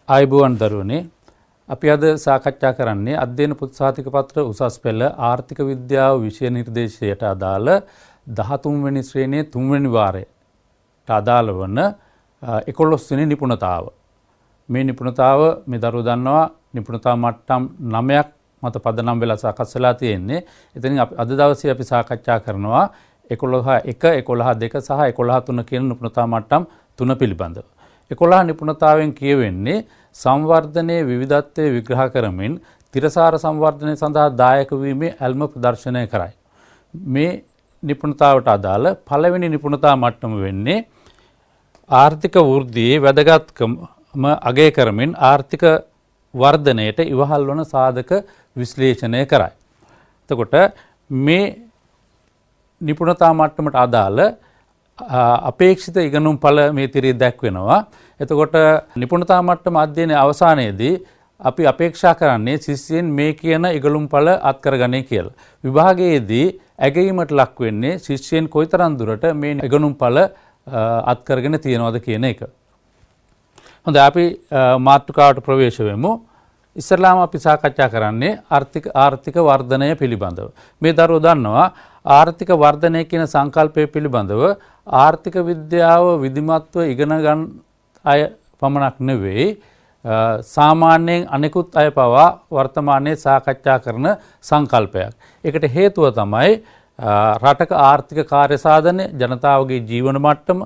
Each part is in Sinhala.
ආයුබෝවන් දරුවනේ අපි අද සාකච්ඡා කරන්නේ අධ්‍යයන පුත්සාතික පත්‍ර උසස් පෙළ ආර්ථික විද්‍යාව විෂය නිර්දේශයට අදාළ 13 වෙනි ශ්‍රේණියේ 3 වෙනි වාරයට අදාළ වන 11 වෙනි නිපුණතාව. මේ නිපුණතාව මේ දරුවෝ දන්නවා නිපුණතා මට්ටම් 9ක් මත පදනම් වෙලා සකස් වෙලා තියෙන්නේ. එතනින් අද දවසේ අපි සාකච්ඡා කරනවා 11.1 11.2 සහ 11.3 කියන නිපුණතා මට්ටම් 3 පිළිබඳව. 11 නිපුණතාවෙන් කියවෙන්නේ සංවර්ධනයේ විවිධත්වය විග්‍රහ කරමින් තිරසාර සංවර්ධනය සඳහා දායක වීමේ ඇල්ම ප්‍රදර්ශනය කරයි. මේ නිපුණතාවට අදාළ පළවෙනි නිපුණතා මට්ටම වෙන්නේ ආර්ථික වෘද්ධියේ වැදගත්කම අගය කරමින් ආර්ථික වර්ධනයට ඉවහල් වන සාධක විශ්ලේෂණය කරයි. එතකොට මේ නිපුණතා මට්ටමට අදාළ අපේක්ෂිත ඉගෙනුම් ඵල මේ තිරේ දැක්වෙනවා. එතකොට නිපුණතා මට්ටම අධ්‍යයනයේ අවසානයේදී අපි අපේක්ෂා කරන්නේ ශිෂ්‍යයන් මේ කියන ඉගෙනුම් ඵල අත්කරගන්නේ කියලා. විභාගයේදී ඇගීමට ලක් වෙන්නේ ශිෂ්‍යයන් කොයිතරම් දුරට මේ ඉගෙනුම් ඵල අත්කරගෙන තියෙනවද කියන එක. හොඳයි අපි මාතෘකාවට ප්‍රවේශ වෙමු. ඉස්සරලාම අපි සාකච්ඡා කරන්නේ ආර්ථික වර්ධනය පිළිබඳව. මේ දරුවෝ දන්නවා ආර්ථික වර්ධනය කියන සංකල්පය පිළිබඳව ආර්ථික විද්‍යාව විධිමත්ව ඉගෙන ගන්න අය පමණක් නෙවෙයි සාමාන්‍යයෙන් අනෙකුත් අය පවා වර්තමානයේ සාකච්ඡා කරන සංකල්පයක්. ඒකට හේතුව තමයි රටක ආර්ථික කාර්යසාධනය, ජනතාවගේ ජීවන මට්ටම,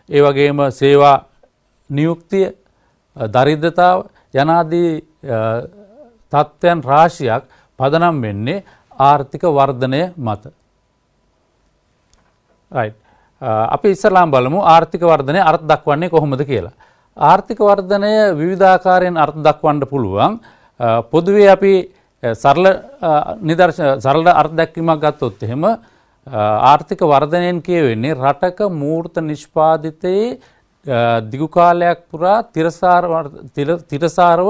ඒ වගේම සේවා නියුක්තිය, දරිද්‍රතාව යනාදී තත්ත්වයන් රාශියක් පදනම් වෙන්නේ ආර්ථික වර්ධනය මත. right. අපි ඉස්සරලාම බලමු ආර්ථික වර්ධනය අර්ථ දක්වන්නේ කොහොමද කියලා. ආර්ථික වර්ධනය විවිධාකාරයෙන් අර්ථ දක්වන්න පුළුවන්. පොදුවේ අපි සරල අර්ථ දැක්වීමක් ගත්තොත් එහෙම ආර්ථික වර්ධනයෙන් කියවෙන්නේ රටක මූර්ත නිෂ්පාදිතයේ දිගු කාලයක් පුරා තිරසාරව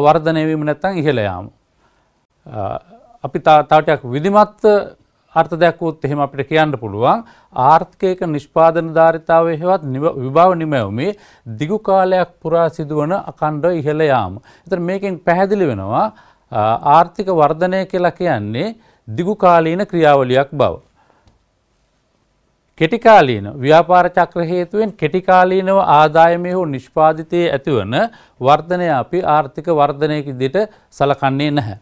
වර්ධනය වීම නැත්නම් ඉහළ යාම. අපි තව ටිකක් විධිමත් අර්ථ දැක්වුවොත් එහෙම අපිට කියන්න පුළුවන් ආර්ථිකයක නිෂ්පාදන ධාරිතාවය හෙවත් විභව නිමැවුමේ දිගු කාලයක් පුරා සිදුවන අඛණ්ඩ ඉහළ යාම. ඒතර මේකෙන් පැහැදිලි වෙනවා ආර්ථික වර්ධනය කියලා කියන්නේ දිගු කාලීන ක්‍රියාවලියක් බව. කෙටි කාලීන ව්‍යාපාර චක්‍ර හේතුවෙන් කෙටි කාලීනව ආදායමේ හෝ නිෂ්පාදිතයේ ඇතිවන වර්ධනය අපි ආර්ථික වර්ධනයක විදිහට සලකන්නේ නැහැ.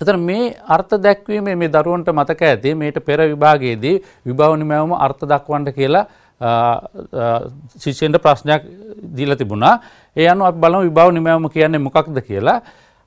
එතන මේ අර්ථ දැක්වීමේ මේ දරුවන්ට මතක ඇති මේට පෙර විභාගයේදී විභව නිමැවුම අර්ථ දක්වන්න කියලා ශිෂ්‍යයන්ට ප්‍රශ්නයක් දීලා තිබුණා. ඒ අනුව අපි බලමු විභව නිමැවුම කියන්නේ මොකක්ද කියලා.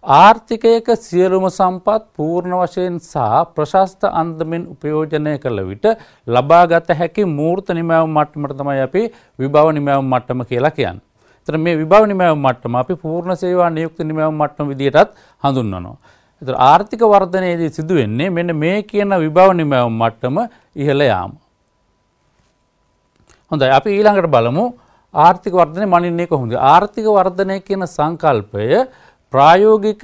ආර්ථිකයක සියලුම සම්පත් පූර්ණ වශයෙන් සහ ප්‍රශස්ත අන්දමින් උපයෝජනය කළ විට ලබාගත හැකි මූර්ත නිමැවුම් මට්ටමට තමයි අපි විභව නිමැවුම් මට්ටම කියලා කියන්නේ. එතන මේ විභව නිමැවුම් මට්ටම අපි පූර්ණ සේවා නියුක්ත නිමැවුම් මට්ටම විදිහටත් හඳුන්වනවා. එතන ආර්ථික වර්ධනයේදී සිදුවෙන්නේ මෙන්න මේ කියන විභව නිමැවුම් මට්ටම ඉහළ යාම. හොඳයි අපි ඊළඟට බලමු ආර්ථික වර්ධනය මනින්නේ කොහොමද? ආර්ථික වර්ධනය කියන සංකල්පය ප්‍රායෝගික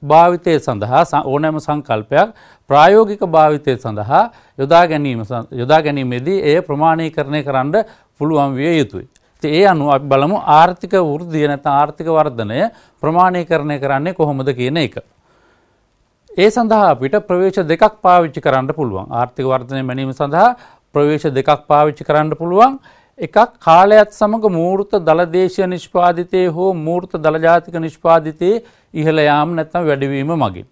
භාවිතය සඳහා ඕනෑම සංකල්පයක් ප්‍රායෝගික භාවිතය සඳහා යොදා ගැනීමේදී එය ප්‍රමාණීකරණය කරන්න පුළුවන් විය යුතුයි. ඒ අනුව අපි බලමු ආර්ථික වෘද්ධිය නැත්නම් ආර්ථික වර්ධනය ප්‍රමාණීකරණය කරන්නේ කොහොමද කියන එක. ඒ සඳහා අපිට ප්‍රවේශ දෙකක් පාවිච්චි කරන්න පුළුවන්. ආර්ථික වර්ධනය මැනීම සඳහා ප්‍රවේශ දෙකක් පාවිච්චි කරන්න පුළුවන්. එකක් කාලයත් සමග මූර්ත දලදේශීය නිෂ්පාදිතයේ හෝ මූර්ත දලජාතික නිෂ්පාදිතයේ ඉහළ යාම නැත්නම් වැඩිවීම මගින්.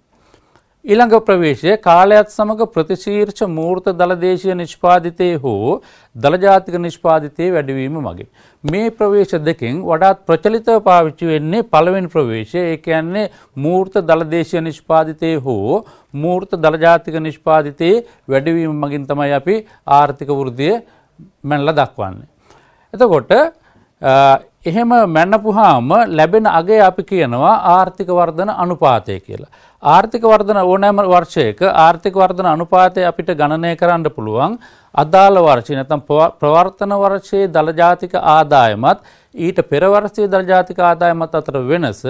ඊළඟ ප්‍රවේශය කාලයත් සමග ප්‍රතිශීර්ෂ මූර්ත දලදේශීය නිෂ්පාදිතයේ හෝ දලජාතික නිෂ්පාදිතයේ වැඩිවීම මගින්. මේ ප්‍රවේශ දෙකෙන් වඩාත් ප්‍රචලිතව පාවිච්චි වෙන්නේ පළවෙනි ප්‍රවේශය. ඒ කියන්නේ මූර්ත දලදේශීය නිෂ්පාදිතයේ හෝ මූර්ත දලජාතික නිෂ්පාදිතයේ වැඩිවීම මගින් තමයි අපි ආර්ථික වෘද්ධිය මැනලා දක්වන්නේ. එතකොට එහෙම මැන්නපුහාම ලැබෙන අගය අපි කියනවා ආර්ථික වර්ධන අනුපාතය කියලා. ආර්ථික වර්ධන ඕනෑම වර්ෂයක ආර්ථික වර්ධන අනුපාතය අපිට ගණනය කරන්න පුළුවන් අදාළ වර්ෂය නැත්නම් ප්‍රවර්තන වර්ෂයේ දල ජාතික ආදායමත් ඊට පෙර වර්ෂයේ දල ජාතික ආදායමත් අතර වෙනස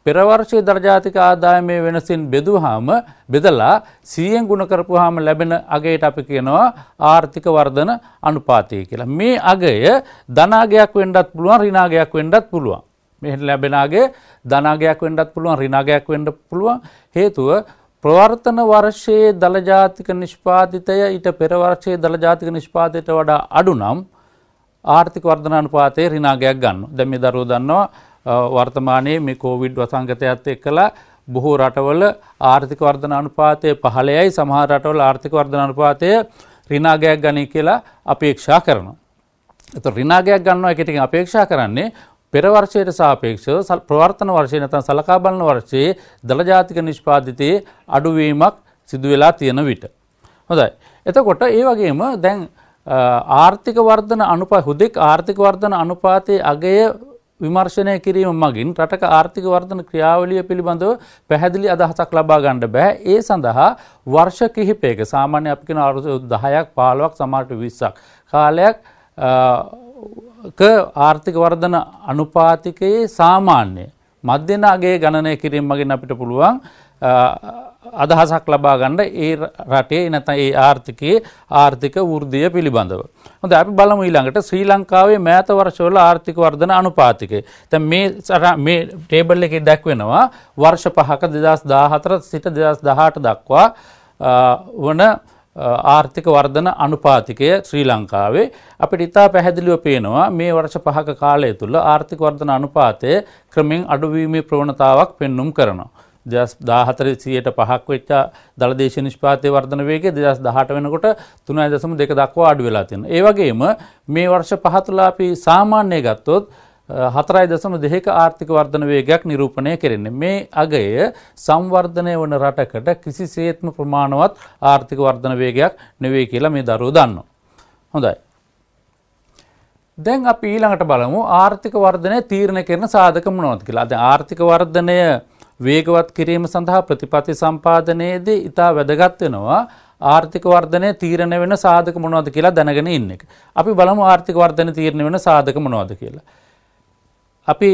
පෙර වර්ෂයේ දරජාතික ආදායමේ වෙනසින් බෙදලා 100න් ගුණ කරපුවාම ලැබෙන අගයට අපි කියනවා ආර්ථික වර්ධන අනුපාතය කියලා. මේ අගය ධනාගයක් වෙන්නත් පුළුවන් ඍණාගයක් වෙන්නත් පුළුවන්. මේ ලැබෙන අගය ධනාගයක් වෙන්නත් පුළුවන් ඍණාගයක් වෙන්න පුළුවන්. හේතුව ප්‍රවර්තන වර්ෂයේ දල ජාතික නිෂ්පාදිතය ඊට පෙර වර්ෂයේ දල ජාතික නිෂ්පාදිතයට වඩා අඩු නම් ආර්ථික වර්ධන අනුපාතයේ ඍණාගයක් ගන්නවා. දැන් මේ දරුවෝ දන්නවා වර්තමානයේ මේ කොවිඩ් වසංගතයත් එක්කලා බොහෝ රටවල ආර්ථික වර්ධන අනුපාතය 15යි සමහර රටවල ආර්ථික වර්ධන අනුපාතය ඍණාගයක් ගනී කියලා අපේක්ෂා කරනවා. ඒතකොට ඍණාගයක් ගන්නවා එක ටිකකින් අපේක්ෂා කරන්නේ පෙර වර්ෂයට සාපේක්ෂව ප්‍රවර්තන වර්ෂයේ නැත්නම් සලකා බලන වර්ෂයේ දල ජාතික නිෂ්පාදිතයේ අඩුවීමක් සිදු වෙලා තියෙන විට. හොඳයි. එතකොට ඒ වගේම දැන් ආර්ථික වර්ධන හුදෙක් ආර්ථික වර්ධන අනුපාතයේ අගය විමර්ශනය කිරීම මගින් රටක ආර්ථික වර්ධන ක්‍රියාවලිය පිළිබඳව පැහැදිලි අදහසක් ලබා ගන්න බෑ. ඒ සඳහා වර්ෂ කිහිපයක සාමාන්‍ය අපි කියන අවුරුදු 10ක් 15ක් සමහරට 20ක් කාලයක් ආර්ථික වර්ධන අනුපාතිකයේ සාමාන්‍ය මධ්‍යම අගය ගණනය කිරීම මගින් අපිට පුළුවන් අදහසක් ලබා ගන්න ඒ රටේ නැත්නම් ඒ ආර්ථිකයේ ආර්ථික වෘද්ධිය පිළිබඳව. හොඳයි අපි බලමු ඊළඟට ශ්‍රී ලංකාවේ මෑත වර්ෂවල ආර්ථික වර්ධන අනුපාතිකය. දැන් මේ ටේබල් එකේ දැක්වෙනවා වර්ෂ 5ක 2014 සිට 2018 දක්වා වන ආර්ථික වර්ධන අනුපාතිකය ශ්‍රී ලංකාවේ. අපිට ඉතා පැහැදිලිව පේනවා මේ වර්ෂ 5ක කාලය තුල ආර්ථික වර්ධන අනුපාතය ක්‍රමෙන් අඩුවීමේ ප්‍රවණතාවක් පෙන්눔 කරනවා. 2014 5ක් වෙච්ච දළ දේශීය නිෂ්පාදනයේ වර්ධන වේගය 2018 වෙනකොට 3.2 දක්වා අඩු වෙලා තියෙනවා. ඒ වගේම මේ වර්ෂ 5 තුල අපි සාමාන්‍ය ගත්තොත් 4.2ක ආර්ථික වර්ධන වේගයක් නිරූපණය කෙරෙන්නේ. මේ අගය සංවර්ධනය වන රටකට කිසිසේත්ම ප්‍රමාණවත් ආර්ථික වර්ධන වේගයක් නෙවෙයි කියලා මේ දරුවෝ දන්නවා. හොඳයි. දැන් අපි ඊළඟට බලමු ආර්ථික වර්ධනය තීරණය කරන සාධක මොනවද කියලා. දැන් ආර්ථික වර්ධනය වේගවත් කිරීම සඳහා ප්‍රතිපත්ති සම්පාදනයේදී ඉතා වැදගත් වෙනවා ආර්ථික වර්ධනය තීරණය වෙන සාධක මොනවද කියලා දැනගෙන ඉන්න එක. අපි බලමු ආර්ථික වර්ධනය තීරණය වෙන සාධක මොනවද කියලා. අපි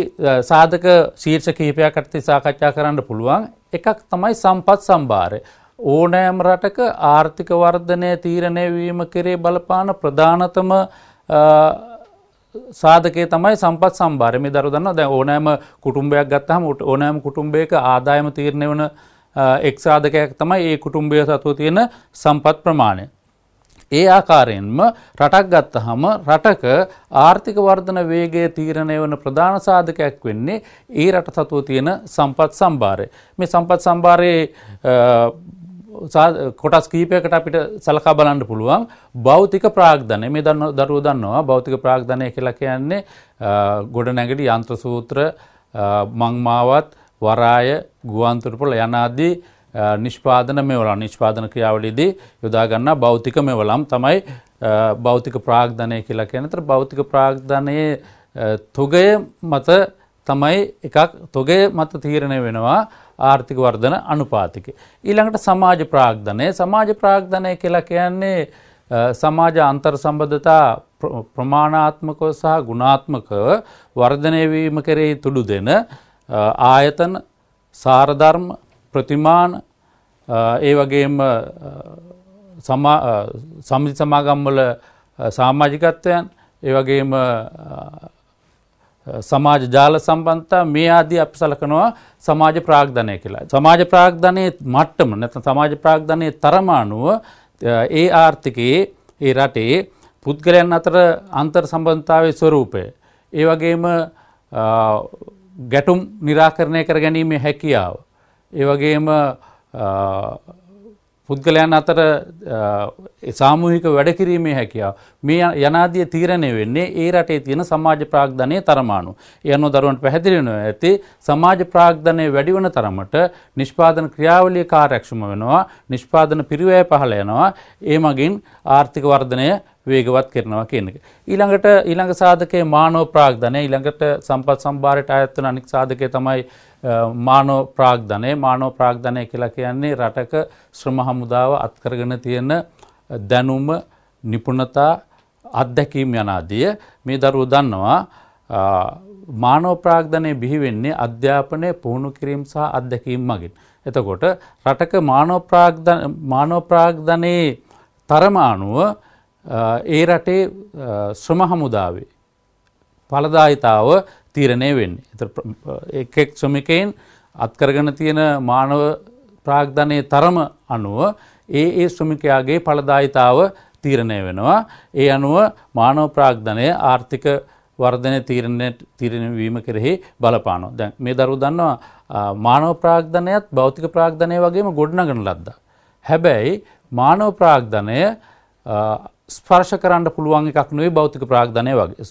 සාධක ශීර්ෂ කිහිපයක් අතර සාකච්ඡා කරන්න පුළුවන්. එකක් තමයි සම්පත් සම්භාරය. ඕනෑම රටක ආර්ථික වර්ධනය තීරණය වීම කෙරේ බලපාන ප්‍රධානතම සාධකයේ තමයි සම්පත් සම්භාරය. මේ දරුවෝ දන්නවා දැන් ඕනෑම කුටුම්බයක් ගත්තාම ඕනෑම කුටුම්බයක ආදායම තීරණය වන එක් සාධකයක් තමයි ඒ කුටුම්බය සතුව තියෙන සම්පත් ප්‍රමාණය. ඒ ආකාරයෙන්ම රටක් ගත්තාම රටක ආර්ථික වර්ධන වේගය තීරණය වන ප්‍රධාන සාධකයක් වෙන්නේ ඒ රට සතුව තියෙන සම්පත් සම්භාරය. මේ සම්පත් සම්භාරයේ කොටස් කීපයකට අපිට සලකා බලන්න පුළුවන්. භෞතික ප්‍රාග්ධනය. මේ දරුවෝ දන්නවා භෞතික ප්‍රාග්ධනය කියලා කියන්නේ ගොඩනැගිලි යන්ත්‍ර සූත්‍ර මංමාවත් වරාය ගුවන්තොටුපොළ යනාදී නිෂ්පාදන මෙවලම් නිෂ්පාදන ක්‍රියාවලියේදී යොදා ගන්නා භෞතික මෙවලම් තමයි භෞතික ප්‍රාග්ධනය කියලා කියන්නේ. ඒතර භෞතික ප්‍රාග්ධනයේ තොගය මත තමයි එකක් තොගය මත තීරණය වෙනවා ආර්ථික වර්ධන අනුපාතිකය. ඊළඟට සමාජ ප්‍රාග්ධනය. සමාජ ප්‍රාග්ධනය කියලා කියන්නේ සමාජ අන්තර් සම්බන්ධතා ප්‍රමාණාත්මකව සහ ගුණාත්මකව වර්ධනය වීම කෙරෙහි තුඩු දෙන ආයතන සාරධර්ම ප්‍රතිමාන ඒ වගේම සමිති සමාගම් වල සමාජිකත්වයන් ඒ වගේම සමාජ ජාල සම්බන්ධතා මේ ආදී අපි සලකනවා සමාජ ප්‍රාග්ධනය කියලා. සමාජ ප්‍රාග්ධනයේ මට්ටම නැත්නම් සමාජ ප්‍රාග්ධනයේ තරම අනුව ඒ ආර්ථිකයේ ඒ රටේ පුද්ගලයන් අතර අන්තර් සම්බන්ධතාවයේ ස්වરૂපය ඒ වගේම ගැටුම් निराකරණය කර ගැනීමේ හැකියාව ඒ වගේම පුද්ගලයන් අතර සාමූහික වැඩ කිරීමේ හැකියාව මේ යනාදී තීරණය වෙන්නේ ඒ රටේ තියෙන සමාජ ප්‍රාග්ධනයේ තරම අනුව. ඒ අනුව දරුවන්ට පැහැදිලි වෙනවා ඇති සමාජ ප්‍රාග්ධනය වැඩි වෙන තරමට නිෂ්පාදන ක්‍රියාවලිය කාර්යක්ෂම වෙනවා, නිෂ්පාදන පිරිවැය පහළ යනවා, ඒ මගින් ආර්ථික වර්ධනය වේගවත් කරනවා කියන එක. ඊළඟ සාධකයේ මානව ප්‍රාග්ධනය. ඊළඟට සම්පත් සම්භාරයට අයත් වෙන අනෙක් සාධකය තමයි මානව ප්‍රාග්ධනය. මානව ප්‍රාග්ධනය කියලා කියන්නේ රටක ශ්‍රම හමුදාව අත්කරගෙන තියෙන දැනුම, නිපුණතා, අත්දැකීම් යනාදී. මේ දරුවෝ දන්නවා මානව ප්‍රාග්ධනය බිහි වෙන්නේ අධ්‍යාපනය පුහුණු කිරීම සහ අත්දැකීම් මගින්. එතකොට රටක මානව ප්‍රාග්ධනයේ තරම අනුව ඒ රටේ ශ්‍රම හමුදාවේ ඵලදායීතාව තීරණය වෙන්නේ. එක් ශ්‍රමිකයන් අත්කරගෙන තියෙන මානව ප්‍රාග්ධනයේ තරම අනුව ඒ ශ්‍රමිකයාගේ ඵලදායීතාව තීරණය වෙනවා. ඒ අනුව මානව ප්‍රාග්ධනය ආර්ථික වර්ධනය තීරණය වීම කෙරෙහි බලපානවා. දැන් මේ දරුවෝ දන්නවා මානව ප්‍රාග්ධනයත් භෞතික ප්‍රාග්ධනය වගේම ගොඩනගන ලද්දා. හැබැයි මානව ප්‍රාග්ධනය ස්පර්ශ කරන්න පුළුවන් එකක් නෙවෙයි භෞතික ප්‍රාග්ධනය වගේ.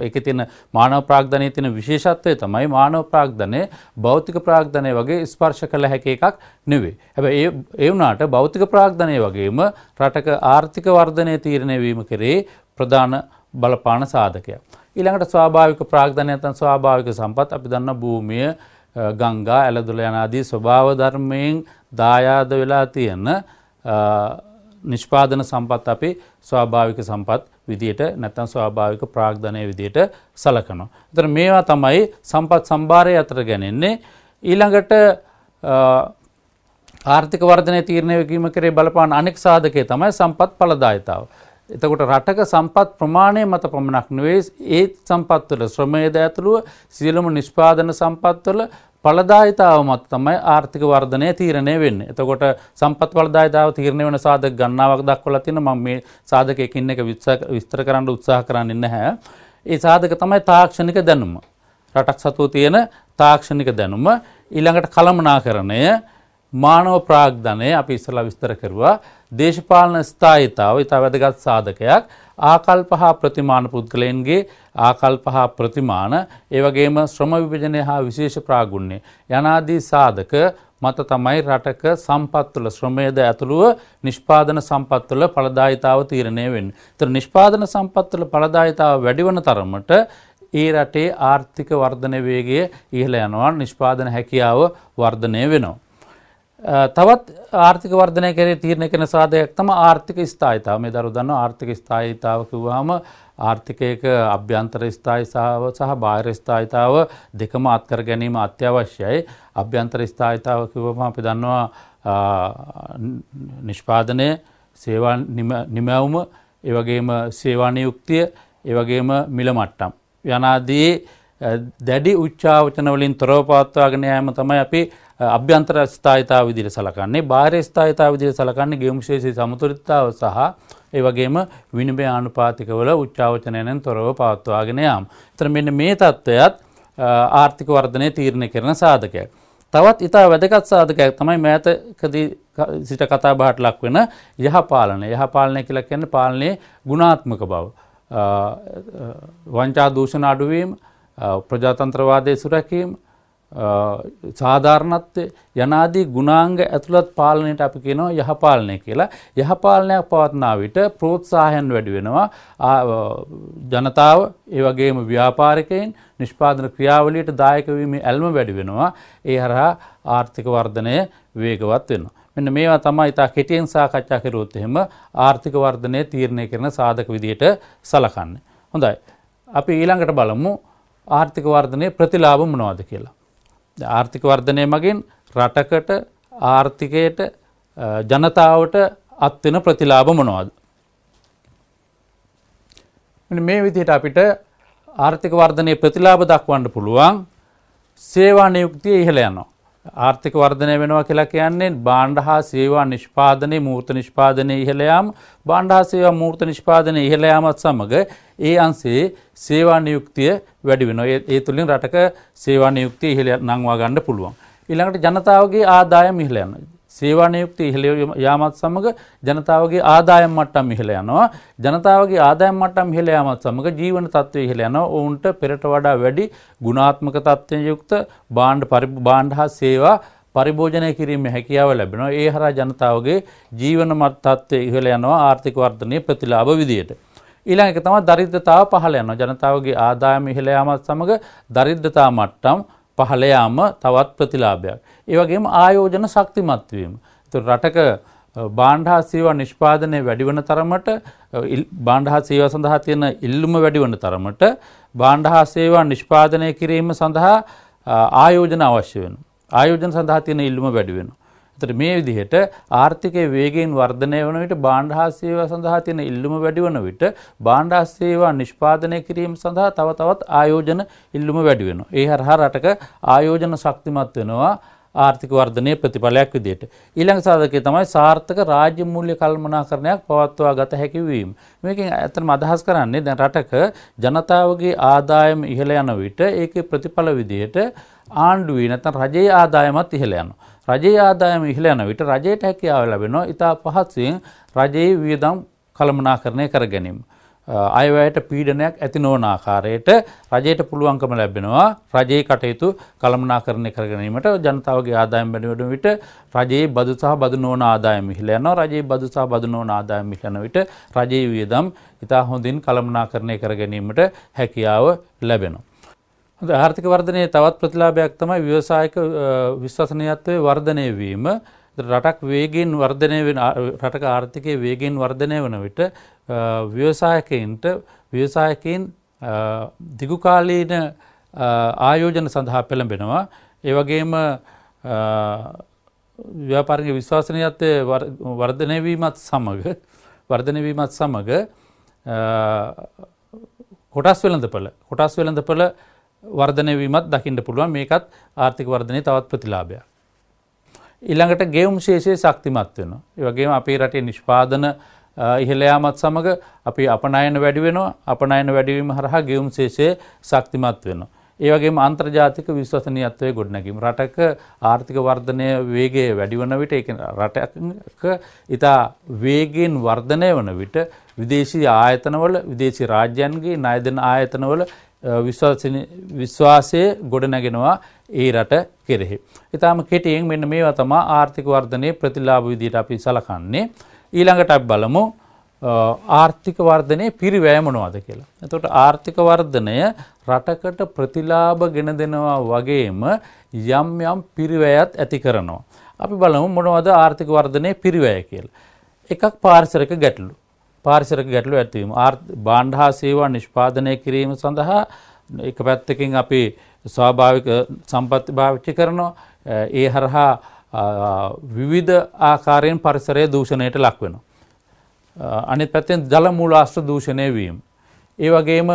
ඒකේ තියෙන මානව ප්‍රාග්ධනයේ තියෙන විශේෂත්වය තමයි මානව ප්‍රාග්ධනය භෞතික ප්‍රාග්ධනය වගේ ස්පර්ශ කළ හැකි එකක් නෙවෙයි. හැබැයි ඒ වුණාට භෞතික ප්‍රාග්ධනය වගේම රටක ආර්ථික වර්ධනය තීරණය වීම කෙරෙහි ප්‍රධාන බලපාන සාධකයක්. ඊළඟට ස්වාභාවික ප්‍රාග්ධනය නැත්නම් ස්වාභාවික සම්පත් අපි දන්න භූමිය, ගංගා, ඇලදොල යන ආදී ස්වභාව ධර්මයෙන් දායාද වෙලා තියෙන නිෂ්පාදන සම්පත් අපි ස්වාභාවික සම්පත් විදියට නැත්නම් ස්වාභාවික ප්‍රාග්ධනය විදියට සලකනවා. ඒතර මේවා තමයි සම්පත් සම්භාරය අතර ගැනෙන්නේ. ඊළඟට ආර්ථික වර්ධනය තීරණය වීම කෙරේ බලපාන අනෙක් සාධකය තමයි සම්පත් ඵලදායීතාව. එතකොට රටක සම්පත් ප්‍රමාණය මත පමණක් නෙවෙයි ඒ සම්පත් වල ශ්‍රමයේද ඇතුළුව සියලුම නිෂ්පාදන සම්පත් වල ඵලදායීතාව මත තමයි ආර්ථික වර්ධනය තීරණය වෙන්නේ. එතකොට සම්පත් ඵලදායීතාව තීරණය වෙන සාධක ගණනාවක් දක්වලා තියෙනවා. මම මේ සාධකයකින් එක විස්තර කරන්න උත්සාහ කරන්නේ නැහැ. ඒ සාධක තමයි තාක්ෂණික දැනුම. රටක් සතුව තියෙන තාක්ෂණික දැනුම. ඊළඟට කළමනාකරණය, මානව ප්‍රාග්ධනය අපි ඉස්සලා විස්තර කරුවා. දේශපාලන ස්ථායීතාව ඉතා වැදගත් සාධකයක්. ආකල්ප හා ප්‍රතිමාන පුද්ගලයන්ගේ ආකල්ප හා ප්‍රතිමාන, ඒ වගේම ශ්‍රම විභජනය හා විශේෂ ප්‍රාගුණ්‍ය යනාදී සාධක මත තමයි රටක සම්පත්වල ශ්‍රමයේද ඇතුළුව නිෂ්පාදන සම්පත්වල ඵලදායීතාව තීරණය වෙන්නේ. ඒතර නිෂ්පාදන සම්පත්වල ඵලදායීතාව වැඩි වන තරමට ඒ රටේ ආර්ථික වර්ධන වේගය ඉහළ යනවා, නිෂ්පාදන හැකියාව වර්ධනය වෙනවා. තවත් ආර්ථික වර්ධනය කෙරේ තීරණය කරන සාධකයක් තමයි ආර්ථික ස්ථායීතාව. මේ දරුවෝ දන්නවා ආර්ථික ස්ථායීතාව කිව්වහම ආර්ථිකයක අභ්‍යන්තර ස්ථායීතාව සහ බාහිර ස්ථායීතාව දෙකම අත්කර ගැනීම අත්‍යවශ්‍යයි. අභ්‍යන්තර ස්ථායීතාව කිව්වම අපි දන්නවා නිෂ්පාදනය, සේවා නිමැවුම, ඒ වගේම සේවා නියුක්තිය, ඒ වගේම මිල මට්ටම් යනාදී දැඩි උච්චාවචන වලින් තොරව පවත්වාගෙන යාම තමයි අපි අභ්‍යන්තර ස්ථායීතාව විදිහට සලකන්නේ. බාහිර ස්ථායීතාව විදිහට සලකන්නේ ගෙවුම්ශේෂී සමතුලිතතාව සහ ඒ වගේම විනිමය ආනුපාතිකවල උච්චාවචනයෙන් තොරව පවත්වාගෙන යාම. ඒතර මෙන්න මේ தත්වයත් ආර්ථික වර්ධනය තීරණය කරන සාධකයක්. තවත් ඉතා වැදගත් සාධකයක් තමයි මෑතකදී සිට කතා බහට ලක් වෙන යහපාලනය. යහපාලනය කියලා කියන්නේ පාලනයේ ගුණාත්මක බව. වංචා දූෂණ අඩුවීම, ප්‍රජාතන්ත්‍රවාදයේ සුරැකීම, සාධාරණත්වය යනාදී ගුණාංග ඇතුළත් පාලනයට අපි කියනවා යහපාලනය කියලා. යහපාලනයක් පවත්නා විට ප්‍රෝත්සාහයන් වැඩි වෙනවා. ජනතාව, ඒ වගේම ව්‍යාපාරිකයන් නිෂ්පාදන ක්‍රියාවලියට දායක වීමේ ඇල්ම වැඩි වෙනවා. ඒ හරහා ආර්ථික වර්ධනය වේගවත් වෙනවා. මෙන්න මේවා තමයි ඉතා කෙටියෙන් සාකච්ඡා කරුවොත් එහෙම ආර්ථික වර්ධනය තීරණය කරන සාධක විදියට සලකන්නේ. හොඳයි. අපි ඊළඟට බලමු ආර්ථික වර්ධනයේ ප්‍රතිලාභ මොනවද කියලා. ආර්ථික වර්ධනය මගින් රටකට, ආර්ථිකයට, ජනතාවට අත්වෙන ප්‍රතිලාභ මොනවද? මේ විදිහට අපිට ආර්ථික වර්ධනයේ ප්‍රතිලාභ දක්වන්න පුළුවන්. සේවා නියුක්තිය ඉහළ යනවා. ආර්ථික වර්ධනය වෙනවා කියලා කියන්නේ භාණ්ඩ හා සේවා නිෂ්පාදනයේ මූර්ත නිෂ්පාදනයේ ඉහළ යාම, භාණ්ඩ හා සේවා මූර්ත නිෂ්පාදනයේ ඉහළ යාමත් සමග ඒ අංශයේ සේවා නියුක්තිය වැඩි වෙනවා. ඒ තුලින් රටක සේවා නියුක්තිය ඉහළ නංවා ගන්න පුළුවන්. ඊළඟට ජනතාවගේ ආදායම ඉහළ යනවා. සේවා නියුක්තිය ඉහළ යාමත් සමග ජනතාවගේ ආදායම් මට්ටම් ඉහළ යනවා. ජනතාවගේ ආදායම් මට්ටම් ඉහළ යාමත් සමග ජීවන තත්ත්වය ඉහළ යනවා. ඔවුන්ට පෙරට වඩා වැඩි ගුණාත්මක තත්ත්වයෙන් යුක්ත භාණ්ඩ හා සේවා පරිභෝජනය කිරීමේ හැකියාව ලැබෙනවා. ඒ හරහා ජනතාවගේ ජීවන තත්ත්වය ඉහළ යනවා ආර්ථික වර්ධනයේ ප්‍රතිලාභ විදියට. ඊළඟ එක තමයි දරිද්‍රතාව පහළ යනවා. ජනතාවගේ ආදායම ඉහළ යාමත් සමග දරිද්‍රතා මට්ටම් පහළ යාම තවත් ප්‍රතිලාභයක්. ඒ වගේම ආයෝජන ශක්තිමත් වීම. ඒතර රටක භාණ්ඩ හා සේවා නිෂ්පාදනය වැඩි වන තරමට භාණ්ඩ හා සේවා සඳහා තියෙන ඉල්ලුම වැඩි වන තරමට භාණ්ඩ හා සේවා නිෂ්පාදනය කිරීම සඳහා ආයෝජන අවශ්‍ය වෙනවා. ආයෝජන සඳහා තියෙන ඉල්ලුම වැඩි වෙනවා. එතකොට මේ විදිහට ආර්ථිකයේ වේගයෙන් වර්ධනය වන විට භාණ්ඩ හා සේවා සඳහා තියෙන ඉල්ලුම වැඩි වන විට භාණ්ඩ හා සේවා නිෂ්පාදනය කිරීම සඳහා තව තවත් ආයෝජන ඉල්ලුම වැඩි වෙනවා. ඒ හරහා රටක ආයෝජන ශක්තිමත් වෙනවා ආර්ථික වර්ධනයේ ප්‍රතිඵලයක් විදිහට. ඊළඟ සාධකය තමයි සාර්ථක රාජ්‍ය මූල්‍ය කළමනාකරණයක් පවත්වා ගත හැකි වීම. මේකෙන් ඇත්තටම අදහස් කරන්නේ දැන් රටක ජනතාවගේ ආදායම ඉහළ යන විට ඒකේ ප්‍රතිඵල විදිහට ආණ්ඩුවේ නැත්නම් රජයේ ආදායමත් ඉහළ යනවා. රජයේ ආදායම ඉහළ යන විට රජයට හැකියාව ලැබෙනවා ඉතා පහසුවෙන් රජයේ වියදම් කළමනාකරණය කර ගැනීම. අයවැයට පීඩනයක් ඇති නොවන ආකාරයට රජයට පුළුවන්කම ලැබෙනවා රජයේ කටයුතු කළමනාකරණය කර ගැනීමට. ජනතාවගේ ආදායම් වැඩි වෙන විට රජයේ බදු සහ බදු නොවන ආදායම් ඉහළ යනවා. රජයේ බදු සහ බදු නොවන ආදායම් ඉහළ යන විට රජයේ වියදම් ඉතා හොඳින් කළමනාකරණය කර ගැනීමට හැකියාව ලැබෙනවා. ආර්ථික වර්ධනයේ තවත් ප්‍රතිලාභයක් තමයි ව්‍යවසායික විශ්වසනීයත්වයේ වර්ධනය වීම. රටක වේගයෙන් වර්ධනය වෙන රටක ආර්ථිකයේ වේගයෙන් වර්ධනය වන විට ව්‍යවසායකයන් දිගුකාලීන ආයෝජන සඳහා පෙළඹෙනවා. ඒ වගේම ව්‍යාපාරික විශ්වසනීයත්වයේ වර්ධනය වීමත් සමග කොටස් වෙළඳපොළ වර්ධනය වීමත් දකින්න පුළුවන්. මේකත් ආර්ථික වර්ධනයේ තවත් ප්‍රතිලාභයක්. ඊළඟට ගෙවුම් ශේෂය ශක්තිමත් වෙනවා. ඒ වගේම අපේ රටේ නිෂ්පාදන ඉහළ යාමත් සමග අපි අපනයන වැඩි වෙනවා. අපනයන වැඩි වීම හරහා ගෙවුම් ශේෂය ශක්තිමත් වෙනවා. ඒ වගේම අන්තර්ජාතික විශ්වසනීයත්වයේ ගොඩනැගීම. රටක ආර්ථික වර්ධනය වේගය වැඩි වන විට ඒ කියන්නේ රටක ඉතා වේගයෙන් වර්ධනය වන විට විදේශීය ආයතනවල විදේශී රාජ්‍යයන්ගේ ණය දෙන ආයතනවල විශ්වාසය ගොඩනැගෙනවා ඒ රට කෙරෙහි. ඊටාම කෙටියෙන් මෙන්න මේවා තමයි ආර්ථික වර්ධනයේ ප්‍රතිලාභ විදිහට අපි සලකන්නේ. ඊළඟට අපි බලමු ආර්ථික වර්ධනයේ පිරිවැය මොනවද කියලා. එතකොට ආර්ථික වර්ධනය රටකට ප්‍රතිලාභ ගෙන දෙනවා වගේම යම් යම් පිරිවැයත් ඇති කරනවා. අපි බලමු මොනවද ආර්ථික වර්ධනයේ පිරිවැය කියලා. එකක් පාරිසරික ගැටලු. පාරිසරික ගැටලු ඇතිවීම. භාණ්ඩ හා සේවා නිෂ්පාදනය කිරීම සඳහා එක පැත්තකින් අපි ස්වාභාවික සම්පත් භාවිත කරනවා. ඒ හරහා විවිධ ආකාරයෙන් පරිසරය දූෂණයට ලක් වෙනවා. අනිත් පැත්තෙන් ජල මූලාශ්‍ර දූෂණය වීම. ඒ වගේම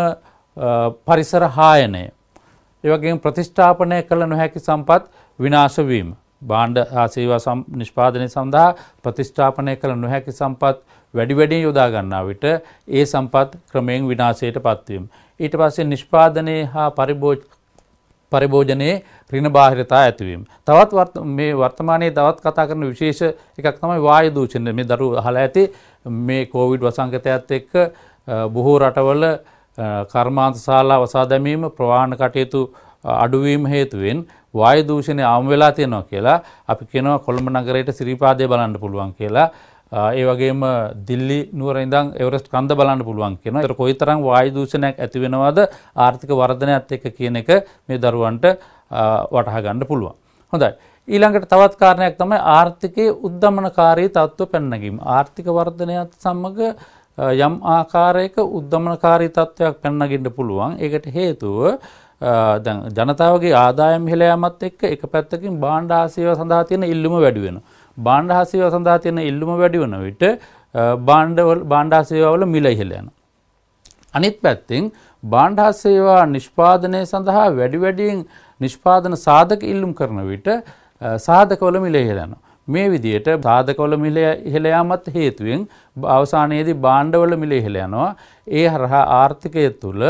පරිසර හායනය. ඒ වගේම ප්‍රතිස්ථාපනය කළ නොහැකි සම්පත් විනාශ වීම. භාණ්ඩ හා සේවා නිෂ්පාදනය සඳහා ප්‍රතිස්ථාපනය කළ නොහැකි සම්පත් වැඩි වැඩියෙන් යොදා ගන්නා විට ඒ සම්පත් ක්‍රමයෙන් විනාශයට පත්වීම. ඊට පස්සේ නිෂ්පාදනයේ හා පරිභෝජනයේ ඍණ බාහිරතා ඇතිවීම. තවත් මේ වර්තමානයේ තවත් කතා කරන විශේෂ එකක් තමයි වායු දූෂණය. මේ දරුවෝ අහලා ඇති මේ කොවිඩ් වසංගතයත් එක්ක බොහෝ රටවල කර්මාන්ත ශාලා වසා දැමීම ප්‍රවාහන කටයුතු අඩුවීම හේතුවෙන් වායු දූෂණය අවම වෙලා තියෙනවා කියලා අපි කියනවා. කොළඹ නගරයට සිරිපාදේ බලන්න පුළුවන් කියලා. ඒ වගේම දිල්ලි නුවර ඉඳන් එවරස්ට් කන්ද බලන්න පුළුවන් කියනවා. ඒතර කොයිතරම් වායු දූෂණයක් ඇති වෙනවද ආර්ථික වර්ධනයත් එක්ක කියන එක මේ දරුවන්ට වටහා ගන්න පුළුවන්. හොඳයි. ඊළඟට තවත් කාරණයක් තමයි ආර්ථිකයේ උද්දමනකාරී තත්ත්ව පැනනගීම. ආර්ථික වර්ධනයත් සමග යම් ආකාරයක උද්දමනකාරී තත්ත්වයක් පැනනගින්න පුළුවන්. ඒකට හේතුව දැන් ජනතාවගේ ආදායම් ඉහළ යාමත් එක්ක එක පැත්තකින් භාණ්ඩ හා සේවා සඳහා තියෙන ඉල්ලුම වැඩි වෙනවා. භාණ්ඩ හා සේවා සඳහා තියෙන ඉල්ලුම වැඩි වන විට භාණ්ඩ හා සේවාවල මිල ඉහළ යනවා. අනිත් පැත්තෙන් භාණ්ඩ හා සේවා නිෂ්පාදනය සඳහා වැඩි වැඩියෙන් නිෂ්පාදන සාධක ඉල්ලුම් කරන විට සාධකවල මිල ඉහළ යනවා. මේ විදිහට සාධකවල මිල ඉහළ යාමත් හේතුවෙන් අවසානයේදී භාණ්ඩවල මිල ඉහළ යනවා. ඒ හරහා ආර්ථිකය තුළ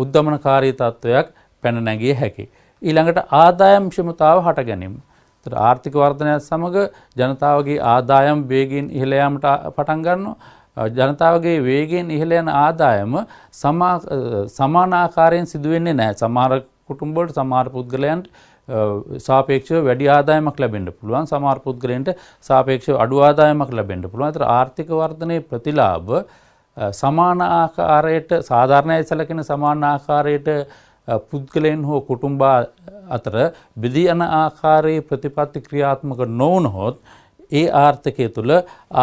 උද්දමනකාරී තත්ත්වයක් පැන නැගිය හැකියි. ඊළඟට ආදායම් ක්ෂමතාව හට ගැනීම. ආර්ථික වර්ධනයත් සමග ජනතාවගේ ආදායම් වේගයෙන් ඉහළ යාමට පටන් ගන්නවා. ජනතාවගේ වේගයෙන් ඉහළ යන ආදායම සමාන ආකාරයෙන් සිදු වෙන්නේ නැහැ. සමහර කුටුම්බ වලට සමහර පුද්ගලයන්ට සාපේක්ෂව වැඩි ආදායමක් ලැබෙන්න පුළුවන්. සමහර පුද්ගලයන්ට සාපේක්ෂව අඩු ආදායමක් ලැබෙන්න පුළුවන්. ඒතර ආර්ථික වර්ධනයේ ප්‍රතිලාභ සමාන ආකාරයට සාධාරණයි සැලකෙන සමාන ආකාරයට පුද්ගලයන් හෝ කුටුම්බ අතර බෙදී යන ආකාරයේ ප්‍රතිපත්ති ක්‍රියාත්මක නොවුනහොත් ඒ ආර්ථිකය තුළ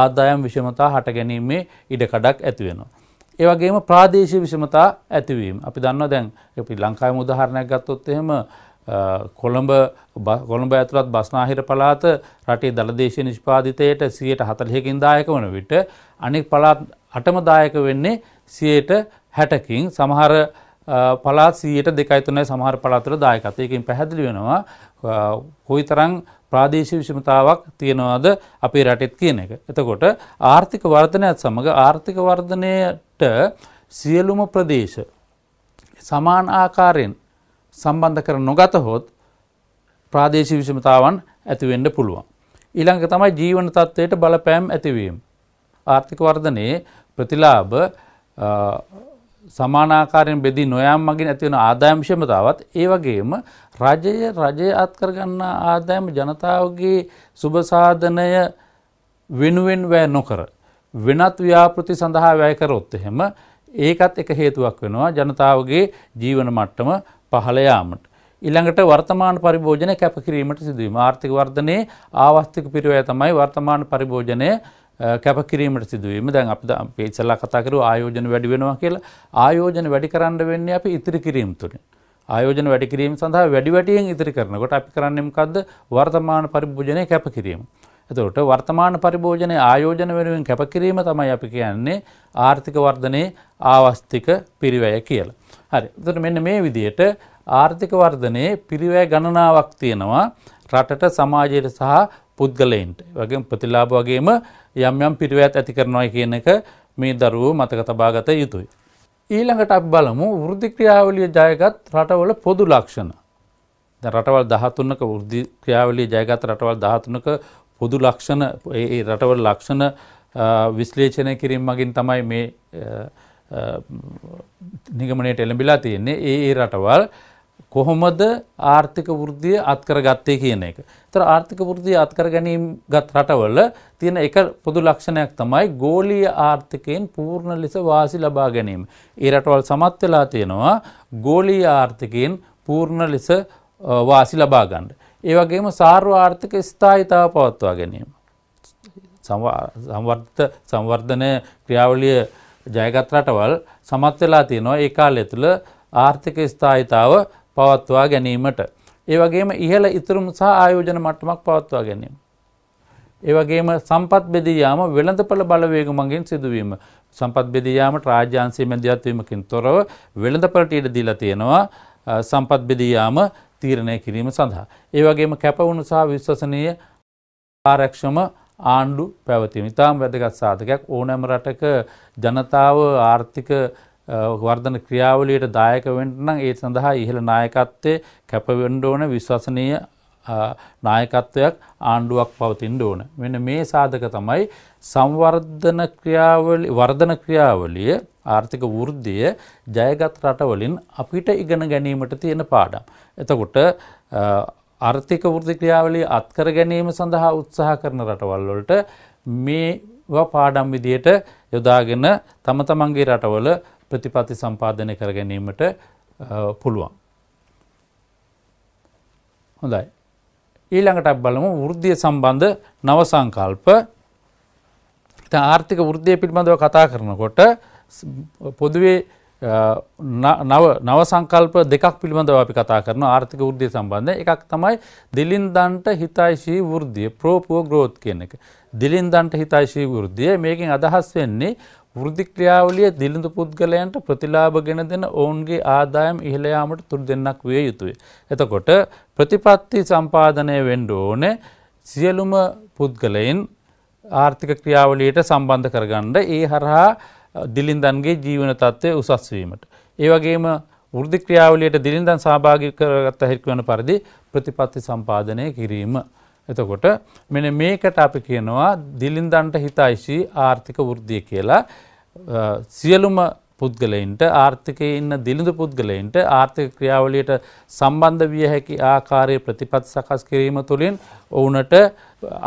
ආදායම් විෂමතා හට ගැනීමේ ඉඩකඩක් ඇති වෙනවා. ඒ වගේම ප්‍රාදේශීය විෂමතා ඇතිවීම. අපි දන්නවා දැන් අපි ලංකාවේ උදාහරණයක් ගත්තොත් එහෙම කොළඹ ඇතුළත් බස්නාහිර පළාත රටේ දළදේශීය නිෂ්පාදිතයට 40%කින් දායක වන විට අනෙක් පළාත් 8ම දායක වෙන්නේ 60%කින්. සමහර පළාත් 2.3%යි සමහර පළාත්වල දායකත්වය. ඒකෙන් පැහැදිලි වෙනවා කොයිතරම් ප්‍රාදේශීය විෂමතාවක් තියෙනවද අපේ රටෙත් කියන එක. එතකොට ආර්ථික වර්ධනයත් සමග ආර්ථික වර්ධනයට සියලුම ප්‍රදේශ සමාන ආකාරයෙන් සම්බන්ධ කර නොගතහොත් ප්‍රාදේශීය විෂමතාවන් ඇති වෙන්න පුළුවන්. ඊළඟ තමයි ජීවන තත්ත්වයට බලපෑම් ඇතිවීම. ආර්ථික වර්ධනයේ ප්‍රතිලාභ සමානාකාරයෙන් බෙදී නොයාම මගින් ඇති වෙන ආදායම් විෂමතාවත් ඒ වගේම රජය අත්කර ගන්නා ආදායම ජනතාවගේ සුබ සාධනය වෙනුවෙන් වැය නොකර වෙනත් ව්‍යාපෘති සඳහා වැය කරොත් එහෙම ඒකත් එක හේතුවක් වෙනවා ජනතාවගේ ජීවන මට්ටම පහළ යාමට. ඊළඟට වර්තමාන පරිභෝජනය කැපකිරීමට සිදුවීම. ආර්ථික වර්ධනයේ ආවස්තික පිරිවැය තමයි වර්තමාන පරිභෝජනය කැපකිරීමට සිදුවීම. දැන් අපි ඉස්සෙල්ලා කතා කරුවා ආයෝජන වැඩි වෙනවා කියලා. ආයෝජන වැඩි කරන්න වෙන්නේ අපි ඉතිරි කිරීම තුලින්. ආයෝජන වැඩි කිරීම සඳහා වැඩියෙන් ඉතිරි කරනකොට අපි කරන්නේ මොකද්ද? වර්තමාන පරිභෝජනය කැපකිරීම. එතකොට වර්තමාන පරිභෝජනයේ ආයෝජන වෙනුවෙන් කැපකිරීම තමයි අපි කියන්නේ ආර්ථික වර්ධනයේ ආවස්තික පිරිවැය කියලා. හරි. එතකොට මෙන්න මේ විදිහට ආර්ථික වර්ධනයේ පිරිවැය ගණනාවක් තියෙනවා රටට සමාජයට සහ පුද්ගලයන්ට. ඒ වගේම ප්‍රතිලාභ වගේම යම් පිරිවැයත් ඇති කරනවා කියන එක මේ දරුවෝ මතක තබා ගත යුතුයි. ඊළඟට අපි බලමු වෘද්ධි ක්‍රියාවලිය ජයගත් රටවල පොදු ලක්ෂණ. දැන් රටවල් 13ක වෘද්ධි ක්‍රියාවලිය ජයගත් රටවල් 13ක පොදු ලක්ෂණ ඒ රටවල ලක්ෂණ විශ්ලේෂණය කිරීම මගින් තමයි මේ නිගමනයට එළඹිලා තියෙන්නේ. ඒ රටවල් කොහොමද ආර්ථික වෘද්ධිය අත්කරගත්තේ කියන එක. ඒතර ආර්ථික වෘද්ධිය අත්කර ගැනීමගත් රටවල තියෙන එක පොදු ලක්ෂණයක් තමයි ගෝලීය ආර්ථිකයෙන් පූර්ණ ලෙස වාසි ලබා ගැනීම. ඒ රටවල් සමත් වෙලා තියෙනවා ගෝලීය ආර්ථිකයෙන් පූර්ණ ලෙස වාසි ලබා ගන්න. ඒ වගේම සාර්ව ආර්ථික ස්ථායීතාව පවත්වා ගැනීම. සංවර්ධන ක්‍රියාවලිය ජයගත් රටවල් සමත් වෙලා තියෙනවා ඒ කාලය තුළ ආර්ථික ස්ථායීතාව පවත්වා ගැනීමට. ඒ වගේම ඉහළ ඉතුරුම් සහ ආයෝජන මට්ටමක් පවත්වා ගැනීම. ඒ වගේම සම්පත් බෙදී යාම වෙළඳපොළ බලවේග මගින් සිදුවීම. සම්පත් බෙදී යාමට රාජ්‍යාංශීය මැදිහත් වීමකින් තොරව වෙළඳපොළට ඉඩ දීලා තියෙනවා සම්පත් බෙදී යාම තීරණය කිරීම සඳහා. ඒ වගේම කැපවුණු සහ විශ්වසනීය ආරක්ෂම ආණ්ඩු පැවතීම. ඉතාම වැදගත් සාධකයක්. ඕනෑම රටක ජනතාව ආර්ථික වර්ධන ක්‍රියාවලියට දායක වෙන්න නම් ඒ සඳහා ඉහළ නායකත්වයේ කැප වෙන්න ඕන විශ්වසනීය නායකත්වයක් ආණ්ඩුවක් පවතින්න ඕන. මෙන්න මේ සාධක තමයි වර්ධන ක්‍රියාවලිය ආර්ථික වෘද්ධිය ජයගත් රටවලින් අපිට ඉගෙන ගැනීමට තියෙන පාඩම්. එතකොට ආර්ථික වෘද්ධි ක්‍රියාවලිය අත්කර ගැනීම සඳහා උත්සාහ කරන රටවල් වලට මේවා පාඩම් විදියට යොදාගෙන තම තමන්ගේ රටවල ප්‍රතිපත්ති සම්පාදනය කර ගැනීමට පුළුවන්. හොඳයි. ඊළඟට අපි බලමු වෘද්ධිය සම්බන්ධ නව සංකල්ප. දැන් ආර්ථික වෘද්ධිය පිළිබඳව කතා කරනකොට පොදුවේ නව සංකල්ප දෙකක් පිළිබඳව අපි කතා කරනවා ආර්ථික වෘද්ධිය සම්බන්ධයෙන්. එකක් තමයි දිලින්දන්ට හිතයිශී වෘද්ධිය, pro poor growth කියන එක. දිලින්දන්ට හිතයිශී වෘද්ධිය මේකෙන් අදහස් වෙන්නේ වෘද්ධි ක්‍රියාවලිය දිලිඳු පුද්ගලයන්ට ප්‍රතිලාභ ගෙන දෙන ඔවුන්ගේ ආදායම් ඉහළ යාමට තුඩු දෙන්නක් විය යුතුය. එතකොට ප්‍රතිපත්ති සම්පාදනය වෙන්න ඕනේ සියලුම පුද්ගලයන් ආර්ථික ක්‍රියාවලියට සම්බන්ධ කරගන්න ඒ හරහා දිලින්දන්ගේ ජීවන තත්ත්වය උසස් වීමට. ඒ වගේම වෘද්ධි ක්‍රියාවලියට දිලින්දන් සහභාගී කරගත හැකි වන පරිදි ප්‍රතිපත්ති සම්පාදනය කිරීම. එතකොට මෙන්න මේකට අපි කියනවා දිලින්දන්ට හිතයිශී ආර්ථික වෘද්ධිය කියලා. සියලුම පුද්ගලයන්ට ආර්ථිකයේ ඉන්න දිලිඳු පුද්ගලයන්ට ආර්ථික ක්‍රියාවලියට සම්බන්ධ විය හැකි ආකාරයේ ප්‍රතිපත්ති සකස් කිරීම තුළින් ඔවුන්ට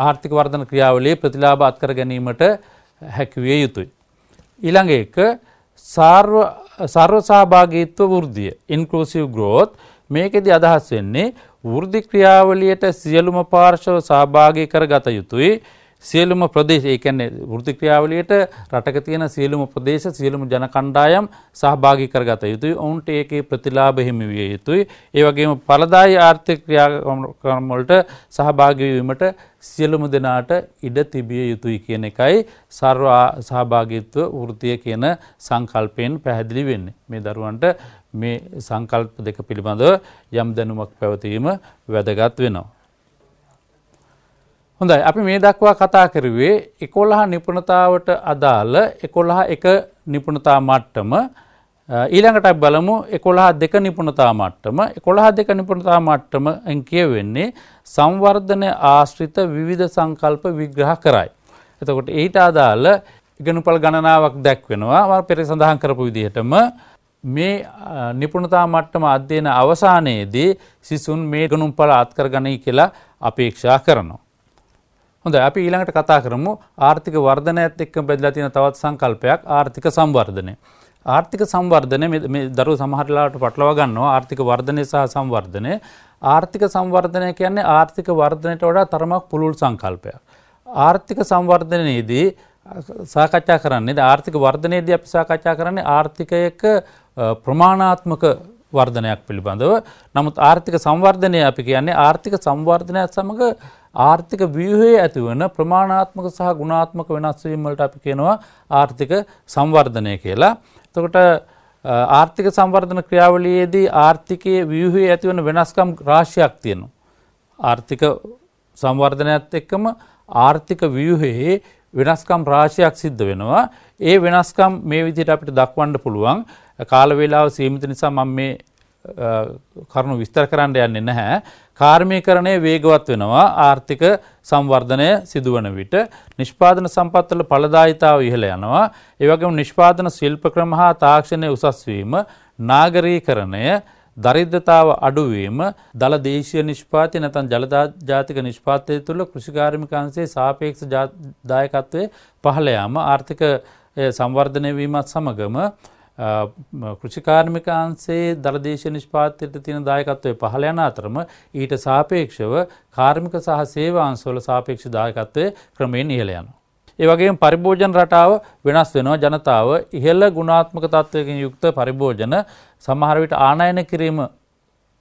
ආර්ථික වර්ධන ක්‍රියාවලියේ ප්‍රතිලාභ අත්කර ගැනීමට හැකි විය යුතුයි. ඊළඟ එක සර්ව සහභාගීත්ව වෘද්ධිය, inclusive growth. මේකෙදි අදහස් වෙන්නේ වෘද්ධි ක්‍රියාවලියට සියලුම පාර්ශ්ව සහභාගී කරගත යුතුයි. සියලුම ප්‍රදේශ ඒ කියන්නේ වෘත්ති ක්‍රියාවලියට රටක තියෙන සියලුම ප්‍රදේශ සියලුම ජන කණ්ඩායම් සහභාගී කරගත යුතුයි. ඔවුන්ට ඒකේ ප්‍රතිලාභ හිමි විය යුතුයි. ඒ වගේම ඵලදායී ආර්ථික ක්‍රියාකර්ම වලට සහභාගී වීමට සියලුම දෙනාට ඉඩ තිබිය යුතුයි කියන එකයි සර්ව සහභාගීත්ව වෘත්තිය කියන සංකල්පයෙන් පැහැදිලි වෙන්නේ. මේ දරුවන්ට මේ සංකල්ප දෙක පිළිබඳව යම් දැනුමක් පැවතීම වැදගත් වෙනවා. හොඳයි, අපි මේ දක්වා කතා කරුවේ 11 නිපුණතාවට අදාළ 11 එක නිපුණතා මට්ටම. ඊළඟට අපි බලමු 11 දෙක නිපුණතා මට්ටම. 11 දෙක නිපුණතා මට්ටමෙන් කියවෙන්නේ සංවර්ධන ආශ්‍රිත විවිධ සංකල්ප විග්‍රහ කරයි. එතකොට ඊට අදාළ ඉගෙනුපල් ගණනාවක් දැක්වෙනවා. මම පෙර සඳහන් කරපු විදිහටම මේ නිපුණතා මට්ටම අධ්‍යයන අවසානයේදී සිසුන් මේ ඉගෙනුම්පල අත්කර ගනී කියලා අපේක්ෂා කරනවා. හොඳයි, අපි ඊළඟට කතා කරමු ආර්ථික වර්ධනයත් එක්ක බෙදලා තියෙන තවත් සංකල්පයක් ආර්ථික සංවර්ධනය. ආර්ථික සංවර්ධනය මේ දරුවෝ සමහර වෙලාවට පටලවා ගන්නවා ආර්ථික වර්ධනය සහ සංවර්ධනය. ආර්ථික සංවර්ධනය කියන්නේ ආර්ථික වර්ධනයට වඩා තරමක් පුළුල් සංකල්පයක්. ආර්ථික සංවර්ධනයේදී සාකච්ඡා කරන්නේ ආර්ථික වර්ධනයේදී අපි සාකච්ඡා කරන්නේ ආර්ථිකයක ප්‍රමාණාත්මක වර්ධනයක් පිළිබඳව. නමුත් ආර්ථික සංවර්ධනය අපි කියන්නේ ආර්ථික සංවර්ධනයත් සමග ආර්ථික ව්‍යුහයේ ඇතිවන ප්‍රමාණාත්මක සහ ගුණාත්මක වෙනස් වීම වලට අපි කියනවා ආර්ථික සංවර්ධනය කියලා. එතකොට ආර්ථික සංවර්ධන ක්‍රියාවලියේදී ආර්ථිකයේ ව්‍යුහයේ ඇතිවන වෙනස්කම් රාශියක් තියෙනවා. ආර්ථික සංවර්ධනයත් එක්කම ආර්ථික ව්‍යුහයේ වෙනස්කම් රාශියක් සිද්ධ වෙනවා. ඒ වෙනස්කම් මේ විදිහට අපිට දක්වන්න පුළුවන්. කාල වේලාව සීමිත නිසා මම මේ කරුණු විස්තර කරන්න යන්නේ නැහැ. කාර්මීකරණය වේගවත් වෙනවා ආර්ථික සංවර්ධනය සිදුවන විට. නිෂ්පාදන සම්පත්වල ඵලදායීතාව ඉහළ යනවා. ඒ වගේම නිෂ්පාදන ශිල්ප ක්‍රම හා තාක්ෂණයේ උසස් වීම, නාගරීකරණය, දරිද්‍රතාව අඩුවීම, දල දේශීය නිෂ්පාදනය නැත්නම් ජල ජාතික නිෂ්පාදනය තුළ කෘෂිකාර්මික අංශයේ සාපේක්ෂ දායකත්වයේ පහළ යාම ආර්ථික සංවර්ධනය වීමත් සමගම කෘෂිකාර්මික අංශයේ දළදේශීය නිෂ්පාදනයට තියෙන දායකත්වය පහළ යන අතරම ඊට සාපේක්ෂව කාර්මික සහ සේවා අංශවල සාපේක්ෂ දායකත්වය ක්‍රමයෙන් ඉහළ යනවා. ඒ වගේම පරිභෝජන රටාව වෙනස් වෙනවා. ජනතාව ඉහළ ගුණාත්මක තත්ත්වයකින් යුක්ත පරිභෝජන සමහර විට ආනයන කිරීම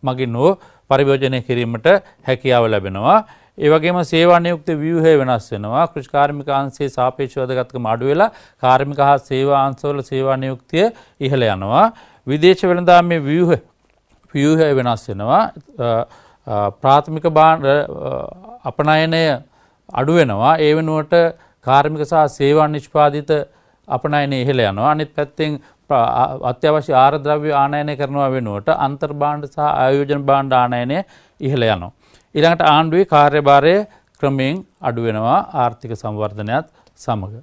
මගින් හෝ පරිභෝජනය කිරීමට හැකියාව ලැබෙනවා. ඒ වගේම සේවා නියුක්ති ව්‍යුහය වෙනස් වෙනවා. කෘෂිකාර්මික අංශයේ සාපේක්ෂ වැදගත්කම අඩු වෙලා කාර්මික හා සේවා අංශවල සේවා නියුක්තිය ඉහළ යනවා. විදේශ වෙළඳාමේ ව්‍යුහය වෙනස් වෙනවා. ප්‍රාථමික භාණ්ඩ අපනයනය අඩු වෙනවා. ඒ වෙනුවට කාර්මික සහ සේවා නිෂ්පාදිත අපනයනය ඉහළ යනවා. අනිත් පැත්තෙන් අත්‍යවශ්‍ය ආහාර ද්‍රව්‍ය ආනයනය කරනවා වෙනුවට අන්තර් භාණ්ඩ සහ ආයෝජන භාණ්ඩ ආනයනය ඉහළ යනවා. ඊළඟට ආණ්ඩුවේ කාර්යභාරය ක්‍රමයෙන් අඩු වෙනවා ආර්ථික සංවර්ධනයත් සමග.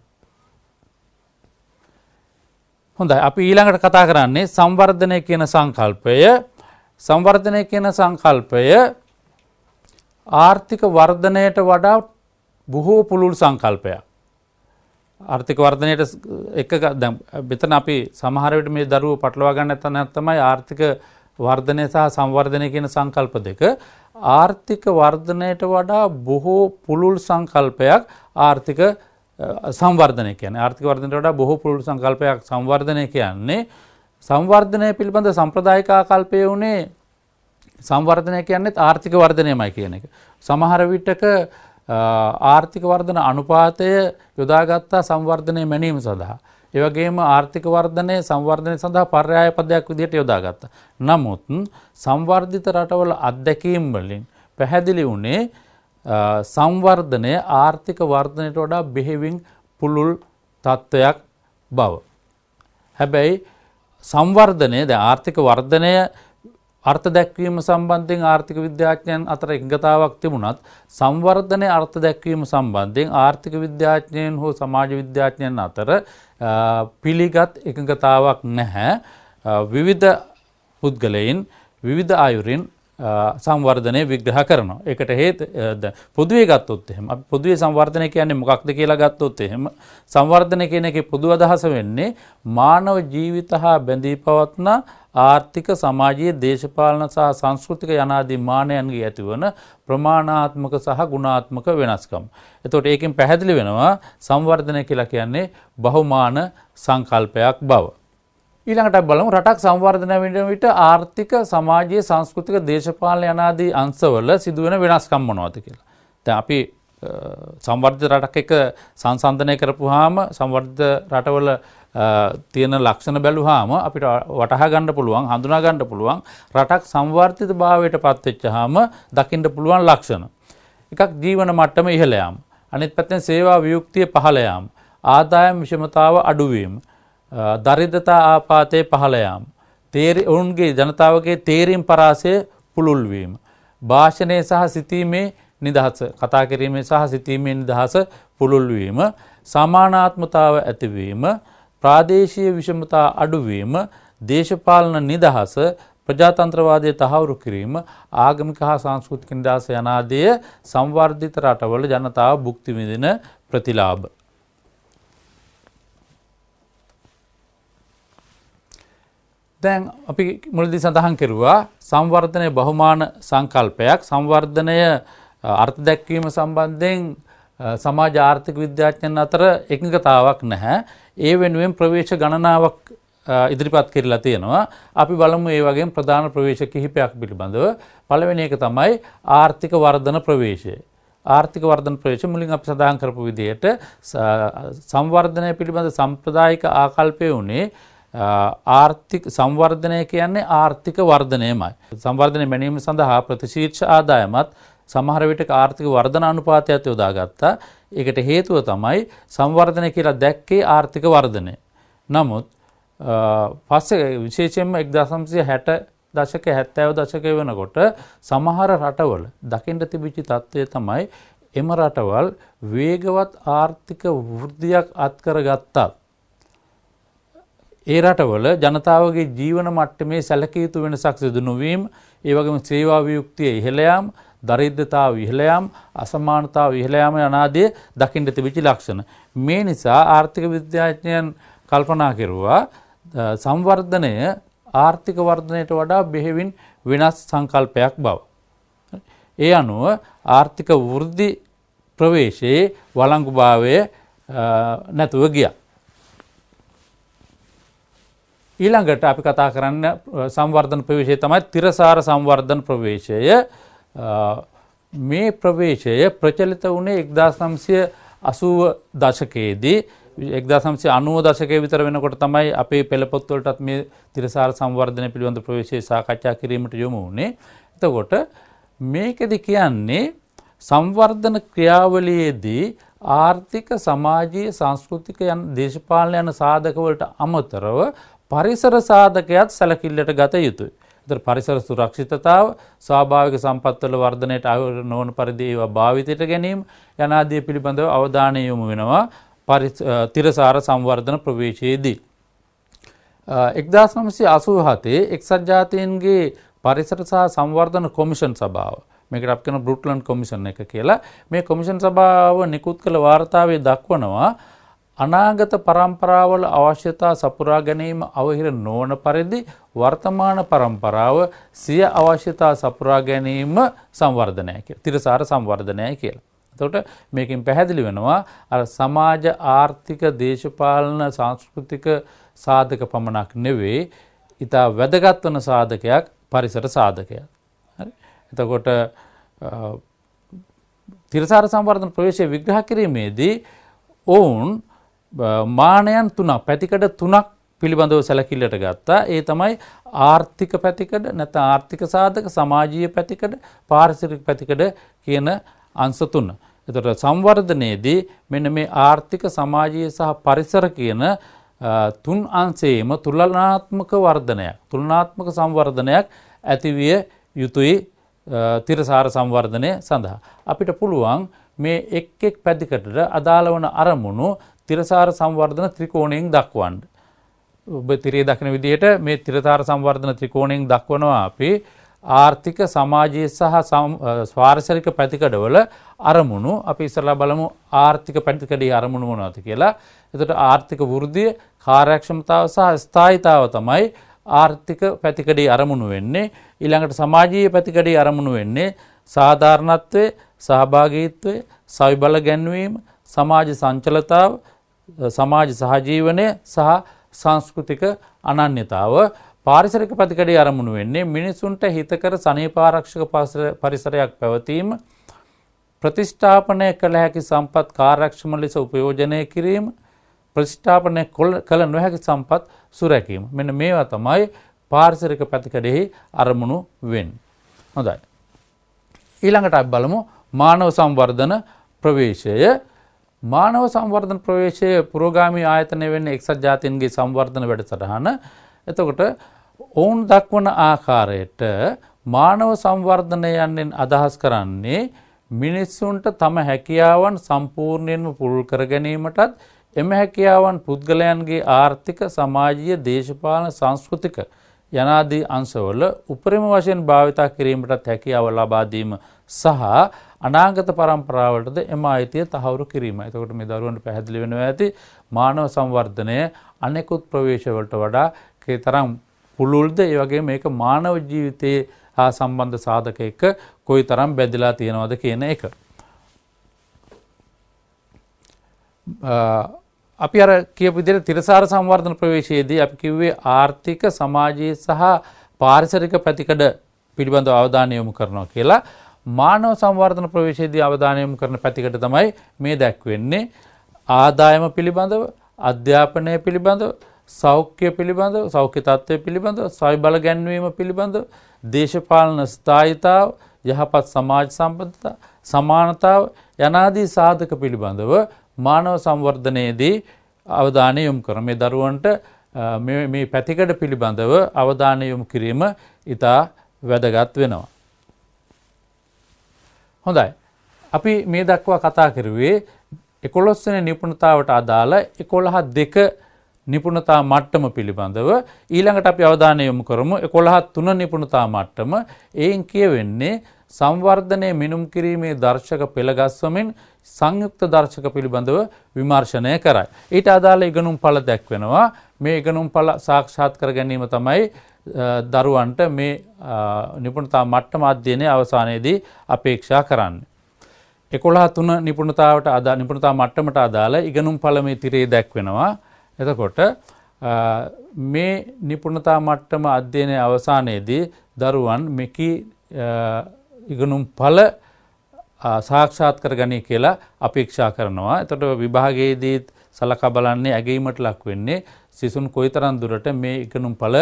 හොඳයි, අපි ඊළඟට කතා කරන්නේ සංවර්ධනය කියන සංකල්පය. සංවර්ධනය කියන සංකල්පය ආර්ථික වර්ධනයට වඩා බොහෝ පුළුල් සංකල්පයක්. ආර්ථික වර්ධනයට එක දැන් මෙතන අපි සමහර විට මේ දරුවෝ පටලවා ගන්න නැත්නම් තමයි ආර්ථික වර්ධනය සහ සංවර්ධනය කියන සංකල්ප දෙක. ආර්ථික වර්ධනයට වඩා බොහෝ පුළුල් සංකල්පයක් ආර්ථික සංවර්ධනය කියන්නේ. ආර්ථික වර්ධනයට වඩා බොහෝ පුළුල් සංකල්පයක් සංවර්ධනය කියන්නේ. සංවර්ධනය පිළිබඳ සම්ප්‍රදායික ආකල්පය උනේ සංවර්ධනය කියන්නේත් ආර්ථික වර්ධනයමයි කියන එක. සමහර විටක ආර්ථික වර්ධන අනුපාතය යොදාගත්තා සංවර්ධනය මැනීම සඳහා. ඒ වගේම ආර්ථික වර්ධනය සංවර්ධනය සඳහා පර්යාය පදයක් විදිහට යොදාගත්තා. නමුත් සංවර්ධිත රටවල අත්දැකීම් වලින් පැහැදිලි වුණේ සංවර්ධනය ආර්ථික වර්ධනයට වඩා බෙහෙවින් පුළුල් තත්ත්වයක් බව. හැබැයි සංවර්ධනය දැන් ආර්ථික වර්ධනය අර්ථ දැක්වීම සම්බන්ධයෙන් ආර්ථික විද්‍යාඥයන් අතර එකඟතාවක් තිබුණත් සංවර්ධනයේ අර්ථ දැක්වීම සම්බන්ධයෙන් ආර්ථික විද්‍යාඥයන් හෝ සමාජ විද්‍යාඥයන් අතර පිළිගත් එකඟතාවක් නැහැ. විවිධ පුද්ගලයන් විවිධ අයුරින් සංවර්ධනය විග්‍රහ කරනවා. ඒකට හේතු පොදුවේ ගත්තොත් එහෙම අපි පොදුවේ සංවර්ධනය කියන්නේ මොකක්ද කියලා ගත්තොත් එහෙම සංවර්ධනය කියන එකේ පොදු අදහස වෙන්නේ මානව ජීවිත හා බැඳී පවත්න ආර්ථික සමාජීය දේශපාලන සහ සංස්කෘතික යනාදී මානයන්ගේ ඇතිවන ප්‍රමාණාත්මක සහ ගුණාත්මක වෙනස්කම්. එතකොට ඒකෙන් පැහැදිලි වෙනවා සංවර්ධනය කියලා කියන්නේ බහුමාන සංකල්පයක් බව. ඊළඟට බලමු රටක් සංවර්ධනය වෙන විට ආර්ථික සමාජීය සංස්කෘතික දේශපාලන යනාදී අංශවල සිදුවෙන වෙනස්කම් මොනවද කියලා. දැන් අපි සංවර්ධිත රටක් එක්ක සංසන්දනය කරපුවාම සංවර්ධිත රටවල තියෙන ලක්ෂණ බැලුවාම අපිට වටහා ගන්න පුළුවන් හඳුනා ගන්න පුළුවන් රටක් සංවර්ධිත භාවයට පත් වෙච්චාම දකින්න පුළුවන් ලක්ෂණ. එකක් ජීවන මට්ටම ඉහළ යාම. අනිත් පැත්තෙන් සේවා වියුක්තිය පහළ යාම. ආදායම් විෂමතාව අඩු වීම. දරිද්‍රතා ආපාතයේ පහළ යාම. ඔවුන්ගේ ජනතාවගේ තේරීම් පරාසය පුළුල් වීම. භාෂණය සහ සිතීමේ නිදහස කතා කිරීමේ සහ සිතීමේ නිදහස පුළුල් වීම. සමානාත්මතාව ඇතිවීම. ප්‍රාදේශීය විෂමතා අඩුවීම. දේශපාලන නිදහස ප්‍රජාතන්ත්‍රවාදය තහවුරු කිරීම ආගමික හා සංස්කෘතික නිදහස යනාදී සංවර්ධිත රටවල ජනතාව භුක්ති විඳින ප්‍රතිලාභ. දැන් අපි මුලදී සඳහන් කරුවා සංවර්ධනය බහුමාන සංකල්පයක්. සංවර්ධනය අර්ථ දැක්වීම සම්බන්ධයෙන් සමාජ ආර්ථික විද්‍යාඥයන් අතර එකඟතාවක් නැහැ. ඒ වෙනුවෙන් ප්‍රවේශ ගණනාවක් ඉදිරිපත් කරලා තියෙනවා. අපි බලමු ඒ වගේම ප්‍රධාන ප්‍රවේශ කිහිපයක් පිළිබඳව. පළවෙනි එක තමයි ආර්ථික වර්ධන ප්‍රවේශය. ආර්ථික වර්ධන ප්‍රවේශය මුලින් අපි සඳහන් කරපු විදිහට සංවර්ධනය පිළිබඳ සම්ප්‍රදායික ආකල්පය උනේ ආර්ථික සංවර්ධනය කියන්නේ ආර්ථික වර්ධනයමයි. සංවර්ධනය මැනීම සඳහා ප්‍රතිශීර්ෂ ආදායමත් සමහර විටක ආර්ථික වර්ධන අනුපාතයත් යොදාගත්තා. ඒකට හේතුව තමයි සංවර්ධනය කියලා දැක්කේ ආර්ථික වර්ධනය. නමුත් පස්සේ විශේෂයෙන්ම 1960 දශක 70 දශක වෙනකොට සමහර රටවල දකින්න තිබිච්ච තත්ත්වය තමයි එම රටවල් වේගවත් ආර්ථික වෘද්ධියක් අත්කරගත්තා. ඒ රටවල ජනතාවගේ ජීවන මට්ටමේ සැලකිය යුතු වෙනසක් සිදු නොවීම, ඒ වගේම සේවා වියුක්තිය ඉහළ යාම, දරිද්‍රතාව ඉහළ යාම, අසමානතාව ඉහළ යාම යනාදී දකින්න තිබිච්ච ලක්ෂණ. මේ නිසා ආර්ථික විද්‍යාඥයන් කල්පනා කෙරුවා සංවර්ධනය ආර්ථික වර්ධනයට වඩා බෙහෙවින් වෙනස් සංකල්පයක් බව. ඒ අනුව ආර්ථික වෘද්ධි ප්‍රවේශයේ වළංගුභාවය නැතුව ගියා. ඊළඟට අපි කතා කරන්න සංවර්ධන ප්‍රවේශය තමයි තිරසාර සංවර්ධන ප්‍රවේශය. මේ ප්‍රවේශය ප්‍රචලිත වුණේ 1980 දශකයේදී. 1990 දශකයේ විතර වෙනකොට තමයි අපේ පෙළපොත්වලටත් මේ තිරසාර සංවර්ධනය පිළිබඳ ප්‍රවේශය සාකච්ඡා කිරීමට යොමු වුණේ. එතකොට මේකෙදි කියන්නේ සංවර්ධන ක්‍රියාවලියේදී ආර්ථික සමාජීය සංස්කෘතික යන දේශපාලන යන සාධකවලට අමතරව පරිසර සාධකයක් සැලකිල්ලට ගත යුතුයි. ඒතර පරිසර සුරක්ෂිතතාව, ස්වාභාවික සම්පත්වල වර්ධනයට අවශ්‍ය නොවන පරිදි ඒවා භාවිතයට ගැනීම යනාදී පිළිබඳව අවධානය යොමු වෙනවා තිරසාර සංවර්ධන ප්‍රවේශයේදී. 1987 එක්සත් ජාතීන්ගේ පරිසර සහ සංවර්ධන කොමිෂන් සභාව, මේකට අපි කියන බෘට්ලන්ඩ් කොමිෂන් එක කියලා, මේ කොමිෂන් සභාව නිකුත් කළ වාර්තාවේ දක්වනවා අනාගත පරම්පරාවල අවශ්‍යතා සපුරා ගැනීම අවහිර නොවන පරිදි වර්තමාන පරම්පරාව සිය අවශ්‍යතා සපුරා ගැනීම සංවර්ධනය කියලා. තිරසාර සංවර්ධනය කියලා. එතකොට මේකෙන් පැහැදිලි වෙනවා අර සමාජ ආර්ථික දේශපාලන සංස්කෘතික සාධක පමණක් නෙවෙයි, ඉතා වැදගත් වන සාධකයක් පරිසර සාධකයක්. හරි. එතකොට තිරසාර සංවර්ධන ප්‍රවේශය විග්‍රහ කිරීමේදී ඔවුන් මානයන් තුනක්, පැතිකඩ තුනක් පිළිබඳව සැලකිල්ලට ගත්තා. ඒ තමයි ආර්ථික පැතිකඩ, නැත්නම් ආර්ථික සාධක, සමාජීය පැතිකඩ, පාරිසරික පැතිකඩ කියන අංශ තුන. එතකොට සංවර්ධනයේදී මෙන්න මේ ආර්ථික, සමාජීය සහ පරිසර කියන තුන් අංශයේම තුලනාත්මක වර්ධනයක්, තුලනාත්මක සංවර්ධනයක් ඇතිවිය යුතුයි තිරසාර සංවර්ධනය සඳහා. අපිට පුළුවන් මේ එක් පැතිකඩට අදාළ වන අරමුණු තිරසාර සංවර්ධන ත්‍රිකෝණයෙන් දක්වන්න. ඔබ තිරේ දකින විදිහට මේ තිරසාර සංවර්ධන ත්‍රිකෝණයෙන් දක්වනවා අපි ආර්ථික සමාජීය සහ පාරිසරික පැතිකඩවල අරමුණු අපි ඉස්සරලා බලමු ආර්ථික පැතිකඩේ අරමුණු මොනවද කියලා. එතකොට ආර්ථික වෘද්ධිය, කාර්යක්ෂමතාව සහ ස්ථායීතාව තමයි ආර්ථික පැතිකඩේ අරමුණු වෙන්නේ. ඊළඟට සමාජීය පැතිකඩේ අරමුණු වෙන්නේ සාධාරණත්වය, සහභාගීත්වය, සවිබල ගැන්වීම, සමාජ සංචලතාව, සමාජ සහජීවනය සහ සංස්කෘතික අනන්‍යතාව. පාරිසරික පැතිකඩේ අරමුණු වෙන්නේ මිනිසුන්ට හිතකර සනීපාරක්ෂක පරිසරයක් පැවතීම, ප්‍රතිෂ්ඨාපනය කළ හැකි සම්පත් කාර්යක්ෂම ලෙස උපයෝජනය කිරීම, ප්‍රතිෂ්ඨාපනය කළ නොහැකි සම්පත් සුරැකීම. මෙන්න මේවා තමයි පාරිසරික පැතිකඩෙහි අරමුණු වෙන්නේ. හොඳයි. ඊළඟට අපි බලමු මානව සංවර්ධන ප්‍රවේශය. මානව සංවර්ධන ප්‍රවේශයේ පුරෝගාමී ආයතනය වෙන්නේ එක්සත් ජාතීන්ගේ සංවර්ධන වැඩසටහන. එතකොට ඔවුන් දක්වන ආකාරයට මානව සංවර්ධනය යන්නෙන් අදහස් කරන්නේ මිනිස්සුන්ට තම හැකියාවන් සම්පූර්ණයෙන්ම පුළුල් කර ගැනීමටත් එම හැකියාවන් පුද්ගලයන්ගේ ආර්ථික, සමාජීය, දේශපාලන, සංස්කෘතික යනාදී අංශවල උපරිම වශයෙන් භාවිතා කිරීමටත් හැකියාව ලබා දීම සහ අනාගත පරම්පරාවලටද එම අයිතිය තහවුරු කිරීමයි. එතකොට මේ දරුවන්ට පැහැදිලි වෙනවා ඇති මානව සංවර්ධනය අනෙකුත් ප්‍රවේශවලට වඩා තරම් පුළුල්ද, ඒ වගේ මේක මානව ජීවිතයේ හා සම්බන්ධ සාධක එක්ක කොයි තරම් බැඳලා තියෙනවද කියන එක. අපි අර කියපු විදිහට තිරසාර සංවර්ධන ප්‍රවේශයේදී අපි කිව්වේ ආර්ථික, සමාජීය සහ පාරිසරික පැතිකඩ පිළිබඳව අවධානය යොමු කරනවා කියලා. මානව සංවර්ධන ප්‍රවේශයේදී අවධානය යොමු කරන පැතිකඩ තමයි මේ දැක්වෙන්නේ. ආදායම පිළිබඳව, අධ්‍යාපනය පිළිබඳව, සෞඛ්‍ය පිළිබඳව, සෞඛ්‍ය තත්ත්වය පිළිබඳව, සවිබල ගැන්වීම පිළිබඳව, දේශපාලන ස්ථායීතාව, යහපත් සමාජ සම්බන්ධතා, සමානතාව යනාදී සාධක පිළිබඳව මානව සංවර්ධනයේදී අවධානය යොමු කරන මේ දරුවන්ට මේ පැතිකඩ පිළිබඳව අවධානය යොමු කිරීම ඉතා වැදගත් වෙනවා. හොඳයි. අපි මේ දක්වා කතා කරුවේ 11 වෙනි නිපුණතාවට අදාළ 11.2 නිපුණතා මට්ටම පිළිබඳව. ඊළඟට අපි අවධානය යොමු කරමු 11.3 නිපුණතා මට්ටම. එයින් කියවෙන්නේ සංවර්ධනයේ මිනුම් කිරීමේ දර්ශක පෙළගස්වමින් සංයුක්ත දර්ශක පිළිබඳව විමර්ශනය කරයි. ඊට අදාළ ඉගෙනුම් ඵල දැක්වෙනවා. මේ ඉගෙනුම් ඵල සාක්ෂාත් කර ගැනීම තමයි දරුවන්ට මේ නිපුණතා මට්ටම අධ්‍යයනයේ අවසානයේදී අපේක්ෂා කරන්නේ. 11.3 නිපුණතා මට්ටමට අදාළ ඉගෙනුම් ඵල මේ තිරේ දැක්වෙනවා. එතකොට මේ නිපුණතා මට්ටම අධ්‍යයනයේ අවසානයේදී දරුවන් මෙකි ඉගෙනුම් ඵල සාක්ෂාත් කරගනී කියලා අපේක්ෂා කරනවා. එතකොට විභාගයේදී සලකා බලන්නේ ඇගීමට ලක් වෙන්නේ සිසුන් කොයිතරම් දුරට මේ ඉගෙනුම් ඵල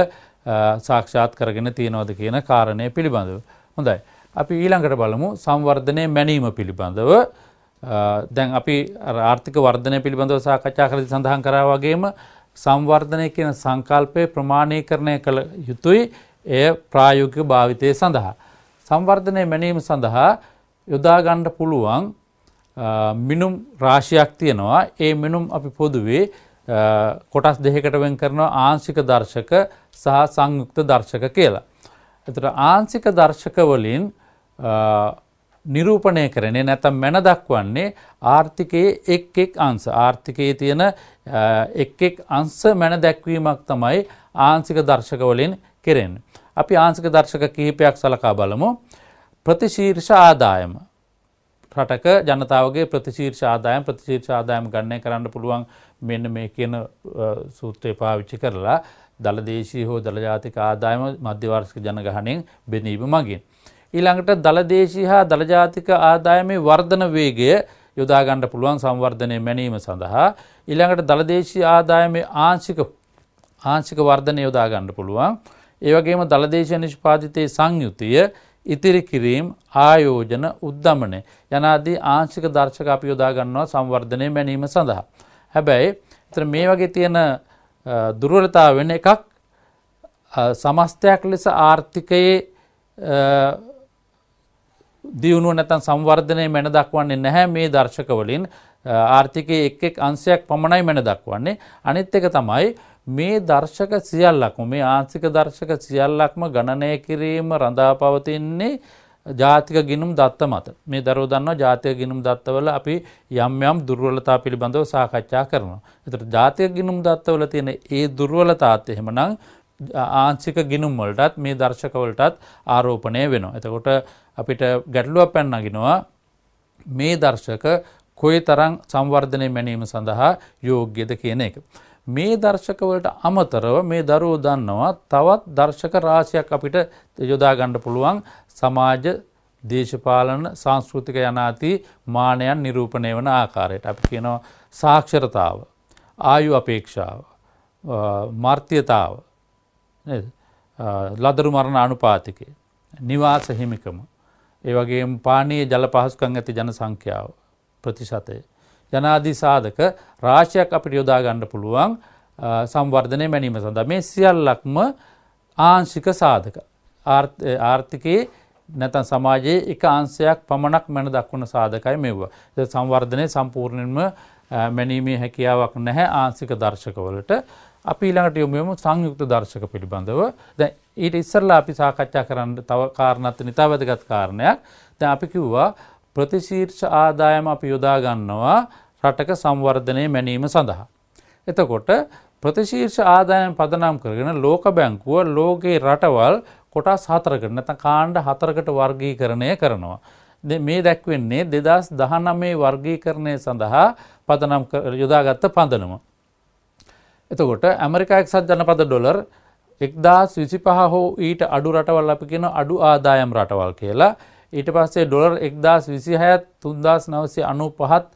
සාක්ෂාත් කරගෙන තියෙනවද කියන කාරණය පිළිබඳව. හොඳයි. අපි ඊළඟට බලමු සංවර්ධනයේ මැනීම පිළිබඳව. දැන් අපි ආර්ථික වර්ධනය පිළිබඳව සාකච්ඡා කරලා සඳහන් කරා වගේම සංවර්ධනය කියන සංකල්පය ප්‍රමාණීකරණය කළ යුතුයි එය ප්‍රායෝගික භාවිතය සඳහා. සංවර්ධනයේ මැනීම සඳහා යොදා ගන්න පුළුවන් මිනුම් රාශියක් තියෙනවා. ඒ මිනුම් අපි පොදුවේ කොටස් දෙකකට වෙන් කරනවා ආංශික දර්ශක සහ සංයුක්ත දර්ශක කියලා. එතකොට ආංශික දර්ශක වලින් නිරූපණය කරන්නේ නැත්නම් මැන දක්වන්නේ ආර්ථිකයේ එක් අංශ. ආර්ථිකයේ තියෙන එක් අංශ මැන දැක්වීමක් තමයි ආංශික දර්ශක වලින් කෙරෙන්නේ. අපි ආංශික දර්ශක කිහිපයක් සලකා බලමු. ප්‍රතිශීර්ෂ ආදායම. රටක ජනතාවගේ ප්‍රතිශීර්ෂ ආදායම ගණනය කරන්න පුළුවන් මෙන්න මේ කියන සූත්‍රය පාවිච්චි කරලා දළදේශීය හෝ දළ ජාතික ආදායම මධ්‍යවාර්ෂික ජනගහණයෙන් බෙදීම මගින්. ඊළඟට දළදේශීය හා දළ ජාතික ආදායමේ වර්ධන වේගය යොදා ගන්න පුළුවන් සංවර්ධනයේ මැනීම සඳහා. ඊළඟට දළදේශීය ආදායමේ ආංශික වර්ධනය යොදා ගන්න පුළුවන්. ඒ වගේම දළදේශීය නිෂ්පාදිතයේ සංයුතිය, ඉතිරි කිරීම, ආයෝජන, උද්දමනය යනාදී ආංශික දර්ශක අපි යොදා ගන්නවා සංවර්ධනයේ මැනීම සඳහා. හැබැයි එතන මේ වගේ තියෙන දුර්වලතාව වෙන එකක් සමස්තයක් ලෙස ආර්ථිකයේ දියුණුව නැත්නම් සංවර්ධනයේ මැන දක්වන්නේ නැහැ මේ දර්ශක වලින්. ආර්ථිකයේ එක් අංශයක් පමණයි මැන දක්වන්නේ. අනිත් එක තමයි මේ දර්ශක සියල්ලක්ම මේ ආංශික දර්ශක සියල්ලක්ම ගණනය කිරීම රඳා පවතින්නේ ජාතික ගිණුම් දත්ත මත. මේ දරුවෝ දන්නවා ජාතික ගිණුම් දත්තවල අපි යම් යම් දුර්වලතා පිළිබඳව සාකච්ඡා කරනවා. ඒතර ජාතික ගිණුම් දත්තවල තියෙන ඒ දුර්වලතාත් එහෙමනම් ආංශික ගිණුම් වලටත් මේ දර්ශක වලටත් ආරෝපණය වෙනවා. එතකොට අපිට ගැටලුවක් පැන නගිනවා මේ දර්ශක කොයිතරම් සංවර්ධනය මැනීම සඳහා යෝග්‍යද කියන එක. මේ දර්ශක වලට අමතරව මේ දරුවෝ දන්නවා තවත් දර්ශක රාශියක් අපිට යොදා ගන්න පුළුවන් සමාජ දේශපාලන සංස්කෘතික යනාදී මානයන් නිරූපණය වන ආකාරයට. අපි කියනවා සාක්ෂරතාව, ආයු අපේක්ෂාව, මර්ත්‍යතාව, නේද? ලදරු මරණ අනුපාතිකය, නිවාස හිමිකම, ඒ වගේම පානීය ජල පහසුකම් ඇති ජන සංඛ්‍යාව ප්‍රතිශතය යනාදී සාධක රාශියක් අපිට යොදා ගන්න පුළුවන් සංවර්ධනය මැනීම සඳහා. මේ සියල්ලක්ම ආංශික සාධක. ආර්ථිකයේ නැත්නම් සමාජයේ එක අංශයක් පමණක් මැන දක්වන සාධකයි මෙවුවා. ඒ සංවර්ධනයේ සම්පූර්ණයෙන්ම මැනීමේ හැකියාවක් නැහැ ආංශික දර්ශකවලට. අපි ඊළඟට යමු සංයුක්ත දර්ශක පිළිබඳව. දැන් ඊට ඉස්සෙල්ලා අපි සාකච්ඡා කරන්න තව කාරණාත් නිතා වැදගත් කාරණයක්. දැන් අපි කිව්වා ප්‍රතිශීර්ෂ ආදායම අපි යොදා ගන්නවා රටක සංවර්ධනය මැනීම සඳහා. එතකොට ප්‍රතිශීර්ෂ ආදායම පදනම් කරගෙන ලෝක බැංකුව ලෝකේ රටවල් කොටස් 4කට නැත්නම් කාණ්ඩ 4කට වර්ගීකරණය කරනවා. මේ දැක්වෙන්නේ 2019 වර්ගීකරණය සඳහා පදනම් යොදාගත්ත පදනම. එතකොට ඇමරිකා එක්සත් ජනපද ඩොලර් 1025 හෝ ඊට අඩු රටවල් අපි කියන අඩු ආදායම් රටවල් කියලා. ඊට පස්සේ ඩොලර් 1026ත් 3995ත්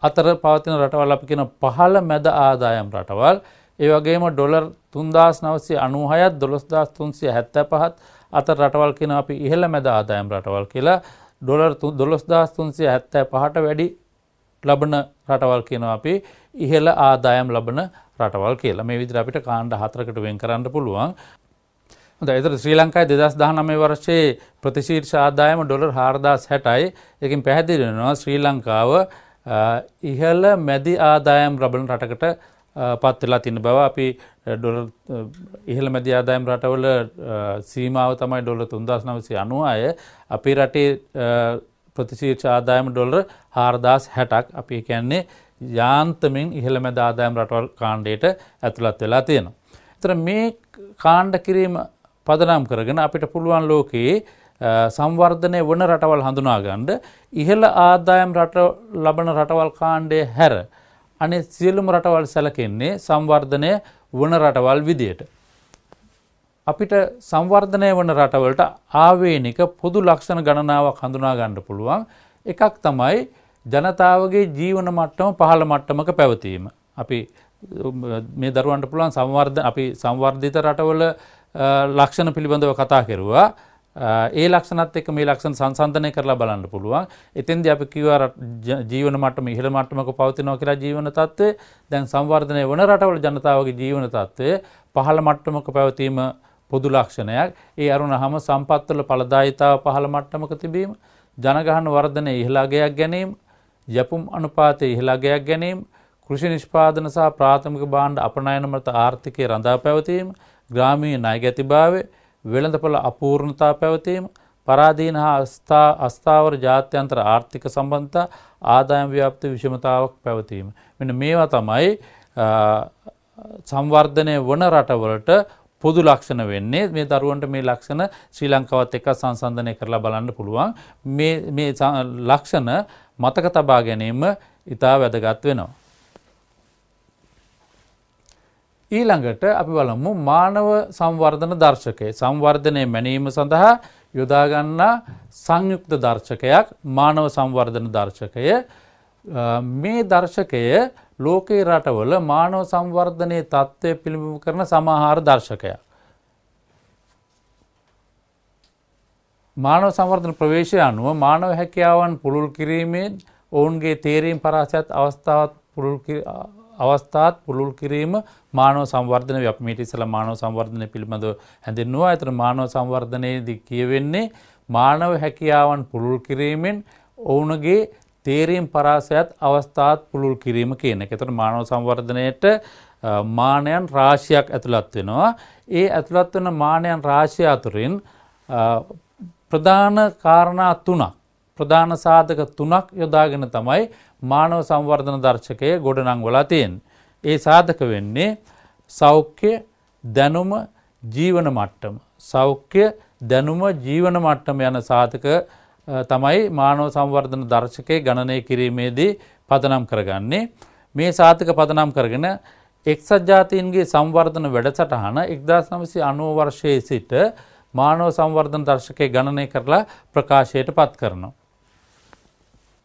අතර පවතින රටවල් අපි කියන පහළ මැද ආදායම් රටවල්. ඒ වගේම ඩොලර් 3996ත් 12375ත් අතර රටවල් කියන අපි ඉහළ මැද ආදායම් රටවල් කියලා. ඩොලර් 12375ට වැඩි ලබන රටවල් කියනවා අපි ඉහළ ආදායම් ලබන රටවල් කියලා. මේ විදිහට අපිට කාණ්ඩ 4කට වෙන් කරන්න පුළුවන්. හොඳයි. ඒතර ශ්‍රී ලංකාවේ 2019 වර්ෂයේ ප්‍රතිශීර්ෂ ආදායම ඩොලර් 4060යි. ඒකෙන් පැහැදිලි වෙනවා ශ්‍රී ලංකාව ඉහළ මැදි ආදායම් ලබන රටකට පත් වෙලා තියෙන බව. අපි ඩොලර් ඉහළ මැදි ආදායම් රටවල සීමාව තමයි ඩොලර් 3996. අපේ රටේ ප්‍රතිශීර්ෂ ආදායම ඩොලර් 4060ක්. අපි කියන්නේ යාන්තමින් ඉහළ මැද ආදායම් රටවල් කාණ්ඩයට ඇතුළත් වෙලා තියෙනවා. ඒතර මේ කාණ්ඩ කිරීම පදනම් කරගෙන අපිට පුළුවන් ලෝකයේ සංවර්ධනය වන රටවල් හඳුනා ගන්න ඉහළ ආදායම් ලබන රටවල් කාණ්ඩය හැර අනෙක් සියලුම රටවල් සැලකෙන්නේ සංවර්ධනය වන රටවල් විදියට. අපිට සංවර්ධනය වන රටවලට ආවේනික පොදු ලක්ෂණ ගණනාවක් හඳුනා ගන්න පුළුවන්. එකක් තමයි ජනතාවගේ ජීවන මට්ටම පහළ මට්ටමක පැවතීම. අපි මේ දරුවන්ට පුළුවන් අපි සංවර්ධිත රටවල ලක්ෂණ පිළිබඳව කතා කරුවා. ඒ ලක්ෂණත් එක්ක මේ ලක්ෂණ සංසන්දනය කරලා බලන්න පුළුවන්. එතෙන්දී අපි කිව්වා ජීවන මට්ටම ඉහළ මට්ටමක පවතිනවා කියලා ජීවන තත්ත්වය. දැන් සංවර්ධනය වන රටවල ජනතාවගේ ජීවන තත්ත්වය පහළ මට්ටමක පැවතීම පොදු ලක්ෂණයක්. ඒ අරුණහම සම්පත්වල ඵලදායීතාව පහළ මට්ටමක තිබීම, ජනගහන වර්ධනය ඉහළ අගයක් ගැනීම, යපුම් අනුපාතය ඉහළ අගයක් ගැනීම, කෘෂි නිෂ්පාදන සහ ප්‍රාථමික භාණ්ඩ අපනයන මත ආර්ථිකය රඳා පැවතීම, ග්‍රාමීය ණය ගැතිභාවය, වෙළඳපොළ අපූර්ණතා පැවතීම, පරාදීන හා අස්ථාවර ජාත්‍යන්තර ආර්ථික සම්බන්ධතා, ආදායම් ව්‍යාප්ති විෂමතාවක් පැවතීම. මෙන්න මේවා තමයි සංවර්ධනය වන රටවලට පොදු ලක්ෂණ වෙන්නේ. මේ දරුවන්ට මේ ලක්ෂණ ශ්‍රී ලංකාවත් එක්ක සංසන්දනය කරලා බලන්න පුළුවන්. මේ ලක්ෂණ මතක තබා ගැනීම ඉතා වැදගත් වෙනවා. ඊළඟට අපි බලමු මානව සංවර්ධන දර්ශකය. සංවර්ධනය මැනීම සඳහා යොදා ගන්නා සංයුක්ත දර්ශකයක් මානව සංවර්ධන දර්ශකය. මේ දර්ශකය ලෝකේ රටවල මානව සංවර්ධනයේ තත්ත්වය පිළිබිඹු කරන සමාහාර දර්ශකයක්. මානව සංවර්ධන ප්‍රවේශය අනුව මානව හැකියාවන් පුළුල් කිරීමෙන් ඔවුන්ගේ තේරීම් පරාසයත් අවස්ථාත් පුළුල් කිරීම මානව සංවර්ධන වේ. අපි මීට ඉස්සෙල්ලා මානව සංවර්ධනය පිළිබඳව හැඳින්වුවා. ඒතර මානව සංවර්ධනයේදී කියවෙන්නේ මානව හැකියාවන් පුළුල් කිරීමෙන් ඔවුන්ගේ තේරීම් පරාසයත් අවස්ථාත් පුළුල් කිරීම කියන එක. ඒතර මානව සංවර්ධනයේට මානයන් රාශියක් ඇතුළත් වෙනවා. ඒ ඇතුළත් වෙන මානයන් රාශිය අතුරින් ප්‍රධාන කාරණා තුනක්, ප්‍රධාන සාධක තුනක් යොදාගෙන තමයි මානව සංවර්ධන දර්ශකය ගොඩනංවලා තියෙන්නේ. ඒ සාධක වෙන්නේ සෞඛ්‍ය, දැනුම, ජීවන මට්ටම. සෞඛ්‍ය, දැනුම, ජීවන මට්ටම යන සාධක තමයි මානව සංවර්ධන දර්ශකයේ ගණනය කිරීමේදී පදනම් කරගන්නේ. මේ සාධක පදනම් කරගෙන එක්සත් ජාතීන්ගේ සංවර්ධන වැඩසටහන 1990 වර්ෂයේ සිට මානව සංවර්ධන දර්ශකයේ ගණනය කරලා ප්‍රකාශයට පත් කරනවා.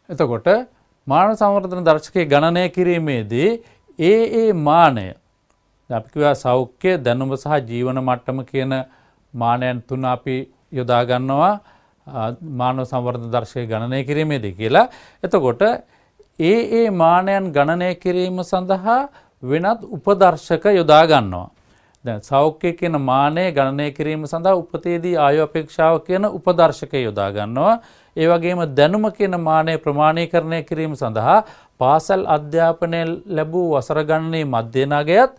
එතකොට මානව සංවර්ධන දර්ශකයේ ගණනය කිරීමේදී ඒ මානය අපි කියවා සෞඛ්‍ය, දැනුම සහ ජීවන මට්ටම කියන මානයන් තුන අපි යොදා ගන්නවා මානව සංවර්ධන දර්ශකයේ ගණනය කිරීමේදී කියලා. එතකොට ඒ මානයන් ගණනය කිරීම සඳහා වෙනත් උපදර්ශක යොදා ගන්නවා. දැන් සෞඛ්‍ය කියන මානය ගණනය කිරීම සඳහා උපතේදී ආයු අපේක්ෂාව කියන උපදර්ශකය යොදා ගන්නවා. ඒ වගේම දැනුම කියන මානය ප්‍රමාණීකරණය කිරීම සඳහා පාසල් අධ්‍යාපනය ලැබූ වසර ගණනේ මධ්‍යනාගයත්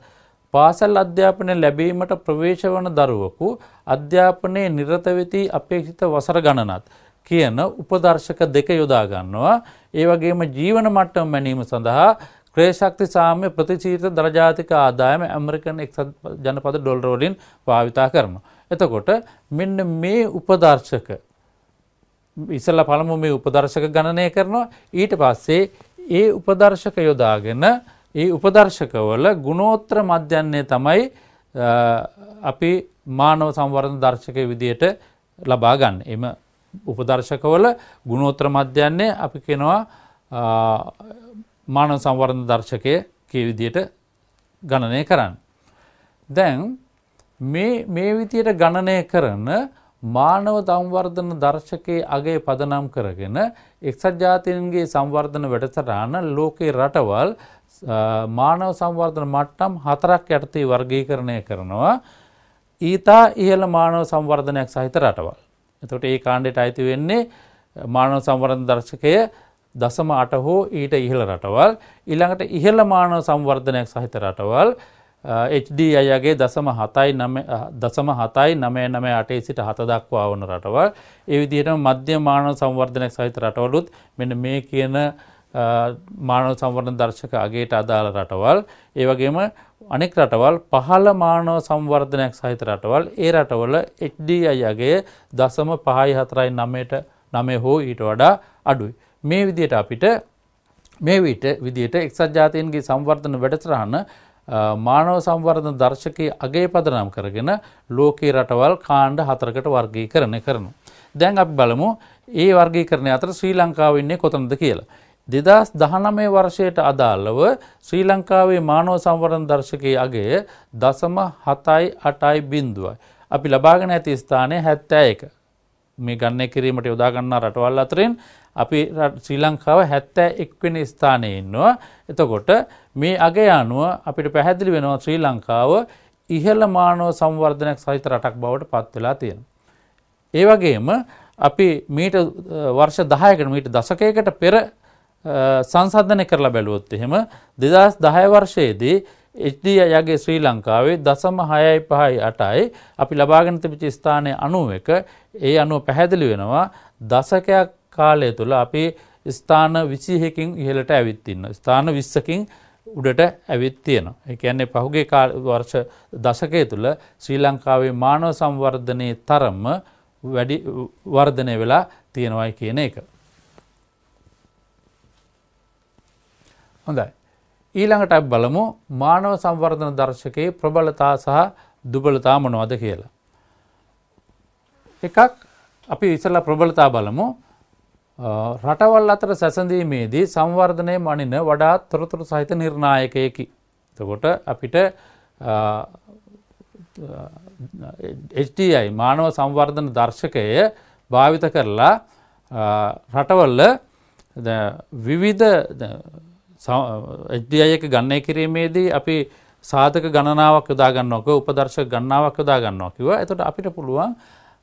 පාසල් අධ්‍යාපනය ලැබීමට ප්‍රවේශ වන දරුවෙකු අධ්‍යාපනයේ නිරත වෙති අපේක්ෂිත වසර ගණනත් කියන උපදර්ශක දෙක යොදා ගන්නවා. ඒ වගේම ජීවන මට්ටම මැනීම සඳහා ක්‍රය ශක්ති සාම්‍ය ප්‍රතිචීත දරජාතික ආදායම ඇමරිකන් එක්සත් ජනපද ඩොලර් වලින් භාවිතා කරනවා. එතකොට මෙන්න මේ උපදර්ශක ඉස්සලා පළමු මේ උපදර්ශක ගණනය කරනවා. ඊට පස්සේ ඒ උපදර්ශක යොදාගෙන ඒ උපදර්ශකවල ගුණෝත්තර මධ්‍යන්නේ තමයි අපි මානව සංවර්ධන දර්ශකයේ විදියට ලබා ගන්න. එම උපදර්ශකවල ගුණෝත්තර මධ්‍යන්නේ අපි කියනවා මානව සංවර්ධන දර්ශකයේ කී විදියට ගණනය කරන්න. දැන් මේ විදියට ගණනය කරන මානව සංවර්ධන දර්ශකයේ අගය පදනම් කරගෙන එක්සත් ජාතීන්ගේ සංවර්ධන වැඩසටහන ලෝකේ රටවල් මානව සංවර්ධන මට්ටම් 4ක් යටතේ වර්ගීකරණය කරනවා. ඊතා ඉහළ මානව සංවර්ධනයක් සහිත රටවල්. එතකොට ඒ කාණ්ඩයට අයිති වෙන්නේ මානව සංවර්ධන දර්ශකය 0.8 හෝ ඊට ඉහළ රටවල්. ඊළඟට ඉහළ මානව සංවර්ධනයක් සහිත රටවල් HDI යගේ 0.798 සිට 7 දක්වා වන රටවල්. ඒ විදිහටම මධ්‍යම මානව සංවර්ධනයක් සහිත රටවලුත් මෙන්න මේ කියන මානව සංවර්ධන දර්ශක අගයට අදාළ රටවල්. ඒ වගේම අනෙක් රටවල් පහළ මානව සංවර්ධනයක් සහිත රටවල්. ඒ රටවල HDI අගය 0.549 හෝ ඊට වඩා අඩුයි. මේ විදිහට අපිට මේ විදිහට එක්සත් ජාතීන්ගේ සංවර්ධන වැඩසටහන මානව සංවර්ධන දර්ශකයේ අගය පදනම් කරගෙන ලෝකයේ රටවල් කාණ්ඩ 4කට වර්ගීකරණය කරනවා. දැන් අපි බලමු ඒ වර්ගීකරණය අතර ශ්‍රී ලංකාව ඉන්නේ කොතනද කියලා. 2019 වර්ෂයට අදාළව ශ්‍රී ලංකාවේ මානව සංවර්ධන දර්ශකයේ අගය 0.78 අපි ලබාගෙන ඇති ස්ථානය 71. මේ ගණනය කිරීමට යොදා ගන්නා රටවල් අතරින් අපි ශ්‍රී ලංකාව 71 වෙනි ස්ථානයේ ඉන්නවා. එතකොට මේ අගය අනුව අපිට පැහැදිලි වෙනවා ශ්‍රී ලංකාව ඉහළ මානව සංවර්ධනයක් සහිත රටක් බවට පත් වෙලා තියෙනවා. ඒ වගේම අපි මීට වර්ෂ 10කට මීට දශකයකට පෙර සංසන්දනය කරලා බැලුවොත් එහෙම 2010 වර්ෂයේදී HDI යගේ ශ්‍රී ලංකාවේ 0.658යි අපි ලබාගෙන තිබිච්ච ස්ථානය 91. ඒ අනුව පැහැදිලි වෙනවා දශකයක් කාලය තුළ අපි ස්ථාන 21කින් ඉහළට ඇවිත් ඉන්නවා. ස්ථාන 20කින් උඩට ඇවිත් තියෙනවා. ඒ කියන්නේ පහුගිය වර්ෂ දශකය තුළ ශ්‍රී ලංකාවේ මානව සංවර්ධනයේ තරම වැඩි වර්ධනය වෙලා තියෙනවායි කියන එක. හොඳයි. ඊළඟට අපි බලමු මානව සංවර්ධන දර්ශකයේ ප්‍රබලතා සහ දුබලතා මොනවද කියලා. එකක් අපි ඉස්සෙල්ලා ප්‍රබලතා බලමු. රටවල් අතර සැසඳීමේදී සංවර්ධනයේ මනින වඩාත් තොරතුරු සහිත නිර්ණායකයෙකි. එතකොට අපිට HDI මානව සංවර්ධන දර්ශකය භාවිත කරලා රටවල විවිධ HDI එක ගණනය කිරීමේදී අපි සාධක ගණනාවක් යොදා ගන්නවා, උපදර්ශක ගණනාවක් යොදා ගන්නවා කිව්වා. එතකොට අපිට පුළුවන්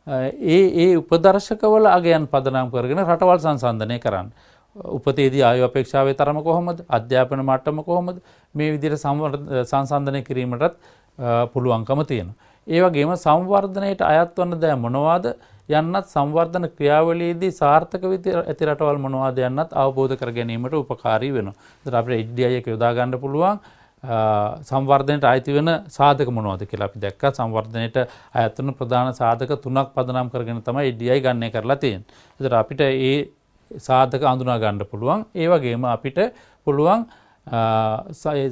ඒ උපදර්ශකවල අගයන් පදනම් කරගෙන රටවල් සංසන්දනය කරන්න. උපතේදී ආයු අපේක්ෂාවේ තරම කොහොමද? අධ්‍යාපන මට්ටම කොහොමද? මේ විදිහට සංසන්දනය කිරීමටත් පුළුවන්කම තියෙනවා. ඒ වගේම සංවර්ධනයට අයත් වන දෑ මොනවාද යන්නත් සංවර්ධන ක්‍රියාවලියේදී සාර්ථක ඇති රටවල් මොනවාද යන්නත් අවබෝධ කර ගැනීමට උපකාරී වෙනවා. ඒතර අපිට HDI එක යොදා ගන්න පුළුවන් සංවර්ධනයට අයිති වෙන සාධක මොනවද කියලා අපි දැක්කා. සංවර්ධනයට අයත් වන ප්‍රධාන සාධක 3ක් පදනම් කරගෙන තමයි HDI ගණනය කරලා තියෙන්නේ. ඒතර අපිට ඒ සාධක අඳුනා ගන්න පුළුවන්. ඒ වගේම අපිට පුළුවන්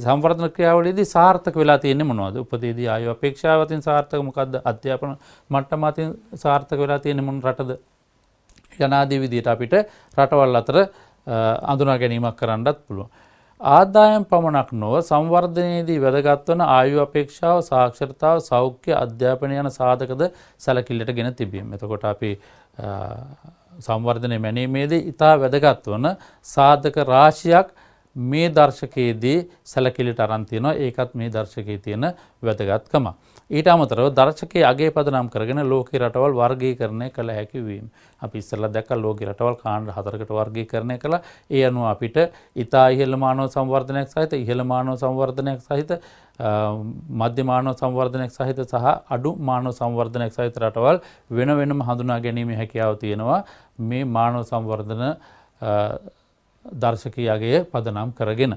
සංවර්ධන ක්‍රියාවලියේදී සාර්ථක වෙලා තියෙන්නේ මොනවද? උපතේදී ආයු අපේක්ෂාව අතින් සාර්ථක මොකද්ද? අධ්‍යාපන මට්ටම අතින් සාර්ථක වෙලා තියෙන්නේ මොන රටද? යනාදී විදිහට අපිට රටවල් අතර අඳුනා ගැනීමක් කරන්නත් පුළුවන්. ආදායම් පමණක් නොව සංවර්ධනයේදී වැදගත් වන ආයු අපේක්ෂාව, සාක්ෂරතාව, සෞඛ්‍ය, අධ්‍යාපන යන සාධකද සැලකිල්ලට ගෙන තිබීම. එතකොට අපි සංවර්ධනය මැනීමේදී ඉතා වැදගත් වන සාධක රාශියක් මේ දර්ශකයේදී සැලකිලිට අරන් තියෙනවා. ඒකත් මේ දර්ශකයේ තියෙන වැදගත්කම. ඊට අමතරව දර්ශකයේ අගය පදනම් කරගෙන ලෝකීය රටවල් වර්ගීකරණය කළ හැකි වීම. අපි ඉස්සෙල්ලා දැක්කා ලෝකීය රටවල් කාණ්ඩ 4කට වර්ගීකරණය කළා. ඒ අනුව අපිට ඉතා ඉහළ මානව සංවර්ධනයක් සහිත, ඉහළ මානව සංවර්ධනයක් සහිත, මධ්‍ය මානව සංවර්ධනයක් සහිත සහ අඩු මානව සංවර්ධනයක් සහිත රටවල් වෙන වෙනම හඳුනා ගැනීමේ හැකියාව තියෙනවා මේ මානව සංවර්ධන දර්ශකීයගේ පදනම් කරගෙන.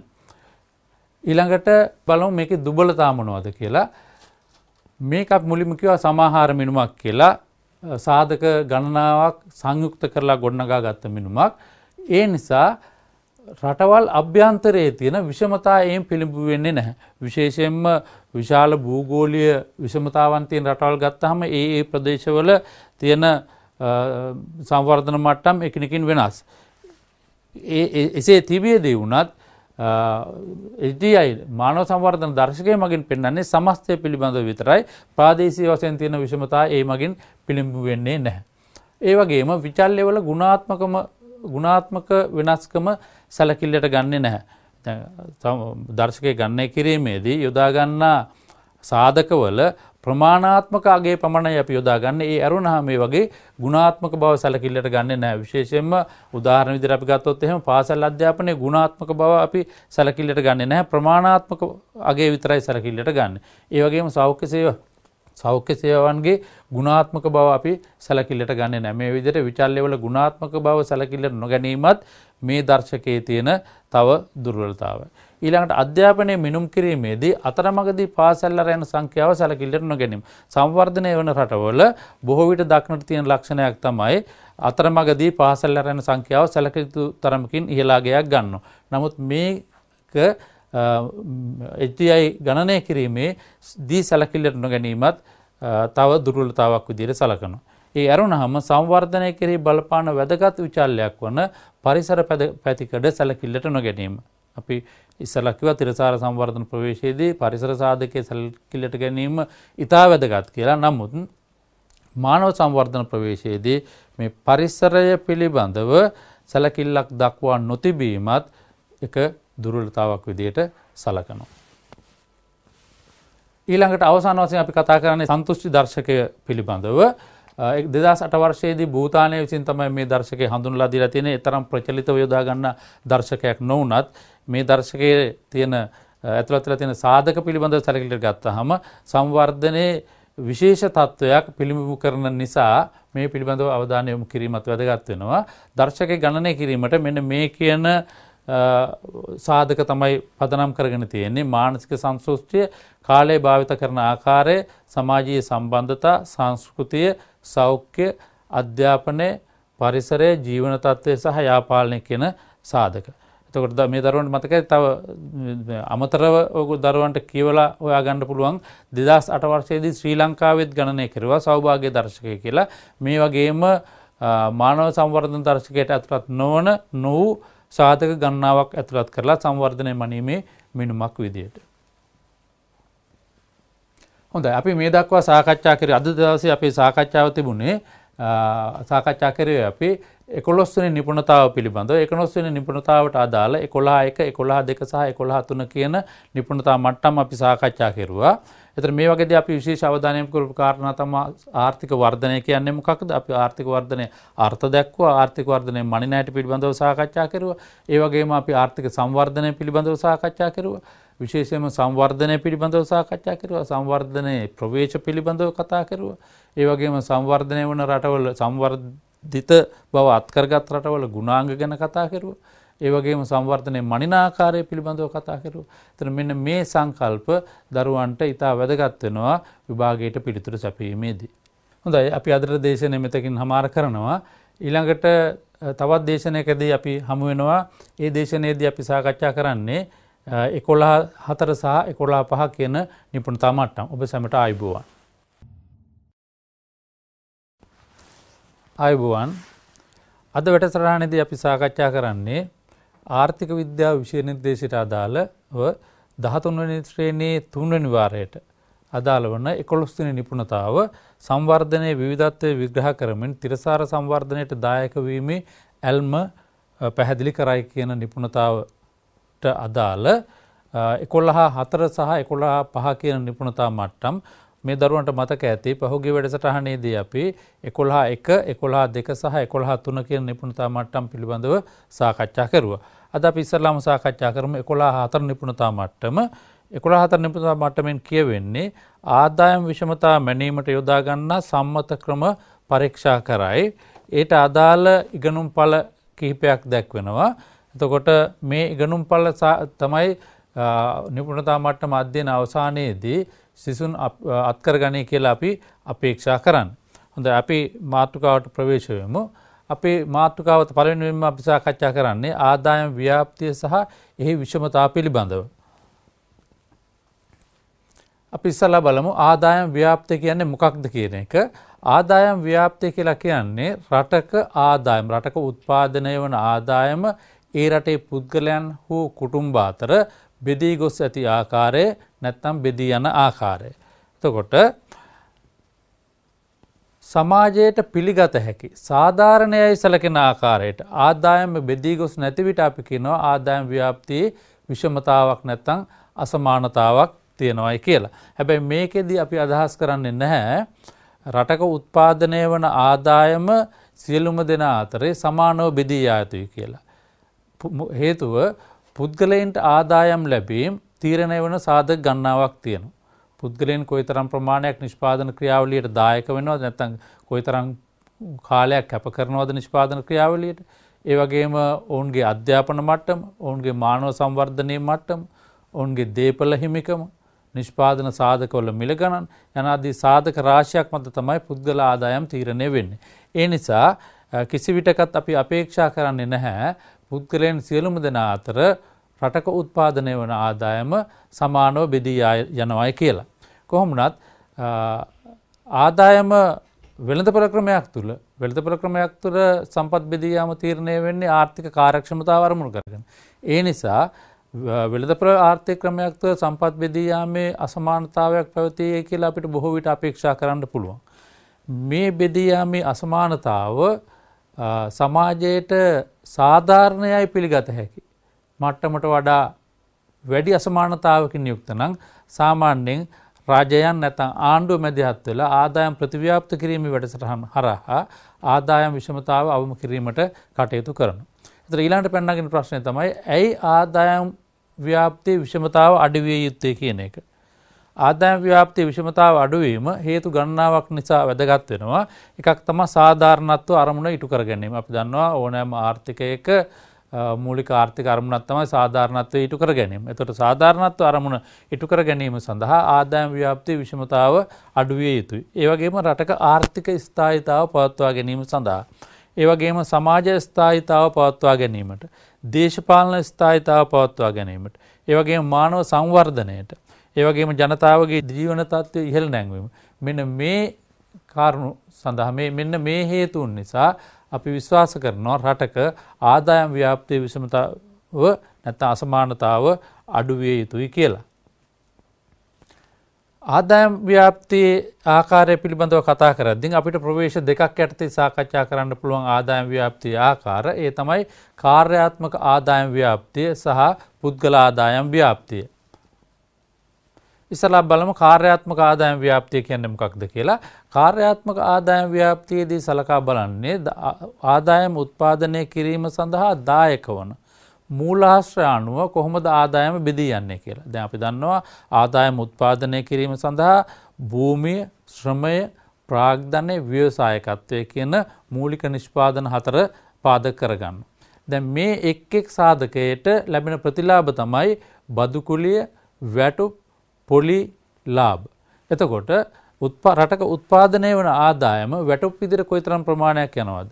ඊළඟට බලමු මේකේ දුබලතා මොනවද කියලා. මේක මුලින්ම කිව්වා සමාහාර මිනුමක් කියලා. සාධක ගණනාවක් සංයුක්ත කරලා ගොඩනගා ගත්ත මිනුමක්. ඒ නිසා රටවල් අභ්‍යන්තරයේ තියෙන විෂමතා එයින් පිළිඹු වෙන්නේ නැහැ. විශේෂයෙන්ම විශාල භූගෝලීය විෂමතාවන් තියෙන රටවල් ගත්තාම ඒ ප්‍රදේශවල තියෙන සංවර්ධන මට්ටම් එකිනෙකින් වෙනස්. එසේ තිබියදී වුණත් HDI මානව සංවර්ධන දර්ශකය මගින් පෙන්වන්නේ සමස්තය පිළිබඳව විතරයි. ප්‍රාදේශීය වශයෙන් තියෙන විෂමතා ඒ මගින් පිළිඹු වෙන්නේ නැහැ. ඒ වගේම විචල්‍යවල ගුණාත්මක වෙනස්කම සැලකිල්ලට ගන්නෙ නැහැ. දර්ශකයේ ගණනය කිරීමේදී යොදා ගන්නා සාධකවල ප්‍රමාණාත්මක අගේ පමණයි අපි යොදා ගන්න. ඒ අරුණහම මේ වගේ ගුණාත්මක බව සැලකිල්ලට ගන්නෙ නැහැ. විශේෂයෙන්ම උදාහරණ විදිහට අපි ගත්තොත් එහෙම පාසල් අධ්‍යාපනයේ ගුණාත්මක බව අපි සැලකිල්ලට ගන්නෙ නැහැ. ප්‍රමාණාත්මක අගේ විතරයි සැලකිල්ලට ගන්න. ඒ වගේම සෞඛ්‍ය සේවාවන්ගේ ගුණාත්මක බව අපි සැලකිල්ලට ගන්නෙ නැහැ. මේ විදිහට විචල්‍යවල ගුණාත්මක බව සැලකිල්ලට නොගැනීමත් මේ දර්ශකයේ තියෙන තව දුර්වලතාවයි. ඊළඟට අධ්‍යාපනයේ මිනුම් කිරීමේදී අතරමඟදී පාසල් යන සංඛ්‍යාව සැලකිල්ලට නොගැනීම. සංවර්ධනය වන රටවල බොහෝ විට දක්නට තියෙන ලක්ෂණයක් තමයි අතරමඟදී පාසල් යන සංඛ්‍යාව සැලකිය යුතු තරමකින් ඉහළාගයක් ගන්නවා. නමුත් මේක HDI ගණනය කිරීමේ දී සැලකිල්ලට නොගැනීමත් තව දුර්වලතාවක් විදිහට සලකනවා. ඒ අරුණහම සංවර්ධනය කෙරෙහි බලපාන වැදගත් විචල්‍යයක් වන පරිසර පැතිකඩ සැලකිල්ලට නොගැනීම. අපි ඉස්සලා කිව්වා තිරසාර සංවර්ධන ප්‍රවේශයේදී පරිසර සාධකයේ සැලකිල්ලට ගැනීම ඉතා වැදගත් කියලා. නමුත් මානව සංවර්ධන ප්‍රවේශයේදී මේ පරිසරය පිළිබඳව සැලකිල්ලක් දක්වා නොතිබීමත් එක දුර්වලතාවක් විදිහට සලකනවා. ඊළඟට අවසාන වශයෙන් අපි කතා කරන්නේ සන්තුෂ්ටි දර්ශකය පිළිබඳව. 2008 වර්ෂයේදී භූතානය විසින් තමයි මේ දර්ශකය හඳුන්වලා දීලා තියෙන්නේ. ඒ තරම් ප්‍රචලිතව යොදා ගන්න දර්ශකයක් නොවුනත් මේ දර්ශකයේ තියෙන ඇතුළත තියෙන සාධක පිළිබඳව සැලකිල්ලට ගත්තාම සංවර්ධනයේ විශේෂ තත්වයක් පිළිඹු කරන නිසා මේ පිළිබඳව අවධානය යොමු කිරීමත් වැදගත් වෙනවා. දර්ශකයේ ගණනය කිරීමට මෙන්න මේ කියන සාධක තමයි පදනම් කරගෙන තියෙන්නේ. මානසික සංසෘෂ්ටිය, කාලය භාවිත කරන ආකාරය, සමාජීය සම්බන්ධතා, සංස්කෘතිය, සෞඛ්‍ය, අධ්‍යාපනය, පරිසරය, ජීවන තත්ත්වය සහ යාපාලනය කියන සාධක. එතකොට මේ දරුවන්ට මතකයි තව අමතරව දරුවන්ට කියවලා හොයාගන්න පුළුවන් 2008 වර්ෂයේදී ශ්‍රී ලංකාවෙත් ගණනය කෙරුවා සෞභාග්‍ය දර්ශකය කියලා. මේ වගේම මානව සංවර්ධන දර්ශකයට ඇතුළත් නොවූ සාධක ගණනාවක් ඇතුළත් කරලා සංවර්ධනය මනීමේ මිනුමක් විදියට. හොඳයි, අපි මේ දක්වා සාකච්ඡා කරේ අද දවසේ අපේ සාකච්ඡාව තිබුණේ සාකච්ඡා කරේ අපි 11 වෙනි නිපුණතාව පිළිබඳව. 11 වෙනි නිපුණතාවට අදාළ 11.1, 11.2 සහ 11.3 කියන නිපුණතා මට්ටම් අපි සාකච්ඡා කෙරුවා. එතන මේ වගේදී අපි විශේෂ අවධානයක් කරපු කාරණා තමයි ආර්ථික වර්ධනය කියන්නේ මොකක්ද? අපි ආර්ථික වර්ධනයේ අර්ථ දැක්වුවා, ආර්ථික වර්ධනයේ මනිනයට පිළිබඳව සාකච්ඡා කරුවා. ඒ වගේම අපි ආර්ථික සංවර්ධනය පිළිබඳව සාකච්ඡා කරුවා. විශේෂයෙන්ම සංවර්ධනය පිළිබඳව සාකච්ඡා කරුවා. සංවර්ධනයේ ප්‍රවේශ පිළිබඳව කතා කරුවා. ඒ වගේම සංවර්ධනය වන රටවල සංවර්ධිත බව අත්කරගත් රටවල ගුණාංග ගැන කතා කරුවා. ඒ වගේම සංවර්ධනයේ මනිනාකාරය පිළිබඳව කතා කරුවා. එතන මෙන්න මේ සංකල්ප දරුවන්ට ඉතා වැදගත් වෙනවා විභාගයට පිළිතුරු සැපීමේදී. හොඳයි අපි අදට දේශනය මෙතකින් හමාර කරනවා. ඊළඟට තවත් දේශනයකදී අපි හමු වෙනවා. ඒ දේශනයේදී අපි සාකච්ඡා කරන්නේ 11.4 සහ 11.5 කියන නිපුණතා මට්ටම්. ඔබ සැමට ආයුබෝවන්. ආයුබෝවන්. අද වැඩසටහනේදී අපි සාකච්ඡා කරන්නේ ආර්ථික විද්‍යාව විෂය නිර්දේශයට අදාළව 13 වෙනි ශ්‍රේණියේ 3 වෙනි වාරයට අදාළ වන 11 වෙනි නිපුණතාව සංවර්ධනයේ විවිධත්වය විග්‍රහ කරමින් තිරසාර සංවර්ධනයට දායක වීමේ ඇල්ම පැහැදිලි කරයි කියන නිපුණතාවට අදාළ 11.4 සහ 11.5 කියන නිපුණතා මට්ටම් මේ දරුවන්ට මතක ඇති පහුගිය වැඩසටහනේදී අපි 11.1 11.2 සහ 11.3 කියන නිපුණතා මට්ටම් පිළිබඳව සාකච්ඡා කරුවා. අද අපි ඉස්සරලාම සාකච්ඡා කරමු 11.4 නිපුණතා මට්ටම. 11.4 නිපුණතා මට්ටමින් කියවෙන්නේ ආදායම් විෂමතා මැනීමට යොදා ගන්නා සම්මත ක්‍රම පරීක්ෂා කරයි. ඒට අදාළ ඉගෙනුම්ඵල කිහිපයක් දැක්වෙනවා. එතකොට මේ ඉගෙනුම්ඵල තමයි නිපුණතා මට්ටම අධ්‍යයන අවසානයේදී සිසුන් අත්කරගනී කියලා අපි අපේක්ෂා කරන්නේ. හොඳයි අපි මාතෘකාවට ප්‍රවේශ වෙමු. අපි මාතෘකාවට පළවෙනියෙන්ම අපි සාකච්ඡා කරන්නේ ආදායම් ව්‍යාප්තිය සහ එහි විෂමතා පිළිබඳව. අපි ඉස්සලා බලමු ආදායම් ව්‍යාප්තිය කියන්නේ මොකක්ද කියන එක. ආදායම් ව්‍යාප්තිය කියලා කියන්නේ රටක ආදායම්, රටක උත්පාදනය වන ආදායම ඒ රටේ පුද්ගලයන් හෝ කුටුම්බ අතර බෙදී ගොස් ඇති ආකාරය නැත්නම් බෙදී යන ආකාරය. එතකොට සමාජයට පිළිගත හැකි සාධාරණයයි සැලකෙන ආකාරයට ආදායම බෙදී ගොස් නැති විට අපි කියනවා ආදායම් ව්‍යාප්තියේ විෂමතාවක් නැත්නම් අසමානතාවක් තියෙනවායි කියලා. හැබැයි මේකෙදී අපි අදහස් කරන්නේ නැහැ රටක උත්පාදනය වන ආදායම සියලුම දෙනා අතරේ සමානව බෙදී යා යුතුයි කියලා. හේතුව පුද්ගලයන්ට ආදායම් ලැබීම තීරණය වන සාධක ගණනාවක් තියෙනවා. පුද්ගලයන් කොයිතරම් ප්‍රමාණයක් නිෂ්පාදන ක්‍රියාවලියට දායක වෙනවද නැත්නම් කොයිතරම් කාලයක් කැප කරනවද නිෂ්පාදන ක්‍රියාවලියට. ඒ වගේම ඔවුන්ගේ අධ්‍යාපන මට්ටම, ඔවුන්ගේ මානව සංවර්ධනයේ මට්ටම, ඔවුන්ගේ දේපල හිමිකම, නිෂ්පාදන සාධකවල මිල ගණන් යනාදී සාධක රාශියක් මත තමයි පුද්ගල ආදායම් තීරණය වෙන්නේ. ඒ නිසා කිසි විටකත් අපි අපේක්ෂා කරන්නේ නැහැ පුද්ගලයන් සියලුම දෙනා අතර රටක උත්පාදනය වන ආදායම සමානව බෙදී යනවායි කියලා. කොහොමුණත් ආදායම වෙළඳපොළ ක්‍රමයක් තුළ සම්පත් බෙදී යාම තීරණය වෙන්නේ ආර්ථික කාර්යක්ෂමතාව අරමුණු කරගෙන. ඒ නිසා වෙළඳපොළ ආර්ථික ක්‍රමයක් තුළ සම්පත් බෙදී යාමේ අසමානතාවයක් පැවතියි කියලා අපිට බොහෝ විට අපේක්ෂා කරන්න පුළුවන්. මේ බෙදී යාමේ අසමානතාව සමාජයට සාධාරණයයි පිළිගත හැකි මට්ටමට වඩා වැඩි අසමානතාවකින් යුක්ත නම් සාමාන්‍යයෙන් රාජ්‍යයන් නැත්නම් ආණ්ඩුව මැදිහත් වෙලා ආදායම් ප්‍රතිව්‍යාප්ත කිරීමේ වැඩසටහන හරහා ආදායම් විෂමතාව අවම කිරීමට කටයුතු කරනවා. ඒතර ඊළඟට පැනනගෙන ප්‍රශ්නේ තමයි ඇයි ආදායම් ව්‍යාප්තියේ විෂමතාව අඩු විය යුත්තේ කියන එක. ආදායම් ව්‍යාප්තියේ විෂමතාව අඩුවීම හේතු ගණනාවක් නිසා වැදගත් වෙනවා. එකක් තමයි සාධාරණත්ව අරමුණ ඉටු කර ගැනීම. අපි දන්නවා ඕනෑම ආර්ථිකයක මූලික ආර්ථික අරමුණක් තමයි සාධාරණත්වය ඉටු කර ගැනීම. එතකොට සාධාරණත්ව අරමුණ ඉටු කර ගැනීම සඳහා ආදායම් ව්‍යාප්තියේ විෂමතාව අඩු විය යුතුයි. ඒ වගේම රටක ආර්ථික ස්ථායීතාව පවත්වා ගැනීම සඳහා, ඒ වගේම සමාජ ස්ථායීතාව පවත්වා ගැනීමට, දේශපාලන ස්ථායීතාව පවත්වා ගැනීමට, ඒ වගේම මානව සංවර්ධනයට, ඒ වගේම ජනතාවගේ ජීවන තත්ත්වය ඉහළ නැංවීම, මෙන්න මේ කාරණු සඳහා මෙන්න මේ හේතුන් නිසා අපි විශ්වාස කරනවා රටක ආදායම් ව්‍යාප්තියේ විෂමතාව නැත්නම් අසමානතාව අඩු විය යුතුයි කියලා. ආදායම් ව්‍යාප්තියේ ආකාරය පිළිබඳව කතා කරද්දී අපිට ප්‍රවේශ දෙකක් යටතේ සාකච්ඡා කරන්න පුළුවන් ආදායම් ව්‍යාප්තියේ ආකාර. ඒ තමයි කාර්යාත්මක ආදායම් ව්‍යාප්තිය සහ පුද්ගල ආදායම් ව්‍යාප්තිය. ඉස්සලා බලමු කාර්යාත්මක ආදායම් ව්‍යාප්තිය කියන්නේ මොකක්ද කියලා. කාර්යාත්මක ආදායම් ව්‍යාප්තියේදී සලකා බලන්නේ ආදායම් උත්පාදනය කිරීම සඳහා දායක වන මූලාශ්‍රය අනුව කොහොමද ආදායම බෙදී යන්නේ කියලා. දැන් අපි දන්නවා ආදායම් උත්පාදනය කිරීම සඳහා භූමිය, ශ්‍රමය, ප්‍රාග්ධනය, ව්‍යවසායකත්වය කියන මූලික නිෂ්පාදන 4 පාදක කරගන්න. දැන් මේ එක් සාධකයට ලැබෙන ප්‍රතිලාභ තමයි බදු කුලිය, වැටුප්, පොලි ලාභ. එතකොට රටක උත්පාදනය වන ආදායම වැටුප් විදිහට කොයිතරම් ප්‍රමාණයක් යනවද?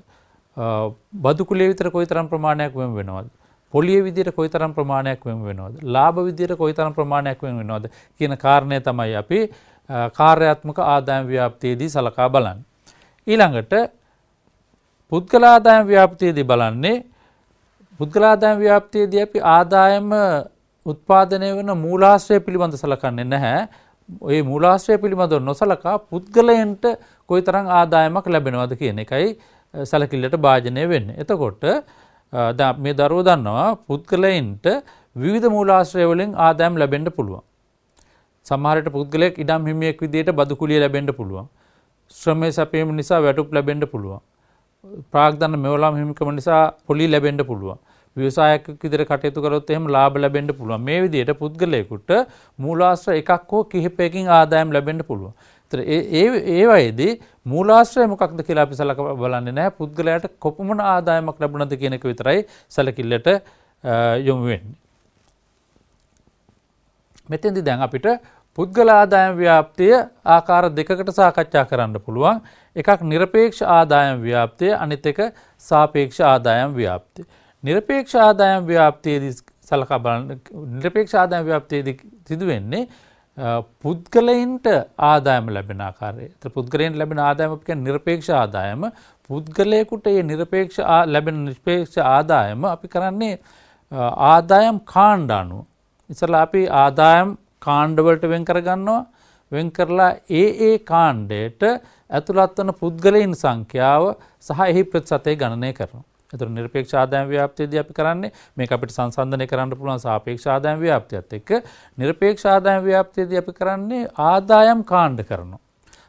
බදු කුලිය විතර කොයිතරම් ප්‍රමාණයක් වෙන වෙනවද? පොලිය විදිහට කොයිතරම් ප්‍රමාණයක් වෙන වෙනවද? ලාභ විදිහට කොයිතරම් ප්‍රමාණයක් වෙන වෙනවද කියන කාරණය තමයි අපි කාර්යාත්මක ආදායම් ව්‍යාප්තියේදී සලකා බලන්නේ. ඊළඟට පුද්ගල ආදායම් ව්‍යාප්තියේදී බලන්නේ පුද්ගල ආදායම් ව්‍යාප්තියේදී අපි ආදායම උත්පාදනය වන මූලාශ්‍රය පිළිබඳ සලකන්නේ නැහැ. ওই මූලාශ්‍රය පිළිබඳව නොසලකා පුද්ගලයන්ට කොයිතරම් ආදායමක් ලැබෙනවද කියන එකයි සැලකිල්ලට භාජනය වෙන්නේ. එතකොට මේ දරුවෝ දන්නවා පුද්ගලයන්ට විවිධ මූලාශ්‍රය වලින් ආදායම් ලැබෙන්න පුළුවන්. සමහර විට පුද්ගලයෙක් ඉඩම් හිමියෙක් විදිහට බදු කුලිය ලැබෙන්න පුළුවන්. ශ්‍රමය සැපයීම නිසා වැටුප් ලැබෙන්න පුළුවන්. ප්‍රාග්ධන මෙවලම් හිමිකම නිසා පොලි ලැබෙන්න පුළුවන්. ව්‍යවසායකයෙක් විදිහට කටයුතු කරොත් එහෙම ලාභ ලැබෙන්න පුළුවන්. මේ විදිහට පුද්ගලයෙකුට මූලාශ්‍රය එකක් හෝ කිහිපයකින් ආදායම් ලැබෙන්න පුළුවන්. ඒතර ඒ වගේදී මූලාශ්‍රය මොකක්ද කියලා අපි සලකා බලන්නේ නැහැ. පුද්ගලයාට කොපමණ ආදායමක් ලැබුණද කියන එක විතරයි සැලකිල්ලට යොමු වෙන්නේ. මෙතෙන්දී දැන් අපිට පුද්ගල ආදායම් ව්‍යාප්තිය ආකාර දෙකකට සාකච්ඡා කරන්න පුළුවන්. එකක් නිරපේක්ෂ ආදායම් ව්‍යාප්තිය, අනිත් එක සාපේක්ෂ ආදායම් ව්‍යාප්තිය. නිරපේක්ෂ ආදායම් ව්‍යාප්තියේදී සලකා බලන නිරපේක්ෂ ආදායම් ව්‍යාප්තියේදී සිදු වෙන්නේ පුද්ගලයන්ට ආදායම ලැබෙන ආකාරය. ඒතර පුද්ගලයන්ට ලැබෙන ආදායම අපි කියන්නේ නිරපේක්ෂ ආදායම. පුද්ගලයෙකුට මේ නිරපේක්ෂ ලැබෙන නිරපේක්ෂ ආදායම අපි කරන්නේ ආදායම් කාණ්ඩ අනුව. ඉතින්ලා අපි ආදායම් කාණ්ඩ වලට වෙන් කරගන්නවා. වෙන් කරලා ඒ කාණ්ඩයට ඇතුළත් වන පුද්ගලයන් සංඛ්‍යාව සහ එහි ප්‍රතිශතය ගණනය කරනවා. එතකොට නිරපේක්ෂ ආදායම් ව්‍යාප්තියදී අපි කරන්නේ මේක අපිට සංසන්දනය කරන්න පුළුවන් සාපේක්ෂ ආදායම් ව්‍යාප්තියත් එක්ක. නිරපේක්ෂ ආදායම් ව්‍යාප්තියදී අපි කරන්නේ ආදායම් කාණ්ඩ කරනවා.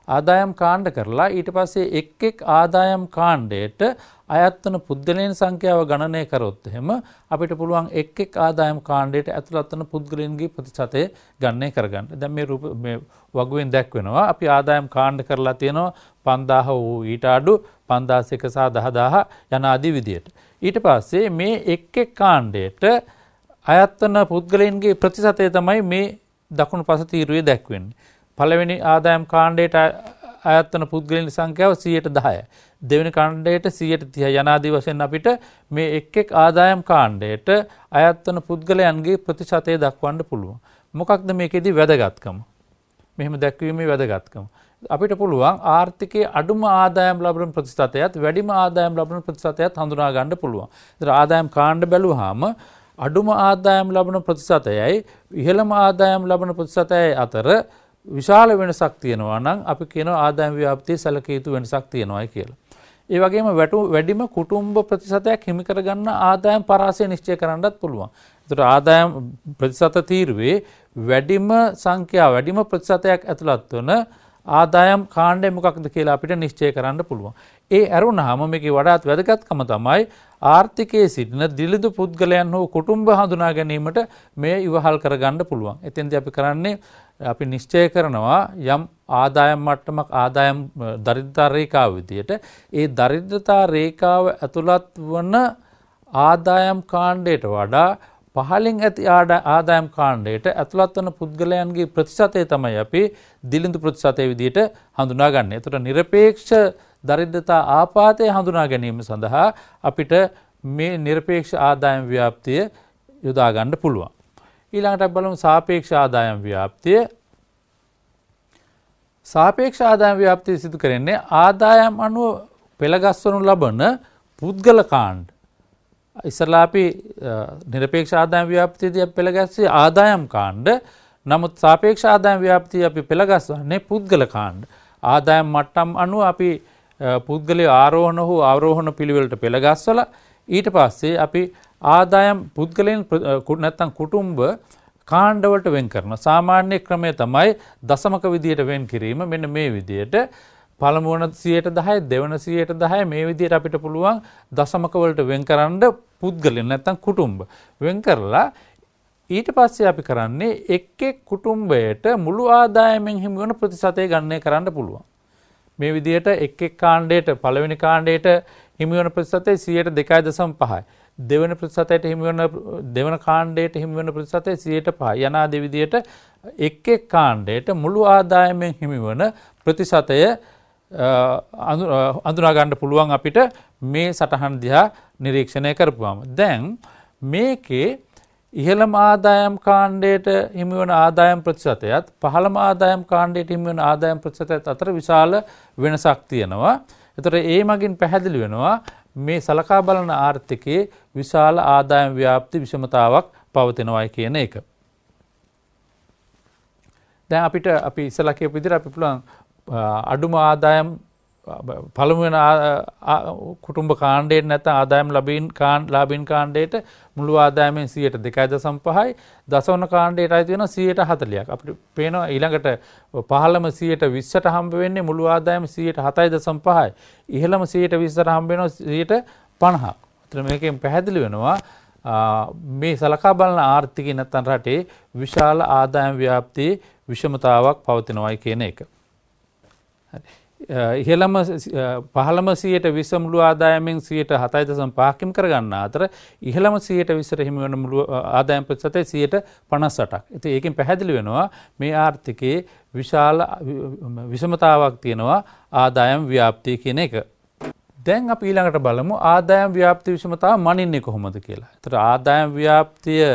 ආදායම් කාණ්ඩ කරලා ඊට පස්සේ එක් ආදායම් කාණ්ඩයට අයත් වන පුද්ගලයන් සංඛ්‍යාව ගණනය කරොත් එහෙම අපිට පුළුවන් එක් ආදායම් කාණ්ඩයට ඇතුළත් වන පුද්ගලයන්ගේ ප්‍රතිශතය ගණනය කරගන්න. දැන් මේ වගුවෙන් දැක්වෙනවා අපි ආදායම් කාණ්ඩ කරලා තියෙනවා 5000 වූ ඊට අඩු 5001 සහ 10000 යන ආදී විදියට. ඊට පස්සේ මේ එක් කාණ්ඩයට අයත් වන පුද්ගලයන්ගේ ප්‍රතිශතය තමයි මේ දකුණු පස තීරුවේ දැක්වෙන්නේ. පළවෙනි ආදායම් කාණ්ඩයට අයත් වන පුද්ගලයන් සංඛ්‍යාව 10%. දෙවෙනි කාණ්ඩයට 130 යන ආදී වශයෙන් අපිට මේ එක් ආදායම් කාණ්ඩයට අයත් වන පුද්ගලයන්ගේ ප්‍රතිශතය දක්වන්න පුළුවන්. මොකක්ද මේකෙදි වැදගත්කම? මෙහෙම දැක්වීමේ වැදගත්කම. අපිට පුළුවන් ආර්ථිකයේ අඩුම ආදායම් ලබන ප්‍රතිශතයත් වැඩිම ආදායම් ලබන ප්‍රතිශතයත් හඳුනා ගන්න පුළුවන්. ඒතර ආදායම් කාණ්ඩ බැලුවාම අඩුම ආදායම් ලබන ප්‍රතිශතයයි ඉහළම ආදායම් ලබන ප්‍රතිශතයයි අතර විශාල වෙනසක් තියෙනවා නම් අපි කියනවා ආදායම් ව්‍යාප්තියේ සැලකිය යුතු වෙනසක් තියෙනවායි කියලා. ඒ වගේම වැඩිම කුටුම්බ ප්‍රතිශතයක් හිමි කරගන්න ආදායම් පරාසය නිශ්චය කරන්නත් පුළුවන්. ඒතර ආදායම් ප්‍රතිශත තීරුවේ වැඩිම සංඛ්‍යාව වැඩිම ප්‍රතිශතයක් ඇතුළත් වන ආදායම් කාණ්ඩය මොකක්ද කියලා අපිට නිශ්චය කරන්න පුළුවන්. ඒ ඇරුණාම මේකේ වඩාත් වැදගත්කම තමයි ආර්ථිකයේ සිටින දිලිඳු පුද්ගලයන් හෝ කුටුම්බ හඳුනා ගැනීමට මේ ඉවහල් කරගන්න පුළුවන්. එතෙන්දී අපි කරන්නේ අපි නිශ්චය කරනවා යම් ආදායම් මට්ටමක් ආදායම් දරිද්‍රතා රේඛාව විදියට ඒ දරිද්‍රතා රේඛාව ඇතුළත් වන ආදායම් කාණ්ඩයට වඩා පහළින් ඇති ආදායම් කාණ්ඩයට ඇතුළත් වන පුද්ගලයන්ගේ ප්‍රතිශතය තමයි අපි දිලිඳු ප්‍රතිශතය විදියට හඳුනාගන්නේ. ඒතර නිරපේක්ෂ දරිද්‍රතා ආපාතය හඳුනා ගැනීම සඳහා අපිට මේ නිරපේක්ෂ ආදායම් ව්‍යාප්තිය යොදා ගන්න පුළුවන්. ඊළඟට බලමු සාපේක්ෂ ආදායම් ව්‍යාප්තිය. සාපේක්ෂ ආදායම් ව්‍යාප්තිය සිදු කරන්නේ ආදායම් අනුව පෙළගස්වනු ලබන පුද්ගල කාණ්ඩ. ඉස්සරලා අපි නිරපේක්ෂ ආදායම් ව්‍යාප්තියදී අපි පෙළගැස්සේ ආදායම් කාණ්ඩ. නමුත් සාපේක්ෂ ආදායම් ව්‍යාප්තිය අපි පෙළගස්වන්නේ පුද්ගල කාණ්ඩ. ආදායම් මට්ටම් අනුව අපි පුද්ගලයේ ආරෝහණ හෝ අවරෝහණ පිළිවෙලට පෙළගස්වලා ඊට පස්සේ අපි ආදායම් පුද්ගලයන් නැත්නම් කුටුම්බ කාණ්ඩවලට වෙන් කරනවා. සාමාන්‍ය ක්‍රමය තමයි දශමක විදියට වෙන් කිරීම. මෙන්න මේ විදියට පළමු වන 10%, දෙවන 10%, මේ විදියට අපිට පුළුවන් දශමක වලට වෙන් කරන්න පුද්ගලයන් නැත්නම් කුටුම්බ වෙන් කරලා ඊට පස්සේ අපි කරන්නේ එක් එක් කුටුම්බයට මුළු ආදායමෙන් හිමි වන ප්‍රතිශතය ගණනය කරන්න පුළුවන්. මේ විදියට එක් එක් කාණ්ඩයට පළවෙනි කාණ්ඩයට හිමි වන ප්‍රතිශතය 2.5%. දෙවන ප්‍රතිශතයට හිමි වන දෙවන කාණ්ඩයට හිමි වන ප්‍රතිශතය 5%. යනාදී විදියට එක් එක් කාණ්ඩයට මුළු ආදායමෙන් හිමි වන ප්‍රතිශතය අඳුනා ගන්න පුළුවන් අපිට මේ සටහන් දිහා නිරීක්ෂණය කරපුවාම. දැන් මේකේ ඉහළම ආදායම් කාණ්ඩයට හිමි වන ආදායම් ප්‍රතිශතයත් පහළම ආදායම් කාණ්ඩයට හිමි වන ආදායම් ප්‍රතිශතයත් අතර විශාල වෙනසක් තියෙනවා. ඒතර ඒ මගින් පැහැදිලි වෙනවා මේ සලකා බලන ආර්ථිකයේ විශාල ආදායම් ව්‍යාප්ති විෂමතාවක් පවතිනවායි කියන එක. දැන් අපි ඉස්සලා කියපු විදිහට අපි පුළුවන් අඩුම ආදායම් පළමු වෙන කුටුම්බ කාණ්ඩයට නැත්නම් ආදායම් ලාභීන් කාණ්ඩයට මුළු ආදායමෙන් 2.5%යි දසවන කාණ්ඩයට අයිති වෙනවා 40%ක්. අපිට පේනවා ඊළඟට පහළම 20%ට හම්බ වෙන්නේ මුළු ආදායම 7.5%යි. ඉහළම 20%ට හම්බ වෙනවා 50%ක්. ඒතර මේකෙන් පැහැදිලි වෙනවා මේ සලකා බලන ආර්ථිකය නැත්නම් රටේ විශාල ආදායම් ව්‍යාප්තියේ විෂමතාවක් පවතිනවායි කියන එක. ඉහළම පහළම 20% මුළු ආදායමෙන් 7.5% හිමි කරගන්න අතර ඉහළම 20%ට හිමි වෙන මුළු ආදායම් ප්‍රතිශතය 58%ක්. ඉතින් ඒකෙන් පැහැදිලි වෙනවා මේ ආර්ථිකයේ විශාල විෂමතාවක් තියෙනවා ආදායම් ව්‍යාප්තිය කියන එක. දැන් අපි ඊළඟට බලමු ආදායම් ව්‍යාප්ති විෂමතාව මනින්නේ කොහොමද කියලා. ඒතර ආදායම් ව්‍යාප්තිය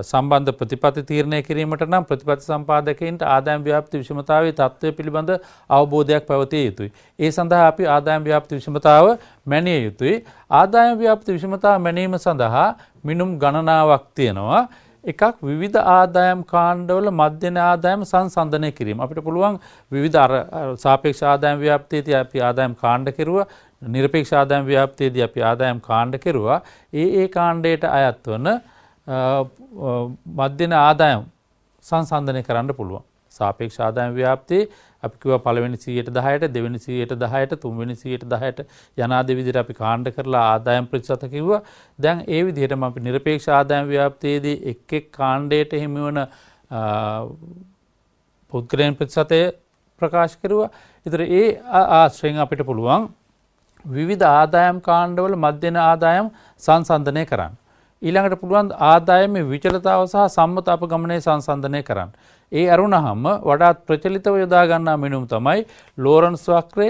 සම්බන්ධ ප්‍රතිපත්ති තීරණය කිරීමට නම් ප්‍රතිපත්ති සම්පාදකයින්ට ආදායම් ව්‍යාප්ති විෂමතාවයේ තත්ත්වය පිළිබඳ අවබෝධයක් පැවතිය යුතුයි. ඒ සඳහා අපි ආදායම් ව්‍යාප්ති විෂමතාව මැනිය යුතුයි. ආදායම් ව්‍යාප්ති විෂමතාව මැනීම සඳහා මිනුම් ගණනාවක් තියෙනවා. එකක් විවිධ ආදායම් කාණ්ඩවල මධ්‍යම ආදායම සංසන්දනය කිරීම. අපිට පුළුවන් විවිධ සාපේක්ෂ ආදායම් ව්‍යාප්තියේදී අපි ආදායම් කාණ්ඩ කෙරුවා, නිරපේක්ෂ ආදායම් ව්‍යාප්තියේදී අපි ආදායම් කාණ්ඩ කෙරුවා. ඒ කාණ්ඩයට අයත් වන මධ්‍යම ආදායම් සංසන්දනය කරන්න පුළුවන්. සාපේක්ෂ ආදායම් ව්‍යාප්තියේ අපි කිව්වා පළවෙනි 10%ට, දෙවෙනි 10%ට, තුන්වෙනි 10%ට යනාදී විදිහට අපි කාණ්ඩ කරලා ආදායම් ප්‍රතිශත කිව්වා. දැන් ඒ විදිහටම අපි නිරපේක්ෂ ආදායම් ව්‍යාප්තියේදී එක් එක් කාණ්ඩයට හිමි වන පුද්ගලයන් ප්‍රතිශතය ප්‍රකාශ කරුවා. ඒතර ඒ ආශ්‍රයෙන් අපිට පුළුවන් විවිධ ආදායම් කාණ්ඩවල මධ්‍යම ආදායම් සංසන්දනය කරන්න. ඊළඟට පුළුවන් ආදායමේ විචලතාව සහ සම්මත අපගමනයේ සංසන්දනය කරන්න. ඒ අරුණහම වඩාත් ප්‍රචලිතව යොදා ගන්නා මෙනුම තමයි ලෝරන්ස් වක්‍රය,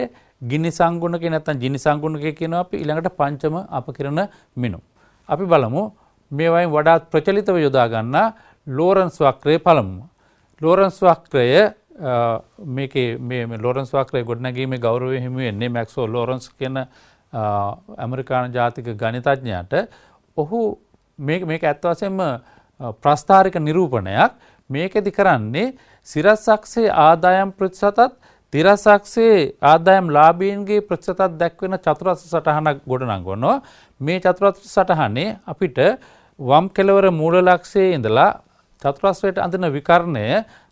ගිනි සංගුණකේ නැත්නම් ජිනි සංගුණකේ කියනවා අපි. ඊළඟට පංචම අපකිරණ මෙනුම. අපි බලමු මේ වයින් වඩාත් ප්‍රචලිතව යොදා ගන්නා ලෝරන්ස් වක්‍රය පළමුව. ලෝරන්ස් වක්‍රය මේකේ මේ ලෝරන්ස් වක්‍රය ගොඩනැගීමේ ගෞරවය හිමි වෙන්නේ මැක්ස්වෙල් ලෝරන්ස් කියන ඇමරිකානු ජාතික ගණිතඥයාට. ඔහු මේක ඇත්ත වශයෙන්ම ප්‍රස්ථාරික නිරූපණයක්. මේකෙදි කරන්නේ සිරස්අක්ෂයේ ආදායම් ප්‍රතිශතත් තිරස්අක්ෂයේ ආදායම් ලාභීන්ගේ ප්‍රතිශතත් දැක්වෙන චතුරස්‍ර සටහනක් ගොඩනංවනවා. මේ චතුරස්‍ර සටහනේ අපිට වම් කෙළවර මූල ලක්ෂයේ ඉඳලා චතුරස්‍රයට අඳින විකර්ණය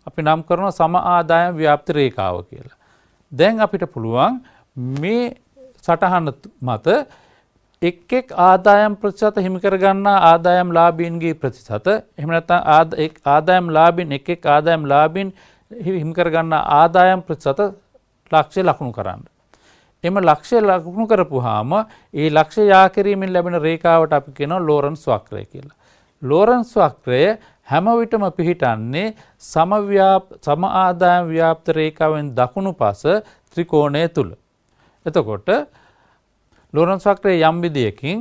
අපි නම් කරනවා සම ආදායම් ව්‍යාප්ති රේඛාව කියලා. දැන් අපිට පුළුවන් මේ සටහන මත එක් එක් ආදායම් ප්‍රතිශත හිමි කරගන්නා ආදායම් ලාභීන්ගේ ප්‍රතිශත, එහෙම නැත්නම් ආදායම් ලාභීන් එක් එක් ආදායම් ලාභීන් හිමි කරගන්නා ආදායම් ප්‍රතිශත ලක්ෂ්‍ය ලකුණු කරන්න. එම ලක්ෂ්‍ය ලකුණු කරපුවාම ඒ ලක්ෂ්‍ය යා කිරීමෙන් ලැබෙන රේඛාවට අපි කියනවා ලෝරන්ස් වක්‍රය කියලා. ලෝරන්ස් වක්‍රය හැම විටම පිහිටන්නේ සම ආදායම් ව්‍යාප්ත රේඛාවෙන් දකුණු පස ත්‍රිකෝණය තුල. එතකොට ලෝරන්ස් වක්‍රයේ යම් විදියකින්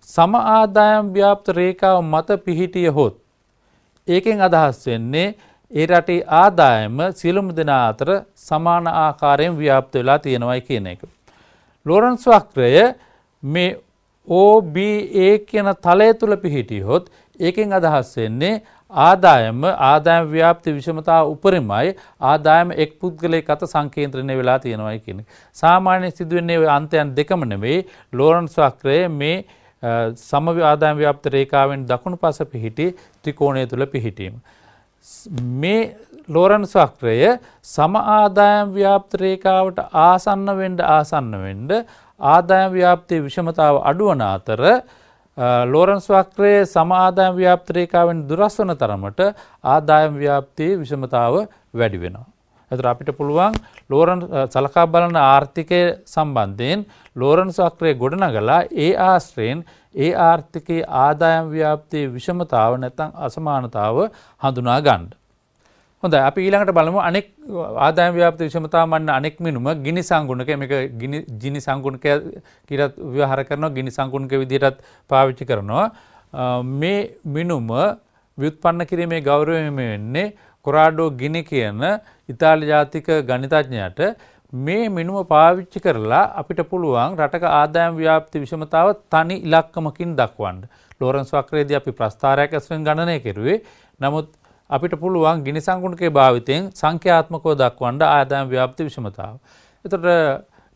සම ආදායම් ව්‍යාප්ත රේඛාව මත පිහිටියහොත් ඒකෙන් අදහස් වෙන්නේ ඒ රටේ ආදායම සියලුම දෙනා අතර සමාන ආකාරයෙන් ව්‍යාප්ත වෙලා තියෙනවායි කියන එක. ලෝරන්ස් වක්‍රය මේ OBA කියන තලය තුල පිහිටියහොත් ඒකෙන් අදහස් වෙන්නේ ආදායම ව්‍යාප්ති විෂමතාව උපරිමයි ආදායම එක් පුද්ගලයෙක් අත සංකේන්ද්‍රණය වෙලා තියෙනවායි කියන එක. සාමාන්‍ය සිදුවෙන්නේ ඔය අන්තයන් දෙකම නෙවෙයි. ලෝරන්ස් වක්‍රයේ මේ සම ආදායම් ව්‍යාප්ත රේඛාවෙන් දකුණු පස පිහිටි ත්‍රිකෝණය තුල පිහිටීම. මේ ලෝරන්ට්ස් වක්‍රය සම ආදායම් ව්‍යාප්ත රේඛාවට ආසන්න වෙන්න ආදායම් ව්‍යාප්තියේ විෂමතාව අඩුවන අතර ලෝරන්ට්ස් වක්‍රයේ සම ආදායම් ව්‍යාප්ත රේඛාවෙන් දුරස් වන තරමට ආදායම් ව්‍යාප්තියේ විෂමතාව වැඩි වෙනවා. එතකොට අපිට පුළුවන් ලෝරන්ට්ස් සලකා බලන ආර්ථිකය සම්බන්ධයෙන් ලෝරන්ට්ස් වක්‍රය ගොඩනගලා ඒ ආශ්‍රයෙන් ඒ ආර්ථිකයේ ආදායම් ව්‍යාප්තියේ විෂමතාව නැත්නම් අසමානතාව හඳුනා ගන්න. හොඳයි අපි ඊළඟට බලමු අනෙක් ආදායම් ව්‍යාප්ති විෂමතාව මන්න අනෙක් මිනුම ගිනි සංගුණකය. මේක ගිනි සංගුණකය කියලා ව්‍යවහාර කරනවා, ගිනි සංගුණක විදිහටත් පාවිච්චි කරනවා. මේ මිනුම ව්‍යුත්පන්න කිරීමේ ගෞරවය වෙන්නේ කොරාඩෝ ගිනි කියන ඉතාලි ජාතික ගණිතඥයාට. මේ මිනුම පාවිච්චි කරලා අපිට පුළුවන් රටක ආදායම් ව්‍යාප්ති විෂමතාව තනි ඉලක්කමකින් දක්වන්න. ලෝරන්ට්ස් වක්‍රයේදී අපි ප්‍රස්ථාරයක් ඇසුරෙන් ගණනය කෙරුවේ. නමුත් අපිට පුළුවන් ගිනි සංගුණකයේ භාවිතයෙන් සංඛ්‍යාත්මකව දක්වන්න ආදායම් ව්‍යාප්ති විෂමතාව. එතකොට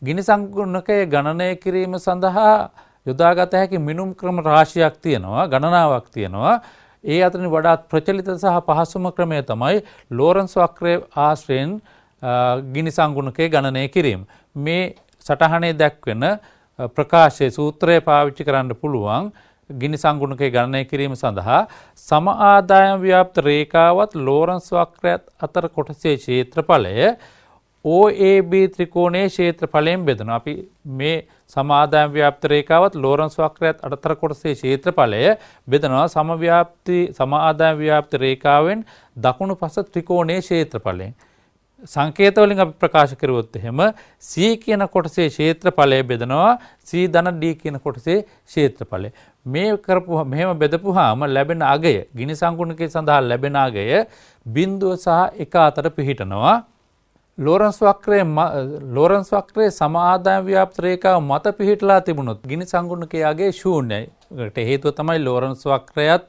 ගිනි සංගුණකයේ ගණනය කිරීම සඳහා යොදාගත හැකි මිනුම් ක්‍රම රාශියක් තියෙනවා, ගණනාවක් තියෙනවා. ඒ අතරින් වඩාත් ප්‍රචලිත සහ පහසුම ක්‍රමය තමයි ලෝරන්ට්ස් වක්‍රයේ ආශ්‍රයෙන් ගිනි සංගුණකයේ ගණනය කිරීම. මේ සටහනේ දැක්වෙන ප්‍රකාශයේ සූත්‍රය පාවිච්චි කරන්න පුළුවන් ගිනි සංගුණකයේ ගණනය කිරීම සඳහා සම ආදායම් ව්‍යාප්ත රේඛාවත් ලෝරන්ට්ස් වක්‍රයත් අතර කොටසේ ක්ෂේත්‍රඵලය OAB ත්‍රිකෝණයේ ක්ෂේත්‍රඵලයෙන් බෙදනවා. අපි මේ සම ආදායම් ව්‍යාප්ත රේඛාවත් ලෝරන්ට්ස් වක්‍රයත් අතර කොටසේ ක්ෂේත්‍රඵලය බෙදනවා සම ආදායම් ව්‍යාප්ත රේඛාවෙන් දකුණු පස ත්‍රිකෝණයේ ක්ෂේත්‍රඵලයෙන්. සංකේත වලින් අපි ප්‍රකාශ කරුවොත් එහෙම C කියන කොටසේ ක්ෂේත්‍රඵලය බෙදනවා C ධන D කියන කොටසේ ක්ෂේත්‍රඵලය. මෙහෙම බෙදපුවාම ලැබෙන අගය ගිනි සංගුණකයේ සඳහා ලැබෙන අගය බිඳුව සහ 1 අතර පිහිටනවා. ලෝරන්ට්ස් වක්‍රයේ සම ආදායම් ව්‍යාප්ත රේඛාව මත පිහිටලා තිබුණොත් ගිනි සංගුණකයේ අගය ශූන්‍යයි. ඒකට හේතුව තමයි ලෝරන්ට්ස් වක්‍රයත්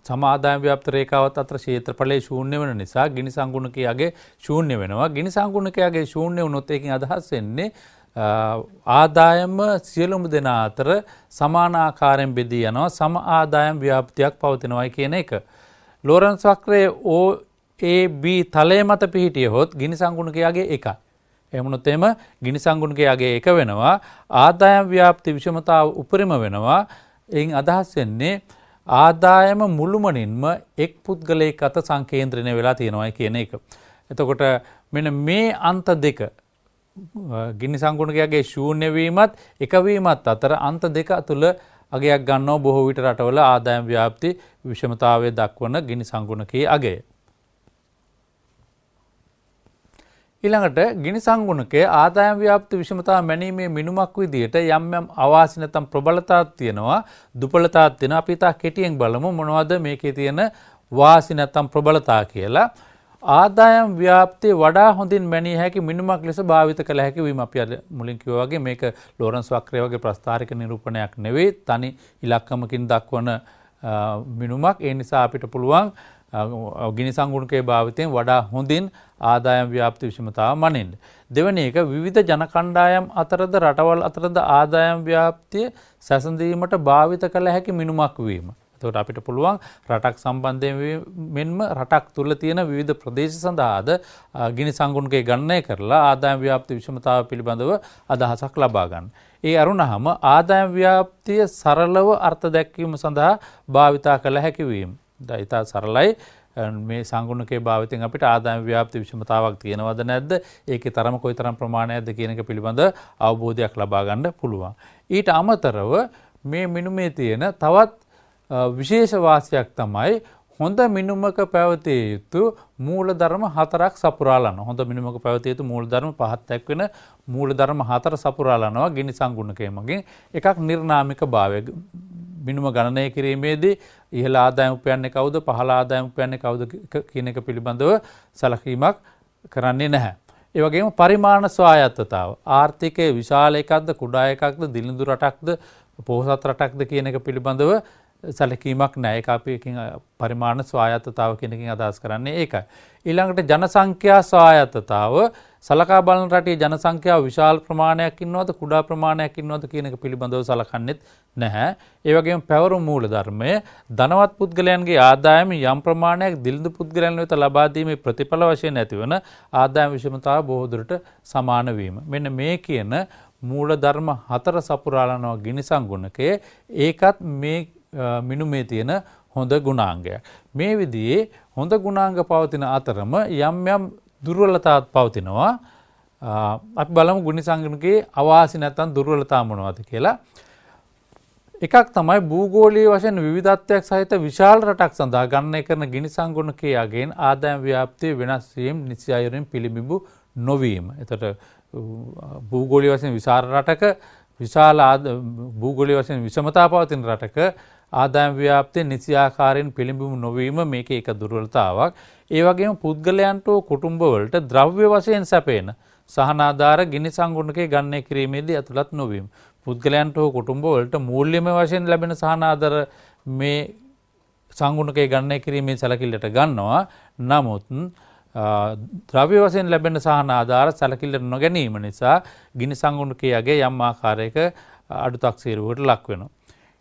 සම ආදායම් ව්‍යාප්ත රේඛාවත් අතර ක්ෂේත්‍රඵලයේ ශූන්‍ය වෙන නිසා ගිනි සංගුණකයේ අගය ශූන්‍ය වෙනවා. ගිනි සංගුණකයේ අගය ශූන්‍ය වුණොත් ඒකෙන් අදහස් වෙන්නේ ආදායම සියලුම දෙනා අතර සමාන ආකාරයෙන් බෙදී යනවා, සම ආදායම් ව්‍යාප්තියක් පවතිනවායි කියන එක. ලෝරන්ට්ස් වක්‍රයේ OAB තලය මත පිහිටියහොත් ගිනි සංගුණකයේ අගය 1යි. එහෙම වුණොත් එහෙම ගිනි සංගුණකයේ අගය 1 වෙනවා, ආදායම් ව්‍යාප්ති විෂමතාව උපරිම වෙනවා. එයින් අදහස් වෙන්නේ ආදායම මුළුමනින්ම එක් පුද්ගලයෙක් අත සංකේන්ද්‍රණය වෙලා තියෙනවායි කියන එක. එතකොට මෙන්න මේ අන්ත දෙක ගිනි සංගුණකයේ ශූන්‍ය වීමත් 1 වීමත් අතර අන්ත දෙක තුළ අගයක් ගන්නවා බොහෝ විට රටවල ආදායම් ව්‍යාප්ති විෂමතාවය දක්වන ගිනි සංගුණකයේ අගය. ඊළඟට ගිනි සංගුණකයේ ආදායම් ව්‍යාප්ති විෂමතාව මැනීමේ මිනුමක් විදියට යම් අවාසි නැත්නම් ප්‍රබලතාවක් තියෙනවා, දුපලතාවක් තියෙනවා. අපි තා කෙටියෙන් බලමු මොනවද මේකේ තියෙන වාසි නැත්නම් ප්‍රබලතා කියලා. ආදායම් ව්‍යාප්තිය වඩා හොඳින් මැනිය හැකි මිනුමක් ලෙස භාවිත කළ හැකි වීම. අපි අර මුලින් කිව්වා වගේ මේක ලෝරන්ට්ස් වක්‍රය වගේ ප්‍රස්ථාරික නිරූපණයක් නෙවෙයි, තනි ඉලක්කමකින් දක්වන මිනුමක්. ඒ නිසා අපිට පුළුවන් ගිනි සංගුණකයේ භාවිතයෙන් වඩා හොඳින් ආදායම් ව්‍යාප්ති විෂමතාව මනින්න. දෙවැනි එක විවිධ ජන කණ්ඩායම් අතරද රටවල් අතරද ආදායම් ව්‍යාප්තිය සැසඳීමට භාවිත කළ හැකි මිනුමක් වීම. එතකොට අපිට පුළුවන් රටක් සම්බන්ධයෙන් මෙන්ම රටක් තුල තියෙන විවිධ ප්‍රදේශ සඳහාද ගිනි සංගුණකයේ ගණනය කරලා ආදායම් ව්‍යාප්ති විෂමතාව පිළිබඳව අදහසක් ලබා ගන්න. ඒ අරුණහම ආදායම් ව්‍යාප්තිය සරලව අර්ථ දැක්වීම සඳහා භාවිතා කළ හැකි වීම. ඉතා සරලයි. මේ සංගුණකයේ භාවිතයෙන් අපිට ආදායම් ව්‍යාප්ති විෂමතාවක් තියෙනවද නැද්ද, ඒකේ තරම කොයිතරම් ප්‍රමාණයක්ද කියන එක පිළිබඳ අවබෝධයක් ලබා ගන්න පුළුවන්. ඊට අමතරව මේ මිනුමේ තියෙන තවත් විශේෂ වාසියක් තමයි හොඳ මිනුමක පැවතිය යුතු මූලධර්ම 4ක් සපුරාලන. හොඳ මිනුමක පැවතිය යුතු මූලධර්ම 5ක් දක්වන මූලධර්ම 4 සපුරාලනවා ගිනි සංගුණකයේ මගින්. එකක් නිර්නාමික භාවය. මිනුම ගණනය කිරීමේදී ඉහළ ආදායම් උපයන්නේ කවුද, පහළ ආදායම් උපයන්නේ කවුද කියන එක පිළිබඳව සැලකීමක් කරන්නේ නැහැ. ඒ වගේම පරිමාණ ස්වායත්තතාව. ආර්ථිකයේ විශාල එකක්ද, කුඩා එකක්ද, දිලිඳු රටක්ද, පොහොසත් රටක්ද කියන එක පිළිබඳව සැලකීමක් නැහැ. ඒක අපි එකකින් පරිමාණ ස්වායත්තතාව කියන එකකින් අදහස් කරන්නේ ඒකයි. ඊළඟට ජනසංඛ්‍යා ස්වායත්තතාව. සලකා බලන රටේ ජනසංඛ්‍යාව විශාල ප්‍රමාණයක් ඉන්නවද කුඩා ප්‍රමාණයක් ඉන්නවද කියන එක පිළිබඳව සලකන්නේත් නැහැ. ඒ වගේම පැවරුම් මූලධර්මය ධනවත් පුද්ගලයන්ගේ ආදායම යම් ප්‍රමාණයක් දිළිඳු පුද්ගලයන් වෙත ලබා දීමේ ප්‍රතිඵල වශයෙන් ඇතිවන ආදායම විෂමතාව බොහෝ දුරට සමාන වීම. මෙන්න මේ කියන මූලධර්ම 4 සපුරාලනවා ගිනි සංගුණකයේ ඒකත් මේ මිනුමේ තියෙන හොඳ ගුණාංගයක්. මේ විදිහේ හොඳ ගුණාංග පවතින අතරම යම් යම් දුර්වලතාවත් පවතිනවා. අපි බලමු ගුණි සංගුණකයේ අවාසි නැත්නම් දුර්වලතා මොනවද කියලා. එකක් තමයි භූගෝලීය වශයෙන් විවිධත්වයක් සහිත විශාල රටක් සඳහා ගණනය කරන ගිනි සංගුණකයේ අගයන් ආදායම් ව්‍යාප්තිය වෙනස් වීම නිසි අයුරින් පිළිබිඹු නොවීම. එතකොට භූගෝලීය වශයෙන් විශාල රටක විශාල භූගෝලීය වශයෙන් විෂමතා පවතින රටක ආදායම් ව්‍යාප්තිය නිසි ආකාරයෙන් පිළිබිඹු නොවීම මේකේ එක දුර්වලතාවක්. ඒ වගේම පුද්ගලයන්ට කුටුම්බවලට ද්‍රව්‍ය වශයෙන් සැපේන සහනාධාර ගිනි සංගුණකයේ ගණනය කිරීමේදී ඇතුළත් නොවීම. පුද්ගලයන්ට හෝ කුටුම්බවලට මූල්‍යමය වශයෙන් ලැබෙන සහනාධාර මේ සංගුණකයේ ගණනය කිරීමේ සැලකිල්ලට ගන්නවා. නමුත් ද්‍රව්‍ය වශයෙන් ලැබෙන සහනාධාර සැලකිල්ලට නොගැනීම නිසා ගිනි සංගුණකයේ යගේ යම් ආකාරයක අඩුතක්සේරුවකට ලක් වෙනවා.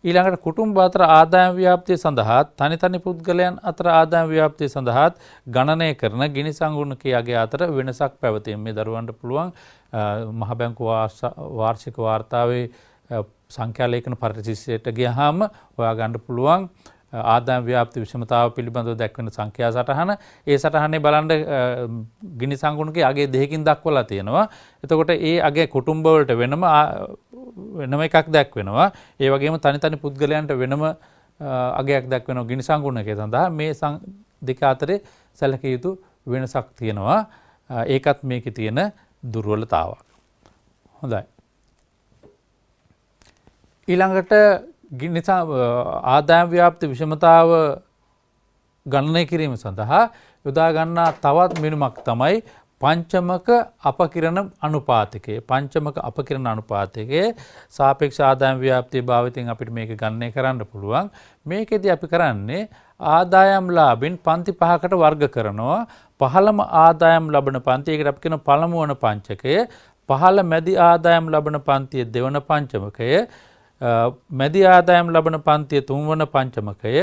ඊළඟට කුටුම්බ අතර ආදායම් ව්‍යාප්තිය සඳහා තනි පුද්ගලයන් අතර ආදායම් ව්‍යාප්තිය සඳහා ගණනය කරන ගිනි සංගුණකයේ අගය අතර වෙනසක් පැවතීම. මේ දරුවන්ට පුළුවන් මහ බැංකු වාර්ෂික වාර්තාවේ සංඛ්‍යා ලේඛන පරිශීලනයට ගියාම හොයා ගන්න පුළුවන් ආදායම් ව්‍යාප්ති විෂමතාව පිළිබඳව දැක්වෙන සංඛ්‍යා සටහන. ඒ සටහනේ බලන්න ගිනි සංගුණකයේ අගය දෙකකින් දක්වලා තියෙනවා. එතකොට ඒ අගය කුටුම්බ වලට වෙනම එකක් දැක්වෙනවා. ඒ වගේම තනි පුද්ගලයන්ට වෙනම අගයක් දැක්වෙනවා ගිනි සංගුණකයේ සඳහා. මේ දෙක අතරේ සැලකිය යුතු වෙනසක් තියෙනවා. ඒකත් මේකේ තියෙන දුර්වලතාවක්. හොඳයි. ඊළඟට ආදායම් ව්‍යාප්ති විෂමතාව ගණනය කිරීම සඳහා යොදා ගන්නා තවත් මිනුමක් තමයි පංචමක අපකිරණ අනුපාතකය. පංචමක අපකිරණ අනුපාතකයේ සාපේක්ෂ ආදායම් ව්‍යාප්තිය භාවිතයෙන් අපිට මේක ගණනය කරන්න පුළුවන්. මේකෙදී අපි කරන්නේ ආදායම් ලාභින් පන්ති 5කට වර්ග කරනවා. පහළම ආදායම් ලබන පන්තියකට අපි කියන පළමු වන පංචකය, පහළ මැදි ආදායම් ලබන පන්තිය දෙවන පංචමකය, මැදි ආදායම් ලබන පන්තිය තුන්වන පංචමකය.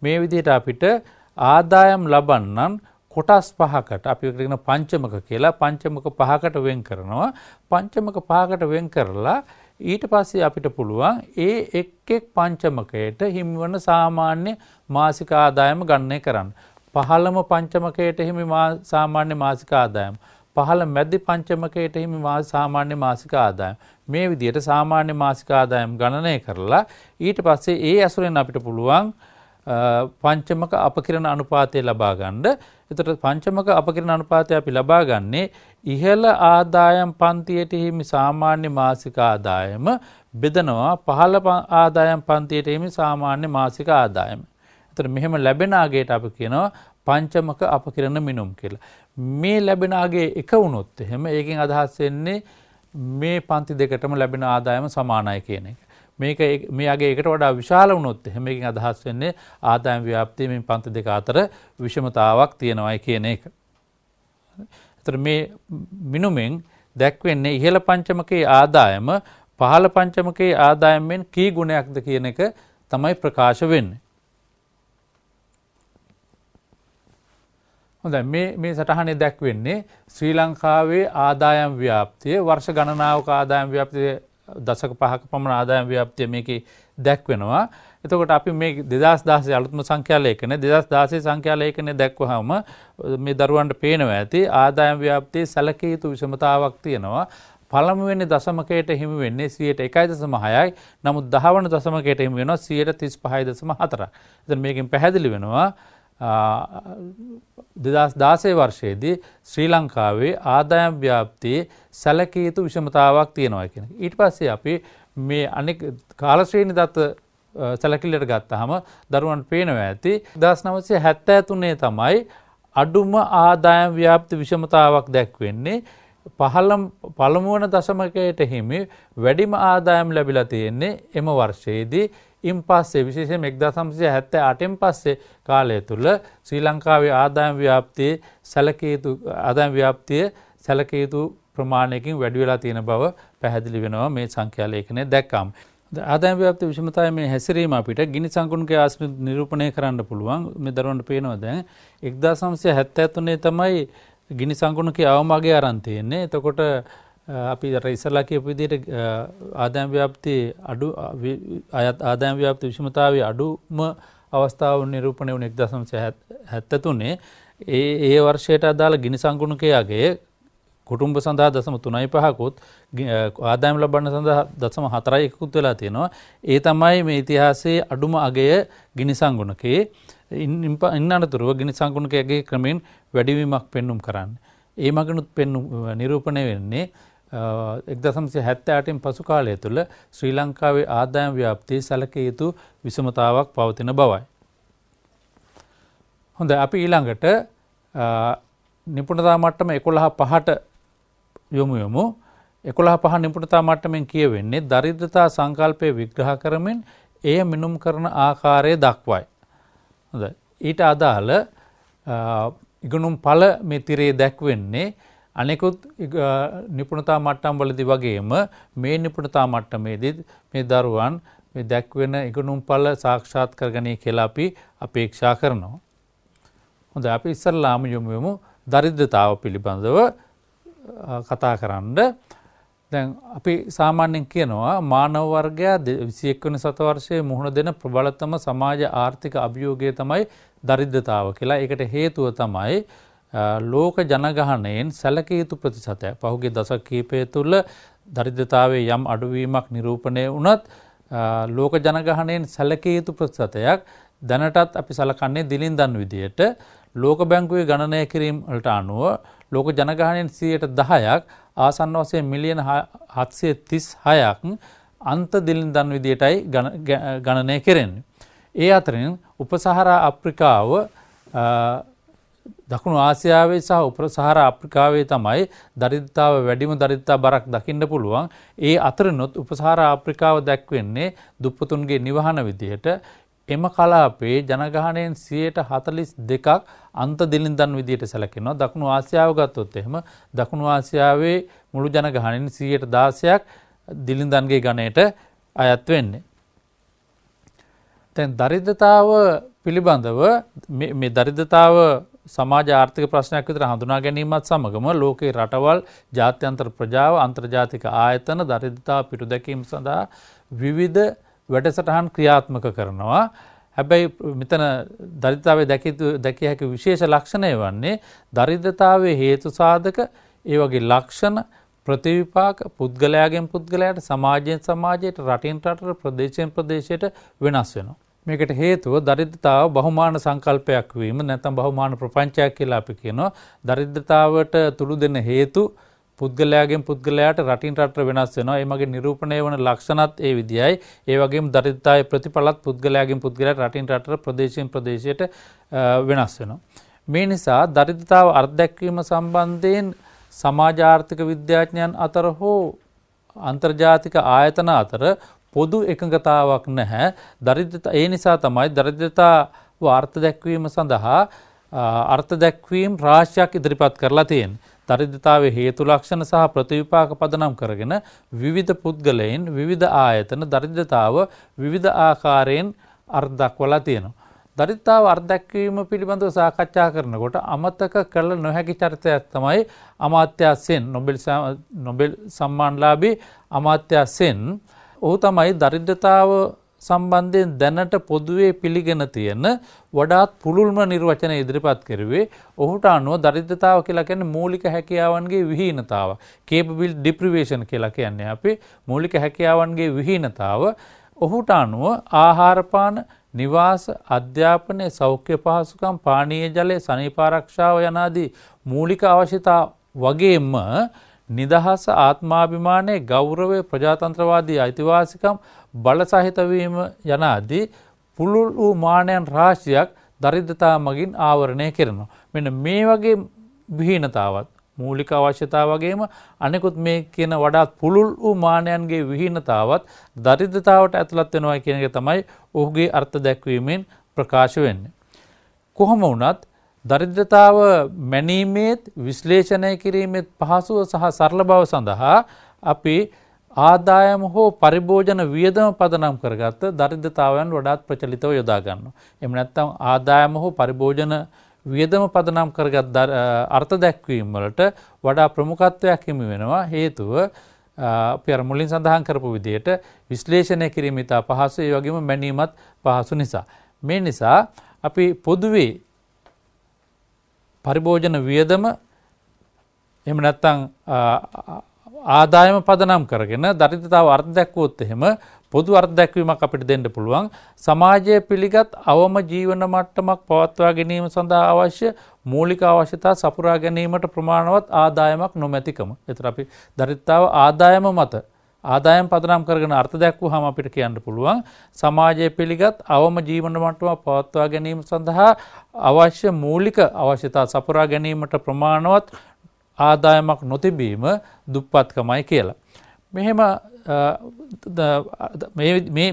මේ විදිහට අපිට ආදායම් ලබන්නන් කොටස් 5කට අපි කියන පංචමක කියලා පංචමක 5කට වෙන් කරනවා. පංචමක 5කට වෙන් කරලා ඊට පස්සේ අපිට පුළුවන් ඒ එක් පංචමකයට හිමිවන සාමාන්‍ය මාසික ආදායම ගණනය කරන්න. පහළම පංචමකයට හිමි සාමාන්‍ය මාසික ආදායම, පහළ මැදි පංචමකයට හිමි සාමාන්‍ය මාසික ආදායම. මේ විදිහට සාමාන්‍ය මාසික ආදායම් ගණනය කරලා ඊට පස්සේ ඒ ඇසුරෙන් අපිට පුළුවන් පංචමක අපකිරණ අනුපාතය ලබා ගන්න. එතකොට පංචමක අපකිරණ අනුපාතය අපි ලබා ගන්නේ ඉහළ ආදායම් පන්තියට හිමි සාමාන්‍ය මාසික ආදායම බෙදනවා පහළ ආදායම් පන්තියට හිමි සාමාන්‍ය මාසික ආදායම. එතකොට මෙහෙම ලැබෙන අගයට අපි කියනවා පංචමක අපකිරණ මිනුම් කියලා. මේ ලැබෙන අගේ එක වුණොත් එහෙම ඒකෙන් අදහස් වෙන්නේ මේ පන්ති දෙකටම ලැබෙන ආදායම සමානයි කියන එක. මේ අගේ එකට වඩා විශාල වුණොත් එහෙම මේකෙන් අදහස් වෙන්නේ ආදායම් ව්‍යාප්තිය මේ පන්ති දෙක අතර විෂමතාවක් තියෙනවායි කියන එක. එතකොට මේ මිනුමෙන් දැක්වෙන්නේ ඉහළ පංචමකයේ ආදායම පහළ පංචමකයේ ආදායමෙන් කී ගුණයක්ද කියන එක තමයි ප්‍රකාශ වෙන්නේ. හොඳයි, මේ සටහනේ දැක්වෙන්නේ ශ්‍රී ලංකාවේ ආදායම් ව්‍යාප්තිය වර්ෂ ගණනාවක ආදායම් ව්‍යාප්තිය දශක 5ක පමණ ආදායම් ව්‍යාප්තිය මේකේ දැක්වෙනවා. එතකොට අපි මේ 2016 අලුත්ම සංඛ්‍යා ලේඛනය 2016 සංඛ්‍යා ලේඛනය දැක්වහම මේ දරුවන්ට පේනවා ඇති ආදායම් ව්‍යාප්තියේ සැලකිය යුතු විෂමතාවක් තියෙනවා. පළමුවෙනි දශමකයට හිමි වෙන්නේ 1.1.6යි. නමුත් 10 වන දශමකයට හිමි වෙනවා 35.4යි. එතන මේකෙන් පැහැදිලි වෙනවා 2016 වර්ෂයේදී ශ්‍රී ලංකාවේ ආදායම් ව්‍යාප්තියේ සැලකිය යුතු විෂමතාවක් තියෙනවා කියන එක. ඊට පස්සේ අපි මේ අනෙක් කාල ශ්‍රේණි දත්ත සැලකිල්ලට ගත්තාම දරුවන්ට පේනවා ඇති 1973 තමයි අඩුම ආදායම් ව්‍යාප්ති විෂමතාවක් දැක්වෙන්නේ. පළමු වන දශමකයට හිමි වැඩිම ආදායම් ලැබිලා තියෙන්නේ එම වර්ෂයේදී. ඉන් පස්සේ විශේෂයෙන් 1978න් පස්සේ කාලය තුල ශ්‍රී ලංකාවේ ආදායම් ව්‍යාප්තියේ සැලකිය යුතු ප්‍රමාණයකින් වැඩි වෙලා තියෙන බව පැහැදිලි වෙනවා මේ සංඛ්‍යා ලේඛනය දැක්කම. ආදායම් ව්‍යාප්ති විෂමතාවය මේ හැසිරීම අපිට ගිනි සංකුණකයේ ආශ්‍රිත නිරූපණය කරන්න පුළුවන්. මේ දරුවන්ට පේනවා දැන් 1973 තමයි ගිනි සංකුණකයේ අවමගය අරන් තියෙන්නේ. එතකොට අපි අර ඉස්සලා කියපු විදිහට ආදායම් ව්‍යාප්ති අඩු ආදායම් ව්‍යාප්ති විෂමතාවයේ අඩුම අවස්ථාව නිරූපණය වුණේ 1973. ඒ වර්ෂයට අදාළ ගිනි සංකුණකයේ කුටුම්බ සඳහා 0.35කුත් ආදායම් ලබන්න සඳහා 0.4කුත් වෙලා තියෙනවා. ඒ තමයි මේ ඉතිහාසයේ අඩුම අගය ගිනි සංකුණකයේ. ඉන්නතරව ගිනි සංකුණකයේ ක්‍රමෙන් වැඩිවීමක් පෙන්눔 කරන්නේ. ඒ මගනුත් නිරූපණය වෙන්නේ 1978න් පසු කාලය තුළ ශ්‍රී ලංකාවේ ආදායම් ව්‍යාප්තියේ සැලකිය යුතු විෂමතාවක් පවතින බවයි. හොඳයි අපි ඊළඟට නිපුණතා මට්ටම 11.5ට යොමු 11.5 නිපුණතා මට්ටමින් කියවෙන්නේ දරිද්‍රතා සංකල්පය විග්‍රහ කරමින් එය මිනුම් කරන ආකාරය දක්වයි. හොඳයි. ඊට අදාළ ඉගෙනුම් ඵල මේ තිරේ දැක්වෙන්නේ අනෙකුත් නිපුණතා මට්ටම් වලදී වගේම මේ නිපුණතා මට්ටමේදී මේ දරුවන් මේ දැක්වෙන ඉගෙනුම් ඵල සාක්ෂාත් කරගනී කියලා අපි අපේක්ෂා කරනවා. හොඳයි අපි ඉස්සරලාම යමු දරිද්‍රතාව පිළිබඳව කතා කරන්න. දැන් අපි සාමාන්‍යයෙන් කියනවා මානව වර්ගයා 21 වෙනි සතවර්ෂයේ මුහුණ දෙන ප්‍රබලතම සමාජ ආර්ථික අභියෝගය තමයි දරිද්‍රතාව කියලා. ඒකට හේතුව තමයි ලෝක ජනගහනයෙන් සැලකිය යුතු ප්‍රතිශතය. පහුගිය දශක කිහිපය තුළ දරිද්‍රතාවයේ යම් අඩුවීමක් නිරූපණය වුණත් ලෝක ජනගහනයෙන් සැලකිය යුතු ප්‍රතිශතයක් දැනටත් අපි සලකන්නේ දිලින්දන් විදියට. ලෝක බැංකුවේ ගණනය කිරීම වලට අනුව ලෝක ජනගහනයෙන් 10%ක් ආසන්න වශයෙන් මිලියන 736ක් අන්ත දිලින්දන් විදියටයි ගණනය කෙරෙන්නේ. ඒ අතරින් උපසහරා අප්‍රිකාව දකුණු ආසියාවේ සහ උපසහරා අප්‍රිකාවේ තමයි දරිද්‍රතාව වැඩිම දරිද්‍රතා බරක් දකින්න පුළුවන්. ඒ අතරිනුත් උපසහරා අප්‍රිකාව දැක්වෙන්නේ දුප්පතුන්ගේ නිවහන විදියට. එම කලාපයේ ජනගහනයෙන් 42%ක් අන්ත දිලින්දන් විදියට සැලකෙනවා. දකුණු ආසියාව ගත්තොත් එහෙම දකුණු ආසියාවේ මුළු ජනගහනයෙන් 16%ක් දිලින්දන්ගේ ගණයට අයත් වෙන්නේ. දැන් දරිද්‍රතාව පිළිබඳව මේ දරිද්‍රතාව සමාජ ආර්ථික ප්‍රශ්නයක් විතර හඳුනා ගැනීමත් සමගම ලෝකේ රටවල් ජාත්‍යන්තර ප්‍රජාව අන්තර්ජාතික ආයතන දරිද්‍රතාව පිටු දැකීම සඳහා විවිධ වැඩසටහන් ක්‍රියාත්මක කරනවා. හැබැයි මෙතන දරිද්‍රතාවයේ දැකිය හැකි විශේෂ ලක්ෂණය වන්නේ දරිද්‍රතාවයේ හේතු සාධක ඒ වගේ ලක්ෂණ ප්‍රතිවිපාක පුද්ගලයාගෙන් පුද්ගලයාට සමාජයෙන් සමාජයට රටින් රටට ප්‍රදේශයෙන් ප්‍රදේශයට වෙනස් වෙනවා. මේකට හේතුව දරිද්‍රතාව බහුමාන සංකල්පයක් වීම නැත්නම් බහුමාන ප්‍රපංචයක් කියලා අපි කියනවා. දරිද්‍රතාවට තුඩු දෙන හේතු පුද්ගලයාගෙන් පුද්ගලයාට රටින් රටට වෙනස් වෙනවා. ඒ මගේ නිරූපණය වන ලක්ෂණත් ඒ විදියයි. ඒ වගේම දරිද්‍රතාවයේ ප්‍රතිඵලත් පුද්ගලයාගෙන් පුද්ගලයාට රටින් රටට ප්‍රදේශයෙන් ප්‍රදේශයට වෙනස් වෙනවා. මේ නිසා දරිද්‍රතාව අර්ධදැක්වීම සම්බන්ධයෙන් සමාජ ආර්ථික විද්‍යාඥයන් අතර හෝ අන්තර්ජාතික ආයතන අතර පොදු එකඟතාවක් නැහැ. ඒ නිසා තමයි දරිද්‍රතාව අර්ථ දැක්වීම සඳහා අර්ථ දැක්වීම් රාශියක් ඉදිරිපත් කරලා තියෙන්නේ. දරිද්‍රතාවයේ හේතු ලක්ෂණ සහ ප්‍රතිවිපාක පදනම් කරගෙන විවිධ පුද්ගලයන් විවිධ ආයතන දරිද්‍රතාව විවිධ ආකාරයෙන් අර්ථ දක්වලා තියෙනවා. දරිද්‍රතාව අර්ථ දැක්වීම පිළිබඳව සාකච්ඡා කරනකොට අමතක කළ නොහැකි චරිතයක් තමයි අමාත්‍ය සෙන් නොබෙල් සම්මානලාභී අමාත්‍ය සෙන්. ඔහු තමයි දරිද්‍රතාව සම්බන්ධයෙන් දැනට පොදුවේ පිළිගෙන තියෙන වඩාත් පුළුල්ම නිර්වචනය ඉදිරිපත් කරුවේ. ඔහුට අනුව දරිද්‍රතාව කියලා කියන්නේ මූලික හැකියාවන්ගේ විහීනතාව. capability deprivation කියලා කියන්නේ අපි මූලික හැකියාවන්ගේ විහීනතාව. ඔහුට අනුව ආහාර පාන නිවාස අධ්‍යාපනය සෞඛ්‍ය පහසුකම් පානීය ජලය සනීප ආරක්ෂාව යනාදී මූලික අවශ්‍යතා වගේම නිදහස ආත්මාභිමානය ගෞරවය ප්‍රජාතන්ත්‍රවාදී අයිතිවාසිකම් බල සහිත වීම යනාදී පුළුල් වූ මානයන් රාශියක් දරිද්‍රතාව මගින් ආවරණය කරනවා. මෙන්න මේ වගේ විහීනතාවත් මූලික අවශ්‍යතාව වගේම අනෙකුත් මේ කියන වඩාත් පුළුල් වූ මානයන්ගේ විහීනතාවත් දරිද්‍රතාවට ඇතුළත් වෙනවා කියන එක තමයි ඔහුගේ අර්ථ දැක්වීමෙන් ප්‍රකාශ වෙන්නේ. කොහොම වුණත් දරිද්‍රතාව මැනීමේත් විශ්ලේෂණය කිරීමේත් පහසුව සහ සරල බව සඳහා අපි ආදායම හෝ පරිභෝජන වියදම පදනම් කරගත්ත දරිද්‍රතාවයන් වඩාත් ප්‍රචලිතව යොදා ගන්නවා. එහෙම නැත්නම් ආදායම හෝ පරිභෝජන වියදම පදනම් කරගත් අර්ථ දැක්වීම වලට වඩා ප්‍රමුඛත්වයක් හිමි වෙනවා. හේතුව අපි අර මුලින් සඳහන් කරපු විදිහට විශ්ලේෂණය කිරීම ඉතා පහසු, ඒ වගේම මැනීමත් පහසු නිසා. මේ නිසා අපි පොදුවේ පරිභෝජන වියදම එහෙම නැත්නම් ආදායම පදනම් කරගෙන දරිද්‍රතාව අර්ථ දැක්වුවොත් එහෙම පොදු අර්ථ දැක්වීමක් අපිට දෙන්න පුළුවන්. සමාජයේ පිළිගත් අවම ජීවන මට්ටමක් පවත්වා ගැනීම සඳහා අවශ්‍ය මූලික අවශ්‍යතා සපුරා ගැනීමට ප්‍රමාණවත් ආදායමක් නොමැතිකම. ඒතර අපි දරිද්‍රතාව ආදායම මත ආදායම් පදනම් කරගෙන අර්ථ දැක්වුවාම අපිට කියන්න පුළුවන් සමාජයේ පිළිගත් අවම ජීවන මට්ටමක් පවත්වා ගැනීම සඳහා අවශ්‍ය මූලික අවශ්‍යතා සපුරා ගැනීමට ප්‍රමාණවත් ආදායමක් නොතිබීම දුප්පත්කමයි කියලා. මෙහෙම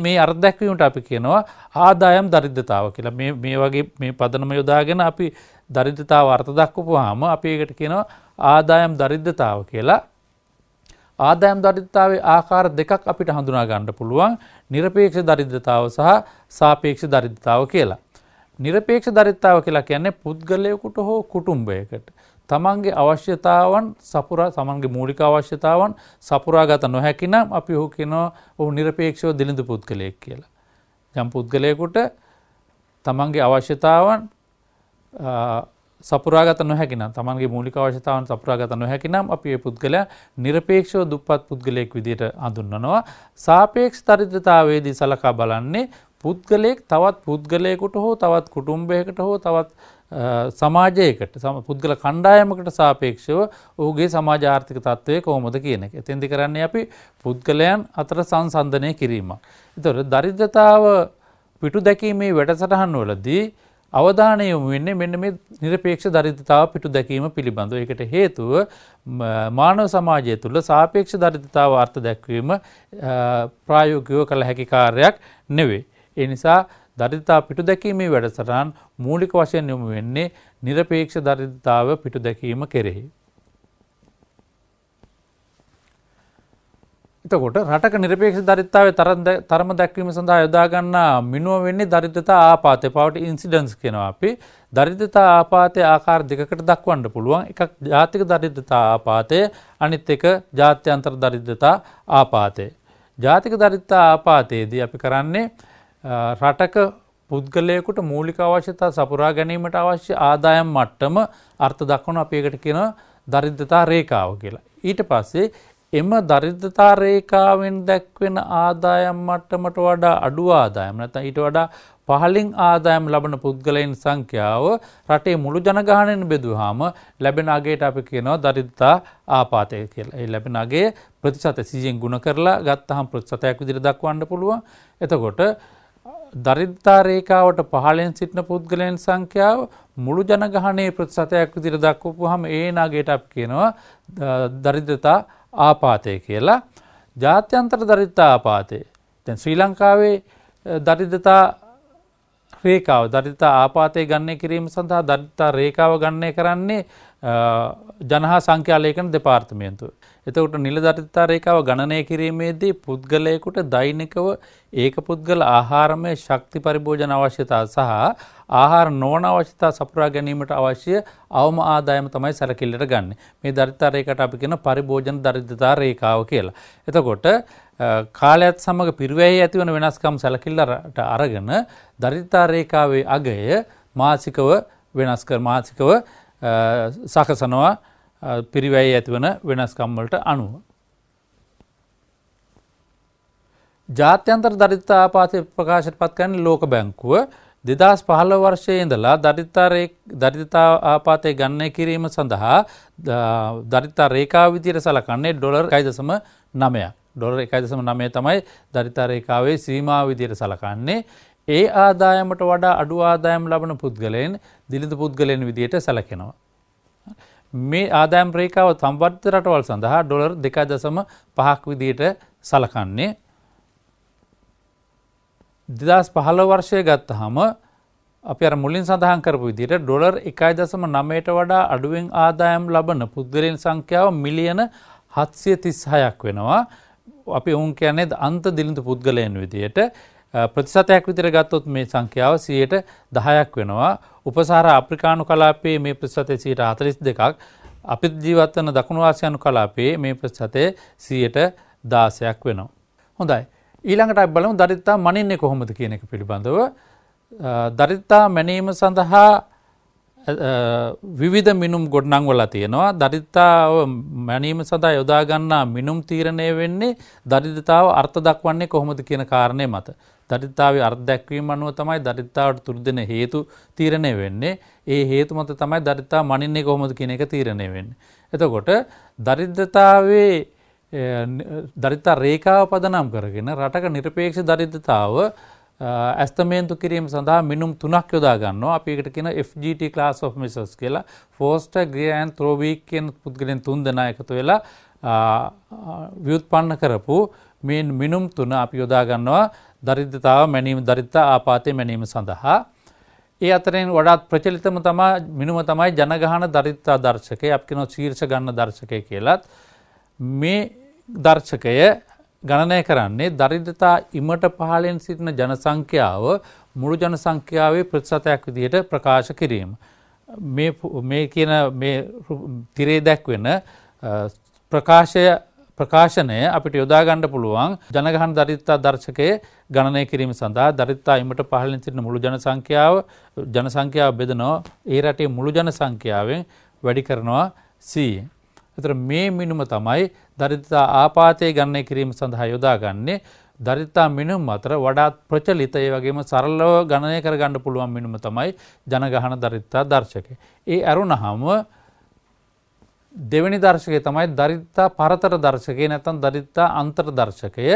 මේ අර්ථ දැක්වීමට අපි කියනවා ආදායම් දරිද්‍රතාව කියලා. මේ වගේ මේ පදනම යොදාගෙන අපි දරිද්‍රතාව අර්ථ දක්වපුවාම අපි ඒකට කියනවා ආදායම් දරිද්‍රතාව කියලා. ආදායම් දරිද්‍රතාවයේ ආකාර දෙකක් අපිට හඳුනා ගන්න පුළුවන්. නිරපේක්ෂ දරිද්‍රතාව සහ සාපේක්ෂ දරිද්‍රතාව කියලා. නිරපේක්ෂ දරිද්‍රතාව කියලා කියන්නේ පුද්ගලයෙකුට හෝ කුටුම්බයකට තමන්ගේ අවශ්‍යතාවන් තමන්ගේ මූලික අවශ්‍යතාවන් සපුරාගත නොහැකි නම් අපි ඔහු කියනවා ඔහු නිරපේක්ෂව දිළිඳු පුද්ගලයෙක් කියලා. යම් පුද්ගලයෙකුට තමන්ගේ අවශ්‍යතාවන් සපුරාගත නොහැකි නම්, තමන්ගේ මූලික අවශ්‍යතාවන් සපුරාගත නොහැකි නම් අපි ඒ පුද්ගලයා නිරපේක්ෂව දුප්පත් පුද්ගලයෙක් විදිහට හඳුන්වනවා. සාපේක්ෂ දරිද්‍රතාවයේදී සලකා බලන්නේ පුද්ගලයෙක් තවත් පුද්ගලයෙකුට හෝ තවත් කුටුම්බයකට හෝ තවත් සමාජයකට පුද්ගල කණ්ඩායමකට සාපේක්ෂව ඔහුගේ සමාජ ආර්ථික තත්ත්වය කොහොමද කියන එක. එතෙන්දි කරන්නේ අපි පුද්ගලයන් අතර සංසන්දනය කිරීමක්. ඒතකොට දරිද්‍රතාව පිටු දැකීමේ වැඩසටහන් වලදී අවධානය යොමු වෙන්නේ මෙන්න මේ නිරපේක්ෂ දරිද්‍රතාව පිටු දැකීම පිළිබඳව. ඒකට හේතුව මානව සමාජය තුළ සාපේක්ෂ දරිද්‍රතාව අර්ථ දැක්වීම ප්‍රායෝගිකව කළ හැකි කාර්යයක් නෙවෙයි. ඒ නිසා දරිද්‍රතාව පිටු දැකීමේ වැඩසටහන් මූලික වශයෙන් යොමු වෙන්නේ නිරපේක්ෂ දරිද්‍රතාව පිටු දැකීම කෙරෙහි. එතකොට රටක නිරපේක්ෂ දරිද්‍රතාවයේ තරම දැක්වීම සඳහා යොදා ගන්නා මිනුව වෙන්නේ දරිද්‍රතා ආපාතය. පවර්ටි ඉන්සිඩන්ස් කියනවා අපි. දරිද්‍රතා ආපාතයේ ආකාර දෙකකට දක්වන්න පුළුවන්. එකක් ජාතික දරිද්‍රතා ආපාතය, අනිත් එක ජාත්‍යන්තර දරිද්‍රතා ආපාතය. ජාතික දරිද්‍රතා ආපාතයේදී අපි කරන්නේ රටක පුද්ගලයෙකුට මූලික අවශ්‍යතා සපුරා ගැනීමට අවශ්‍ය ආදායම් මට්ටම අර්ථ දක්වන අපි ඒකට කියනවා දරිද්‍රතා රේඛාව කියලා. ඊට පස්සේ එම දරිද්‍රතා රේඛාවෙන් දැක්වෙන ආදායම් මට්ටමට වඩා අඩු ආදායම් නැත්නම් ඊට වඩා පහළින් ආදායම් ලබන පුද්ගලයන් සංඛ්‍යාව රටේ මුළු ජනගහනයෙන් බෙදුවාම ලැබෙන අගයට අපි කියනවා දරිද්‍රතා ආපාතය කියලා. ඒ ලැබෙන අගය ප්‍රතිශත 100න් ගුණ කරලා ගත්තහම ප්‍රතිශතයක් විදිහට දක්වන්න පුළුවන්. එතකොට දරිද්‍රතා රේඛාවට පහළින් සිටින පුද්ගලයන් සංඛ්‍යාව මුළු ජනගහනයේ ප්‍රතිශතයක් විදිහට දක්වපුවාම ඒ නාගයට අපි කියනවා දරිද්‍රතා ආපාතය කියලා. ජාත්‍යන්තර දරිද්‍රතා ආපාතය. දැන් ශ්‍රී ලංකාවේ දරිද්‍රතා රේඛාව දරිද්‍රතා ආපාතය ගණනය කිරීම සඳහා දරිද්‍රතා රේඛාව ගණනය කරන්නේ ජනහා සංඛ්‍යා ලේඛන දෙපාර්තමේන්තුව. එතකොට නිල දරිද්‍රතා රේඛාව ගණනය කිරීමේදී පුද්ගලයෙකුට දෛනිකව ඒක පුද්ගල ආහාරමය ශක්ති පරිභෝජන අවශ්‍යතා සහ ආහාර නොවන අවශ්‍යතා සපුරා ගැනීමට අවශ්‍ය අවම ආදායම තමයි සැලකිල්ලට ගන්න. මේ දරිද්‍රතා රේඛාවට අපි කියන පරිභෝජන දරිද්‍රතා රේඛාව කියලා. එතකොට කාලයත් සමග පිරිවැහි ඇතිවන වෙනස්කම් සැලකිල්ලට අරගෙන දරිද්‍රතා රේඛාවේ අගය මාසිකව සකසනවා පිරිවැහි ඇතිවන වෙනස්කම් වලට අනුව. ජාත්‍යන්තර දරිද්‍රතා ආපාතය ප්‍රකාශයට පත් කරන්නේ ලෝක බැංකුව 2015 වර්ෂයේ ඉඳලා දරිද්‍රතා ආපාතය ගණනය කිරීම සඳහා දරිද්‍රතා රේඛාව විදිහට සලකන්නේ ඩොලර් 1.9ක්. ඩොලර් 1.9 තමයි දරිද්‍රතා රේඛාවේ සීමාව විදිහට සලකන්නේ. ඒ ආදායමට වඩා අඩු ආදායම් ලබන පුද්ගලයන් දිළිඳු පුද්ගලයන් විදිහට සැලකෙනවා. මේ ආදායම් රේඛාව සම්බන්ධ රටවල් සඳහා ඩොලර් 2.5ක් විදිහට සලකන්නේ. 2015 වර්ෂය ගත්තහම අපි අර මුලින් සඳහන් කරපු විදිහට ඩොලර් 1.9ට වඩා අඩුවෙන් ආදායම් ලබන පුද්ගලයන් සංඛ්‍යාව මිලියන 736ක් වෙනවා. අපි උන් කියන්නේ අන්ත දිලිඳු පුද්ගලයන් විදිහට ප්‍රතිශතයක් විදිහට ගත්තොත් මේ සංඛ්‍යාව 10%ක් වෙනවා. උපසාහාර අප්‍රිකානු කලාපයේ මේ ප්‍රතිශතය 42ක්. අපිත් ජීවත් වන දකුණු ආසියානු කලාපයේ මේ ප්‍රතිශතය 16ක් වෙනවා. හොඳයි. ඊළඟට අපි බලමු දරිද්‍රතා මනින්නේ කොහොමද කියන එක පිළිබඳව. දරිද්‍රතා මැනීම සඳහා විවිධ මිනුම් ගොඩනංවලා තියෙනවා. දරිද්‍රතාව මැනීම සඳහා යොදා ගන්නා මිනුම් තීරණය වෙන්නේ දරිද්‍රතාව අර්ථ දක්වන්නේ කොහොමද කියන කාරණය මත. දරිද්‍රතාවේ අර්ථ දැක්වීම අනුව තමයි දරිද්‍රතාවට තුරු දෙන හේතු තීරණය වෙන්නේ. ඒ හේතු මත තමයි දරිද්‍රතාව මනින්නේ කොහොමද කියන එක තීරණය වෙන්නේ. එතකොට දරිද්‍රතාවේ දරිද්‍රතා රේඛාව පදනම් කරගෙන රටක නිරපේක්ෂ දරිද්‍රතාව ඇස්තමේන්තු කිරීම සඳහා මිනුම් 3ක් යොදා ගන්නවා. අපි ඒකට කියන FGT class of measures කියලා. ෆෝස්ටර්, ග්‍රේ and ත්‍රෝවික් කියන පුද්ගලයන් 3 දෙනා එකතු වෙලා ව්‍යුත්පන්න කරපු මේ මිනුම් 3 අපි යොදා ගන්නවා දරිද්‍රතාව මැනීම, දරිද්‍රතා ආපాతේ මැනීම සඳහා. ඒ අතරින් වඩාත් ප්‍රචලිතම මිනුම තමයි ජනගහන දරිද්‍රතා දර්ශකය. අපි කියනවා ශීර්ෂ ගණන දර්ශකය කියලාත්. මේ දර්ශකය ගණනය කරන්නේ දරිද්‍රතා ඉමට පහළින් සිටින ජනසංඛ්‍යාව මුළු ජනසංඛ්‍යාවේ ප්‍රතිශතයක් විදිහට ප්‍රකාශ කිරීම. මේ කියන මේ තිරේ දැක්වෙන ප්‍රකාශනය අපිට යොදා ගන්න පුළුවන් ජනගහන දරිද්‍රතා දර්ශකය ගණනය කිරීම සඳහා. දරිද්‍රතා ඉමට පහළින් සිටින මුළු ජනසංඛ්‍යාව බෙදනවා ඒ රටේ මුළු ජනසංඛ්‍යාවෙන් වැඩි කරනවා 100. එතකොට මේ මිනුම තමයි දරිද්‍රතා ආපాతේ ගණනය කිරීම සඳහා යොදාගන්නේ. දරිද්‍රතා මිනුම් අතර වඩාත් ප්‍රචලිත ඒ වගේම සරලව ගණනය කරගන්න පුළුවන් මිනුම තමයි ජනගහන දරිද්‍රතා දර්ශකය. ඒ අරුණහම දෙවෙනි දර්ශකය තමයි දරිද්‍රතා පරතර දර්ශකය නැත්නම් දරිද්‍රතා අන්තර් දර්ශකය.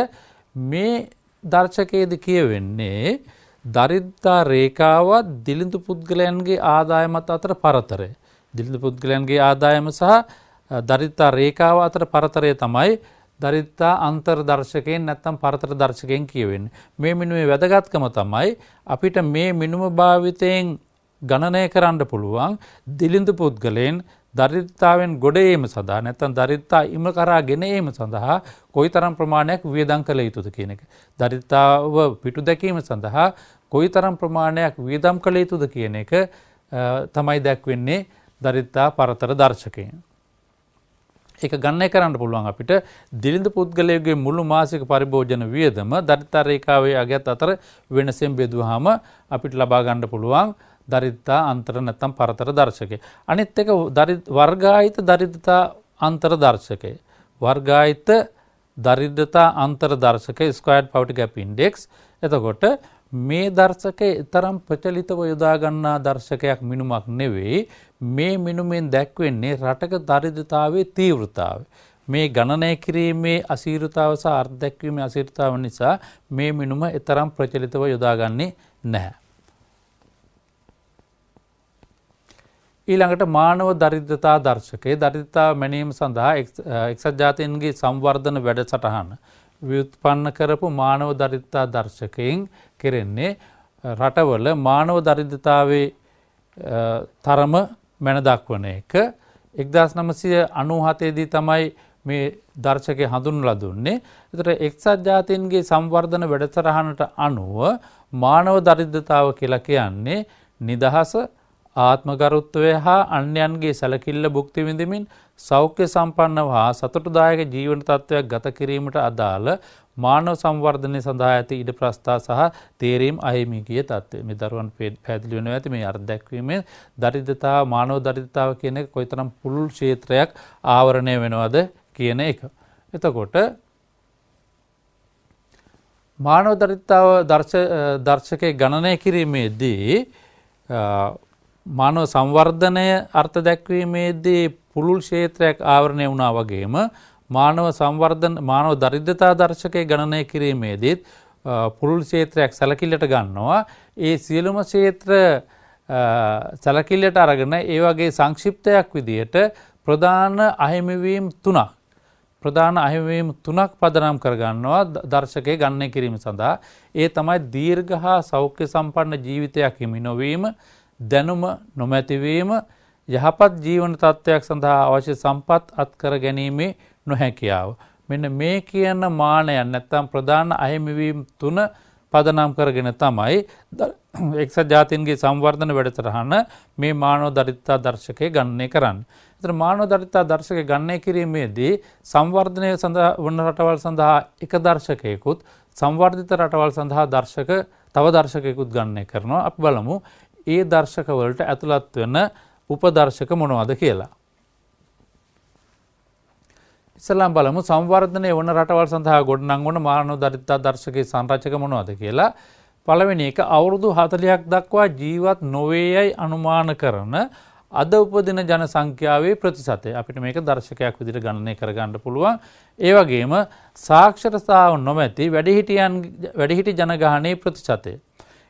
මේ දර්ශකයේදී කියවෙන්නේ දරිද්‍රතා රේඛාවත් දිලිඳු පුද්ගලයන්ගේ ආදායමත් අතර පරතරය. දිලිඳු පුද්ගලයන්ගේ ආදායම සහ දරිද්‍රතා රේඛාව අතර පරතරය තමයි දරිද්‍රතා අන්තර් දර්ශකයෙන් නැත්නම් පරතර දර්ශකයෙන් කියවෙන්නේ. මේ මිනුමේ වැදගත්කම තමයි අපිට මේ මිනුම භාවිතයෙන් ගණනය කරන්න පුළුවන් දිලිඳු පුද්ගලයන් දරිද්‍රතාවෙන් ගොඩ ඒම සඳහා නැත්නම් දරිද්‍රතා ඉම කරා ගෙන ඒම සඳහා කොයිතරම් ප්‍රමාණයක් වියදම් කළ යුතුද කියන එක. දරිද්‍රතාව පිටු දැකීම සඳහා කොයිතරම් ප්‍රමාණයක් වියදම් කළ යුතුද කියන එක තමයි දැක්වෙන්නේ දරිද්‍රතා පරතර දර්ශකයෙන්. ඒක ගණනය කරන්න පුළුවන් අපිට දිලිඳු පුද්ගලයෙකුගේ මුළු මාසික පරිභෝජන වියදම දරිද්‍රතා රේඛාවේ අගයත් අතර වෙනසෙන් බෙදුවාම අපිට ලබා ගන්න පුළුවන් දරිද්‍රතා අන්තර නැත්නම් පරතර දර්ශකය. අනිත් එක වර්ගායිත දරිද්‍රතා අන්තර දර්ශකය. වර්ගායිත දරිද්‍රතා අන්තර දර්ශකය ස්ක්වයර්ඩ් පවර්ටි ගැප් ඉන්ඩෙක්ස්. එතකොට මේ දර්ශකය තරම් ප්‍රචලිතව යොදා ගන්නා දර්ශකයක් මිනුමක් නෙවෙයි. මේ මිනුමෙන් දැක්වෙන්නේ රටක දරිද්‍රතාවයේ තීව්‍රතාවය. මේ ගණනය කිරීමේ අසීරුතාව සහ අර්ථ දැක්වීමේ අසීරුතාව නිසා මේ මිනුම තරම් ප්‍රචලිතව යොදාගන්නේ නැහැ. ඊළඟට මානව දරිද්‍රතා දර්ශකය. දරිද්‍රතාව මැනීම සඳහා එක්සත් ජාතීන්ගේ සංවර්ධන වැඩසටහන ව්‍යුත්පන්න කරපු මානව දරිද්‍රතා දර්ශකයෙන් කෙරෙන්නේ රටවල මානව දරිද්‍රතාවේ තරම මැන දක්වන එක. 1997 දී තමයි මේ දර්ශකය හඳුන්වලා දුන්නේ. ඒතර එක්සත් ජාතීන්ගේ සංවර්ධන වැඩසටහනට අනුව මානව දරිද්‍රතාව කියලා කියන්නේ නිදහස, ආත්මගරුත්වය හා අන්‍යයන්ගේ සැලකිල්ල භුක්ති විඳිමින් සෞඛ්‍ය සම්පන්නව හා සතුටුදායක ජීවන තත්ත්වයක් ගත කිරීමට අදාළ මානව සංවර්ධනය සඳහා ඇති ඉඩ ප්‍රස්ථා සහ තේරීම් අහිමි කිය තත්ත්වය. මේ දරුවන් පැහැදිලි වෙනවා ඇති මේ අර්ථ දැක්වීමෙන් දරිද්‍රතාව, මානව දරිද්‍රතාව කියන එක කොයිතරම් පුළුල් ක්ෂේත්‍රයක් ආවරණය වෙනවද කියන එක. එතකොට මානව දරිද්‍රතාව දර්ශකයේ ගණනය කිරීමේදී මානව සංවර්ධනය අර්ථ දැක්වීමේදී පුළුල් ක්ෂේත්‍රයක් ආවරණය වුණා වගේම මානව දරිද්‍රතා දර්ශකයේ ගණනය කිරීමේදීත් පුළුල් ක්ෂේත්‍රයක් සැලකිල්ලට ගන්නවා. ඒ සියලුම ක්ෂේත්‍ර සැලකිල්ලට අරගෙන ඒ වගේ සංක්ෂිප්තයක් විදිහට ප්‍රධාන අහිමිවීම් 3ක් ප්‍රධාන අහිමිවීම් 3ක් පදනම් කරගන්නවා දර්ශකයේ ගණනය කිරීම සඳහා. ඒ තමයි දීර්ඝ හා සෞඛ්‍ය සම්පන්න ජීවිතයක් හිමි නොවීම, දැනුම නොමැතිවීම, යහපත් ජීවන තත්ත්වයක් සඳහා අවශ්‍ය සම්පත් අත්කර ගැනීමේ නොහැකියාව. මෙන්න මේ කියන මානයන් නැත්නම් ප්‍රධාන අහිමිවීම් 3 පදනම් කරගෙන තමයි එක්සත් ජාතීන්ගේ සංවර්ධන වැඩසටහන මේ මානව දරිද්‍රතා දර්ශකය ගණනය කරන්නේ. ඒතර මානව දරිද්‍රතා දර්ශකය ගණනය කිරීමේදී සංවර්ධනය සඳහා වන රටවල් සඳහා එක දර්ශකයකුත් සංවර්ධිත රටවල් සඳහා තව දර්ශකයකුත් ගණනය කරනවා. අපි බලමු ඒ දර්ශක වලට ඇතුළත් වෙන උපදර්ශක මොනවද කියලා. ඉස්සෙල්ලාම බලමු සංවර්ධනය වන රටවල් සඳහා ගොඩනංවන මානව දරිද්‍රතා දර්ශකයේ සංරචක මොනවද කියලා. පළවෙනි එක අවුරුදු 40ක් දක්වා ජීවත් නොවේයයි අනුමාන කරන අද උපදින ජන සංඛ්‍යාවේ ප්‍රතිශතය. අපිට මේක දර්ශකයක් විදිහට ගණනය කරගන්න පුළුවන්. ඒ වගේම සාක්ෂරතාව නොමැති වැඩිහිටි ජනගහනයේ ප්‍රතිශතය.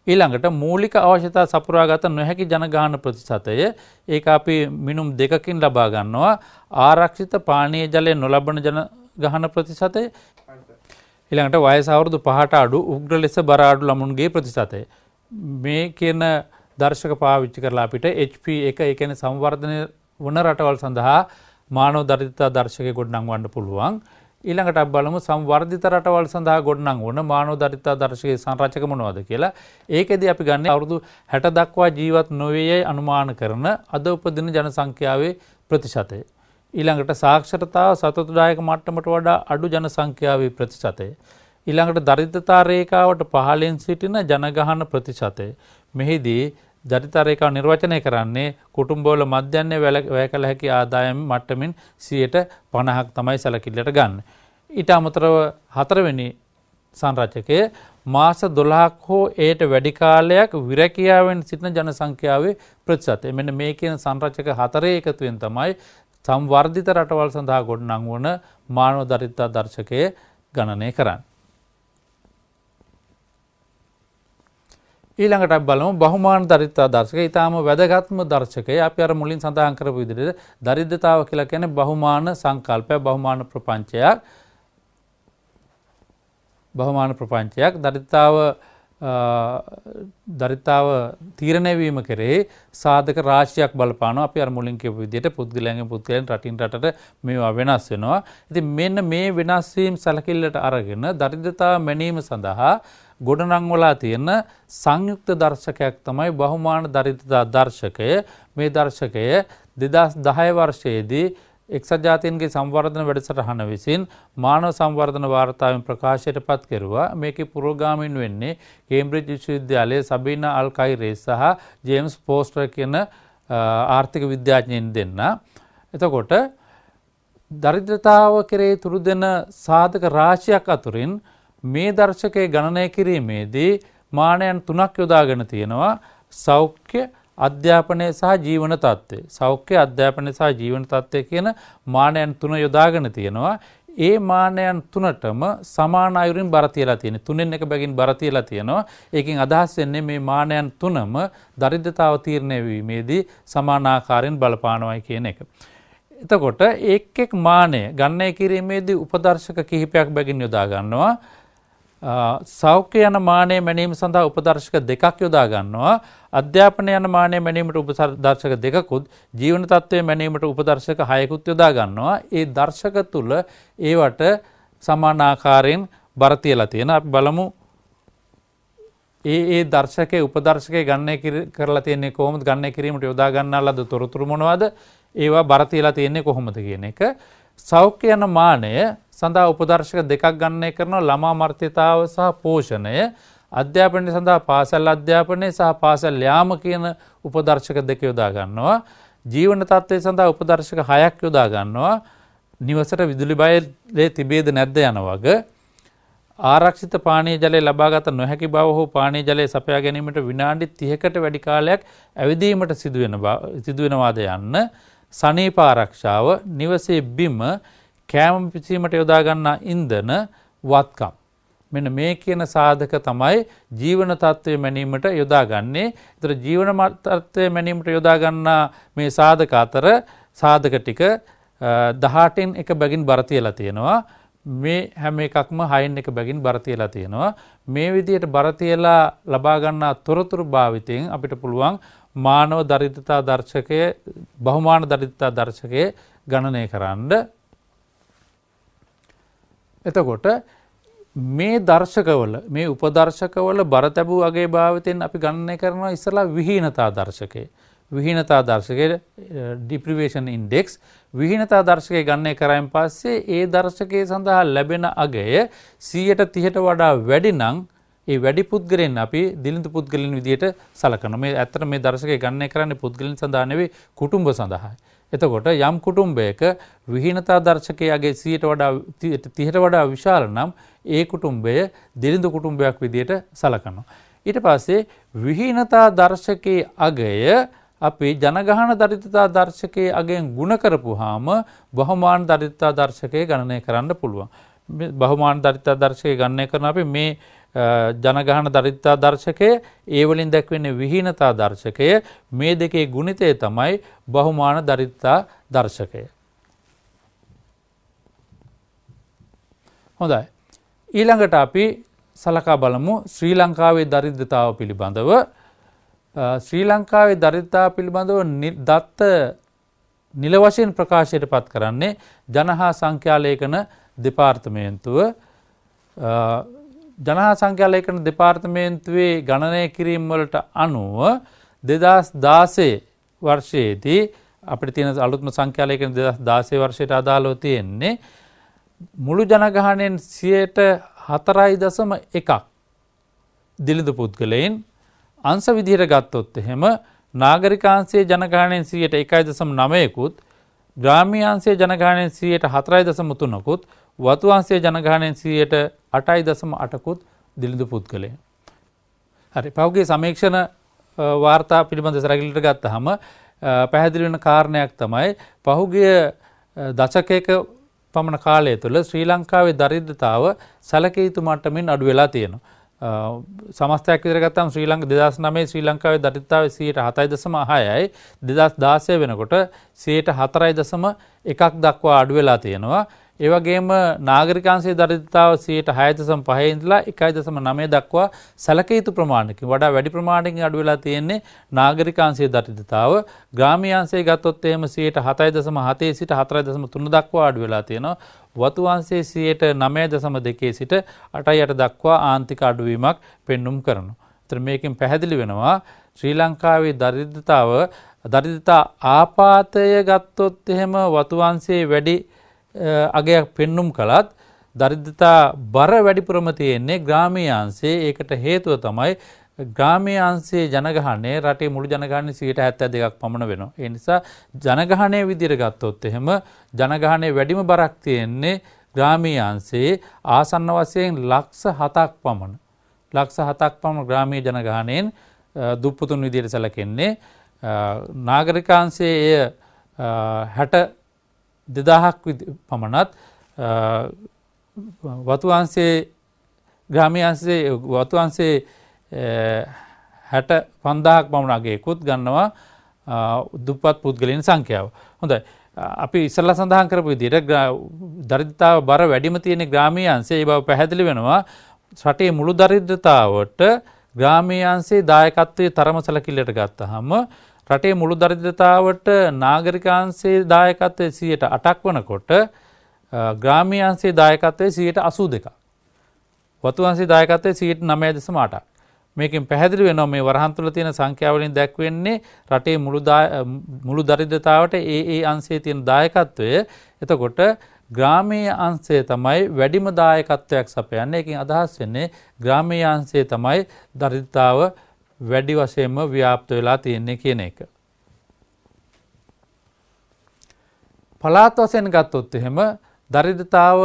ඊළඟට මූලික අවශ්‍යතා සපුරාගත නොහැකි ජනගහන ප්‍රතිශතය. ඒක අපි මිනුම් දෙකකින් ලබා ගන්නවා. ආරක්ෂිත පානීය ජලය නොලබන ජනගහන ප්‍රතිශතය. ඊළඟට වයස අවුරුදු 5ට අඩු උග්‍ර ලෙස බර අඩු ළමුන්ගේ ප්‍රතිශතය. මේ කියන දර්ශක පාවිච්චි කරලා අපිට HP1 ඒ කියන්නේ සංවර්ධනය වන රටවල් සඳහා මානව දරිද්‍රතා දර්ශකය ගොඩනංවන්න පුළුවන්. ඊළඟට අපි බලමු සංවර්ධිත රටවල් සඳහා ගොඩනංවන මානව දරිද්‍රතා දර්ශකයේ සංරචක මොනවද කියලා. ඒකෙදී අපි ගන්නේ අවුරුදු 60 දක්වා ජීවත් නොවේයයි අනුමාන කරන අද උපදින ජන සංඛ්‍යාවේ ප්‍රතිශතය. ඊළඟට සාක්ෂරතාව සතුටුදායක මට්ටමට වඩා අඩු ජන සංඛ්‍යාවේ ප්‍රතිශතය. ඊළඟට දරිද්‍රතා රේඛාවට පහළින් සිටින ජනගහන ප්‍රතිශතය. මෙහිදී දරිද්‍රතා රේඛාව නිර්වචනය කරන්නේ කුටුම්බවල මධ්‍යන්නේ වැය කළ හැකි ආදායම මට්ටමින් 50% තමයි සැලකිල්ලට ගන්න. ඊට අමතරව හතරවෙනි සංරචකය මාස 12ක් හෝ ඒට වැඩි කාලයක් විරැකියාවෙන් සිටින ජන සංඛ්‍යාවේ ප්‍රතිශතය. මෙන්න මේ කියන සංරචක හතරේ එකතුවෙන් තමයි සංවර්ධිත රටවල් සඳහා ගොඩනංවන මානව දරිද්‍රතා දර්ශකය ගණනය කරන්නේ. ඊළඟට අපි බලමු බහුමාන දරිද්‍රතා දර්ශකය. ඊටාම වැදගත්ම දර්ශකය. අපි අර මුලින් සඳහන් කරපු විදිහට දරිද්‍රතාව කියලා කියන්නේ බහුමාන සංකල්පය, බහුමාන ප්‍රපංචයක්. දරිද්‍රතාව තීරණය වීම කරේ සාධක රාශියක් බලපානවා. අපි අර මුලින් කියපු විදිහට පුද්ගලයන් රටින් රටට මේවා වෙනස් වෙනවා. ඉතින් මෙන්න මේ වෙනස් වීම සැලකිල්ලට අරගෙන දරිද්‍රතාව මැනීම සඳහා ගොඩනංවලා තියෙන සංයුක්ත දර්ශකයක් තමයි බහුමාන දරිද්‍රතා දර්ශකය. මේ දර්ශකය 2010 වර්ෂයේදී එක්සත් ජාතීන්ගේ සංවර්ධන වැඩසටහන විසින් මානව සංවර්ධන වාර්තාවෙන් ප්‍රකාශයට පත් කෙරුවා. මේකේ පුරෝගාමීන් වෙන්නේ කේම්බ්‍රිජ් විශ්වවිද්‍යාලයේ සබීනා අල් කයිරේ සහ ජේම්ස් පෝස්ටර් කියන ආර්ථික විද්‍යාඥයින් දෙන්න. එතකොට දරිද්‍රතාව කෙරෙහි තුරු දෙන සාධක රාශියක් අතුරින් මේ දර්ශකයේ ගණනය කිරීමේදී මානයන් 3ක් යොදාගෙන තියෙනවා. සෞඛ්‍ය, අධ්‍යාපනය සහ ජීවන තත්ත්වය. සෞඛ්‍ය, අධ්‍යාපනය සහ ජීවන තත්ත්වය කියන මානයන් 3 යොදාගෙන තියෙනවා. ඒ මානයන් 3ටම සමාන අයුරින් බර තියලා තියෙනවා. 3න් එක බැගින් බර තියලා තියෙනවා. ඒකෙන් අදහස් වෙන්නේ මේ මානයන් 3ම දරිද්‍රතාව තීරණය වීමේදී සමාන ආකාරයෙන් බලපානවායි කියන එක. එතකොට එක් මානය ගණනය කිරීමේදී උපදර්ශක කිහිපයක් බැගින් යොදා ගන්නවා. සෞඛ්‍ය යන මානය මැනීම සඳහා උපදර්ශක දෙකක් යොදා ගන්නවා. අධ්‍යාපනය යන මානය මැනීමට උපදර්ශක දෙකකුත්, ජීවන තත්ත්වය මැනීමට උපදර්ශක 6කුත් යොදා ගන්නවා. ඒ දර්ශක තුල ඒවට සමාන ආකාරයෙන් බර තියලා තියෙනවා. අපි බලමු ඒ දර්ශකයේ උපදර්ශකයේ ගණනය කරලා තියෙන්නේ කොහොමද, ගණනය කිරීමට යොදා ගන්නා ලද තොරතුරු මොනවද, ඒවා බර තියලා තියෙන්නේ කොහොමද කියන එක. සෞඛ්‍ය යන මානය සඳහා උපදර්ශක දෙකක් ගණනය කරනවා. ළමා මර්ත්‍යතාව සහ පෝෂණය. අධ්‍යාපනය සඳහා පාසල් අධ්‍යාපනය සහ පාසල් යාම කියන උපදර්ශක දෙක යොදා ගන්නවා. ජීවන තත්ත්වය සඳහා උපදර්ශක 6ක් යොදා ගන්නවා. නිවසට විදුලි බයලේ තිබේද නැද්ද යන වගේ. ආරක්ෂිත පානීය ජලය ලබාගත නොහැකි බව හෝ පානීය ජලය සපයා ගැනීමට විනාඩි 30කට වැඩි කාලයක් ඇවිදීමට සිදුවෙනවාද යන්න. සනීප ආරක්ෂාව, නිවසේ බිම, කෑම පිසීමට යොදා ගන්නා ඉන්ධන, වත්කම්. මෙන්න මේ කියන සාධක තමයි ජීවන තත්ත්වය මැනීමට යොදාගන්නේ. ඒතර ජීවන තත්ත්වය මැනීමට යොදා ගන්නා මේ සාධක අතර සාධක ටික 18න් එක බැගින් බර තියලා තියෙනවා. මේ හැම එකක්ම 6න් එක බැගින් බර තියලා තියෙනවා. මේ විදිහට බර තියලා ලබා ගන්නා තොරතුරු භාවිතයෙන් අපිට පුළුවන් මානව දරිද්‍රතා දර්ශකය බහුමාන දරිද්‍රතා දර්ශකය ගණනය කරන්න. එතකොට මේ දර්ශකවල මේ උපදර්ශකවල බර තැබූ අගේ භාවිතයෙන් අපි ගණනය කරනවා ඉස්සලා විහීනතා දර්ශකය. විහීනතා දර්ශකයේ ඩිප්‍රිවේෂන් ඉන්ඩෙක්ස් විහීනතා දර්ශකය ගණනය කරායින් පස්සේ ඒ දර්ශකයේ සඳහා ලැබෙන අගය 130ට වඩා වැඩි නම් ඒ වැඩි පුද්ගලයන් අපි දිලිඳු පුද්ගලයන් විදියට සලකනවා. මේ ඇත්තට මේ දර්ශකය ගණනය කරන්නේ පුද්ගලයන් සඳහා නෙවෙයි කුටුම්බ සඳහායි. එතකොට යම් කුටුම්බයක විහීනතා දර්ශකයේ අගය 30ට වඩා විශාල නම් ඒ කුටුම්බය දිලිඳු කුටුම්බයක් විදියට සලකනවා. ඊට පස්සේ විහීනතා දර්ශකයේ අගය අපි ජනගහන දරිද්‍රතා දර්ශකයේ අගයෙන් ගුණ කරපුවාම බහුමාන දරිද්‍රතා දර්ශකය ගණනය කරන්න පුළුවන්. බහුමාන දරිද්‍රතා දර්ශකය ගණනය කරන අපි මේ ජනගහන දරිද්‍රතා දර්ශකය ඒ වලින් දැක්වෙන්නේ විහීනතා දර්ශකය මේ දෙකේ ගුණිතය තමයි බහුමාන දරිද්‍රතා දර්ශකය. හොඳයි. ඊළඟට අපි සලකා බලමු ශ්‍රී ලංකාවේ දරිද්‍රතාව පිළිබඳව. ශ්‍රී ලංකාවේ දරිද්‍රතාව පිළිබඳව දත්ත නිල වශයෙන් ප්‍රකාශයට පත් කරන්නේ ජනහා සංඛ්‍යාලේඛන දෙපාර්තමේන්තුව. ජනහා සංඛ්‍යාලේඛන දෙපාර්තමේන්තුවේ ගණනය කිරීම් වලට අනුව 2016 වර්ෂයේදී අපිට තියෙන අලුත්ම සංඛ්‍යාලේඛන 2016 වර්ෂයට අදාළව තියෙන්නේ මුළු ජනගහනයෙන් 4.1ක් දිලිඳු පුද්ගලයන් අංශ විදිහට ගත්තොත් එහෙම නාගරිකාංශයේ ජනගහනයෙන් 1.9කුත් ග්‍රාමීයාංශයේ ජනගහනයෙන් 4.3කුත් වතු අංශයේ ජනගහනයෙන් 8.8කුත් දිලිඳු පුද්ගලයන්. හරි. පහුගිය සමීක්ෂණ වාර්තා පිළිබඳ සැලකිලිට ගත්තාම පැහැදිලි වෙන කාරණයක් තමයි පහුගිය දශකයක පමණ කාලය තුළ ශ්‍රී ලංකාවේ දරිද්‍රතාව සැලකිය යුතු මට්ටමින් අඩු වෙලා තියෙනවා. සමස්තයක් විදිහට ගත්තාම ශ්‍රී ලංකාවේ 2009 ශ්‍රී ලංකාවේ දරිද්‍රතාවය 7.6යි 2016 වෙනකොට 4.1ක් දක්වා අඩු වෙලා තියෙනවා. ඒ වගේම නාගරිකාංශයේ දරිද්‍රතාව 6.5 ඉඳලා 1.9 දක්වා සැලකිය යුතු ප්‍රමාණයකින් වඩා වැඩි ප්‍රමාණයකින් අඩු වෙලා තියෙන්නේ නාගරිකාංශයේ දරිද්‍රතාව. ග්‍රාමීයාංශයේ ගත්තොත් එහෙම 7.7 සිට 4.3 දක්වා අඩු වෙලා තියෙනවා. වතු අංශයේ 9.2 සිට 8.8 දක්වා ආන්තික අඩුවීමක් පෙන්눔 කරනවා. ඒතර මේකෙන් පැහැදිලි වෙනවා ශ්‍රී ලංකාවේ දරිද්‍රතා ආපාතය ගත්තොත් එහෙම වතු අංශයේ වැඩි අගයක් පෙන්눔 කළත් දරිද්‍රතා බර වැඩිපුරම තියෙන්නේ ග්‍රාමීයාංශයේ. ඒකට හේතුව තමයි ග්‍රාමීයාංශයේ ජනගහනය රටේ මුළු ජනගහනයේ 72ක් පමණ වෙනවා. ඒ නිසා ජනගහනය විදිහට ගත්තොත් එහෙම ජනගහනයේ වැඩිම බරක් තියෙන්නේ ග්‍රාමීයාංශයේ ආසන්න වශයෙන් ලක්ෂ 7ක් පමණ. ලක්ෂ 7ක් පමණ ග්‍රාමීය ජනගහනයෙන් දුප්පතුන් විදිහට සැලකෙන්නේ. නාගරිකාංශයේ 62,000ක් පමණත් වතු අංශයේ ග්‍රාමීයාංශයේ වතු අංශයේ 65,000ක් පමණ අගයකුත් ගන්නවා දුප්පත් පුද්ගලයන් සංඛ්‍යාව. හොඳයි. අපි ඉස්සෙල්ලා සඳහන් කරපු විදිහට දරිද්‍රතාව බර වැඩිම තියෙන ග්‍රාමීයාංශයේ ඒ බව පැහැදිලි වෙනවා. රටේ මුළු දරිද්‍රතාවට ග්‍රාමීයාංශයේ දායකත්වයේ තරම සැලකිල්ලට ගත්තාම රටේ මුළු දරිද්‍රතාවට නාගරිකාංශයේ දායකත්වය 8%ක් වනකොට ග්‍රාමීයාංශයේ දායකත්වය 82%ක්. වතු අංශයේ දායකත්වය 9.8%ක්. මේකෙන් පැහැදිලි වෙනවා මේ වරහන් තුල තියෙන සංඛ්‍යාව වලින් දැක්වෙන්නේ රටේ මුළු දරිද්‍රතාවට ඒ අංශයේ තියෙන දායකත්වය. එතකොට ග්‍රාමීය අංශය තමයි වැඩිම දායකත්වයක් සපයන්නේ. ඒකෙන් අදහස් වෙන්නේ ග්‍රාමීය අංශය තමයි දරිද්‍රතාව වැඩි වශයෙන්ම ව්‍යාප්ත වෙලා තියෙන්නේ කියන එක. පළාත් වශයෙන් ගත්තොත් එහෙම දරිද්‍රතාව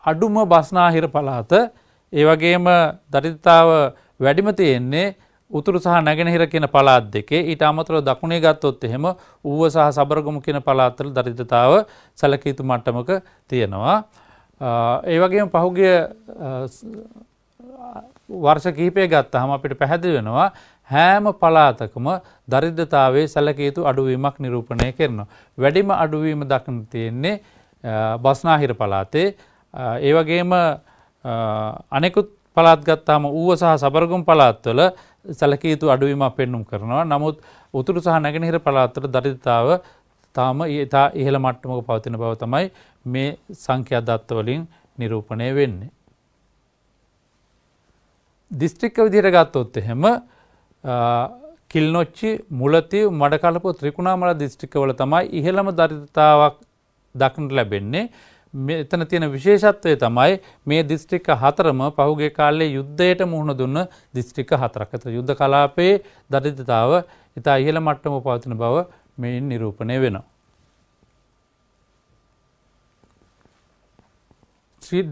අඩුම බස්නාහිර පළාත, ඒ වගේම දරිද්‍රතාව වැඩිම තියෙන්නේ උතුරු සහ නැගෙනහිර කියන පළාත් දෙකේ. ඊට අමතරව දකුණේ ගත්තොත් එහෙම ඌව සහ සබරගමු කියන පළාත්වල දරිද්‍රතාව සැලකිය යුතු මට්ටමක තියෙනවා. ඒ වගේම පහුගිය වර්ෂ කිහිපය ගත්තාම අපිට පැහැදිලි වෙනවා හැම පළාතකම දරිද්‍රතාවයේ සැලකිය යුතු අඩුවීමක් නිරූපණය කරනවා. වැඩිම අඩුවීම දක්න තියෙන්නේ බස්නාහිර පළාතේ. ඒ වගේම අනෙකුත් පළාත් ගත්තාම ඌව සහ සබරගම් පළාත්වල සැලකිය යුතු අඩුවීමක් පෙන්눔 කරනවා. නමුත් උතුරු සහ නැගෙනහිර පළාත්වල දරිද්‍රතාව තාම ඉතා ඉහළ මට්ටමක පවතින බව තමයි මේ සංඛ්‍යා දත්ත වලින් නිරූපණය වෙන්නේ. දිස්ත්‍රික්ක විදිහට ගත්තොත් එහෙම කිල්නොච්චි, මුලතිව්, මඩකලපුව, ත්‍රිකුණාමල දිස්ත්‍රික්කවල තමයි ඉහළම දරිද්‍රතාවක් දක්නට ලැබෙන්නේ. මෙතන තියෙන විශේෂත්වය තමයි මේ දිස්ත්‍රික්ක හතරම පහුගිය කාලේ යුද්ධයට මුහුණ දුන්න දිස්ත්‍රික්ක හතරක්. ඒතර යුද්ධ කලාපයේ දරිද්‍රතාව ඉතා ඉහළ මට්ටමක පවතින බව මේන් නිරූපණය වෙනවා.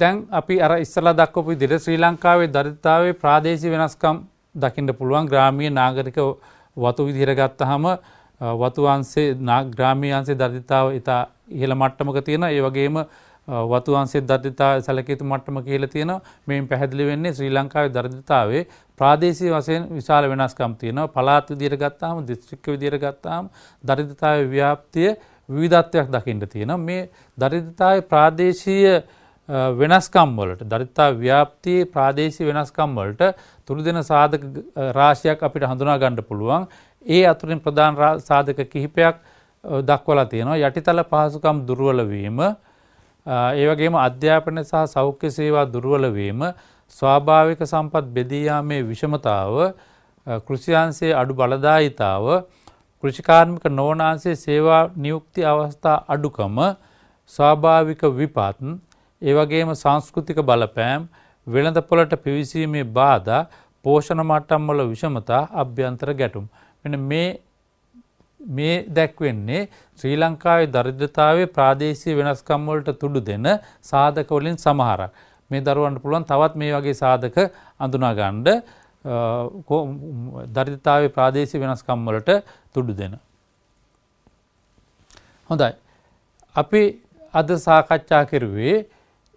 දැන් අපි අර ඉස්සලා දක්වපු විදිහට ශ්‍රී ලංකාවේ දරිද්‍රතාවයේ ප්‍රාදේශීය වෙනස්කම් දකින්න පුළුවන්. ග්‍රාමීය නාගරික වතු විදිහට ගත්තාම වතු අංශයේ ග්‍රාමීය අංශයේ දරිද්‍රතාව ඉතා ඉහළ මට්ටමක තියෙනවා. ඒ වගේම වතු අංශයේ දරිද්‍රතාවය සැලකිය යුතු මට්ටමක ඉහළ තියෙනවා. මේන් පැහැදිලි වෙන්නේ ශ්‍රී ලංකාවේ දරිද්‍රතාවයේ ප්‍රාදේශීය වශයෙන් විශාල වෙනස්කම් තියෙනවා. පළාත් විදිහට ගත්තාම, දිස්ත්‍රික්ක විදිහට ගත්තාම දරිද්‍රතාවයේ ව්‍යාප්තිය විවිධත්වයක් දකින්න තියෙනවා. මේ දරිද්‍රතාවයේ ප්‍රාදේශීය වෙනස්කම් වලට, දරිද්‍රතාව ව්‍යාප්තියේ ප්‍රාදේශීය වෙනස්කම් වලට තුරු දෙන සාධක රාශියක් අපිට හඳුනා ගන්න පුළුවන්. ඒ අතුරින් ප්‍රධාන සාධක කිහිපයක් දක්වලා තියෙනවා. යටිතල පහසුකම් දුර්වල වීම, ඒ වගේම අධ්‍යාපන සහ සෞඛ්‍ය සේවා දුර්වල වීම, ස්වාභාවික සම්පත් බෙදී යාමේ විෂමතාව, කෘෂිාංශයේ අඩු බලදායීතාව, කෘෂිකාර්මික නොවන අංශයේ සේවා නියුක්ති අවස්ථා අඩුකම, ස්වාභාවික විපත්, ඒ වගේම සංස්කෘතික බලපෑම්, වෙළඳපොළට පිවිසීමේ බාධා, පෝෂණ මට්ටම් වල විෂමතා, අභ්‍යන්තර ගැටුම්. මෙන්න මේ දැක්වෙන්නේ ශ්‍රී ලංකාවේ දරිද්‍රතාවයේ ප්‍රාදේශීය වෙනස්කම් වලට තුඩු දෙන සාධක වලින් සමහරක්. මේ දරුවන්ට පුළුවන් තවත් මේ වගේ සාධක අඳුනා ගන්න දරිද්‍රතාවයේ ප්‍රාදේශීය වෙනස්කම් වලට තුඩු දෙන. හොඳයි. අපි අද සාකච්ඡා කරුවේ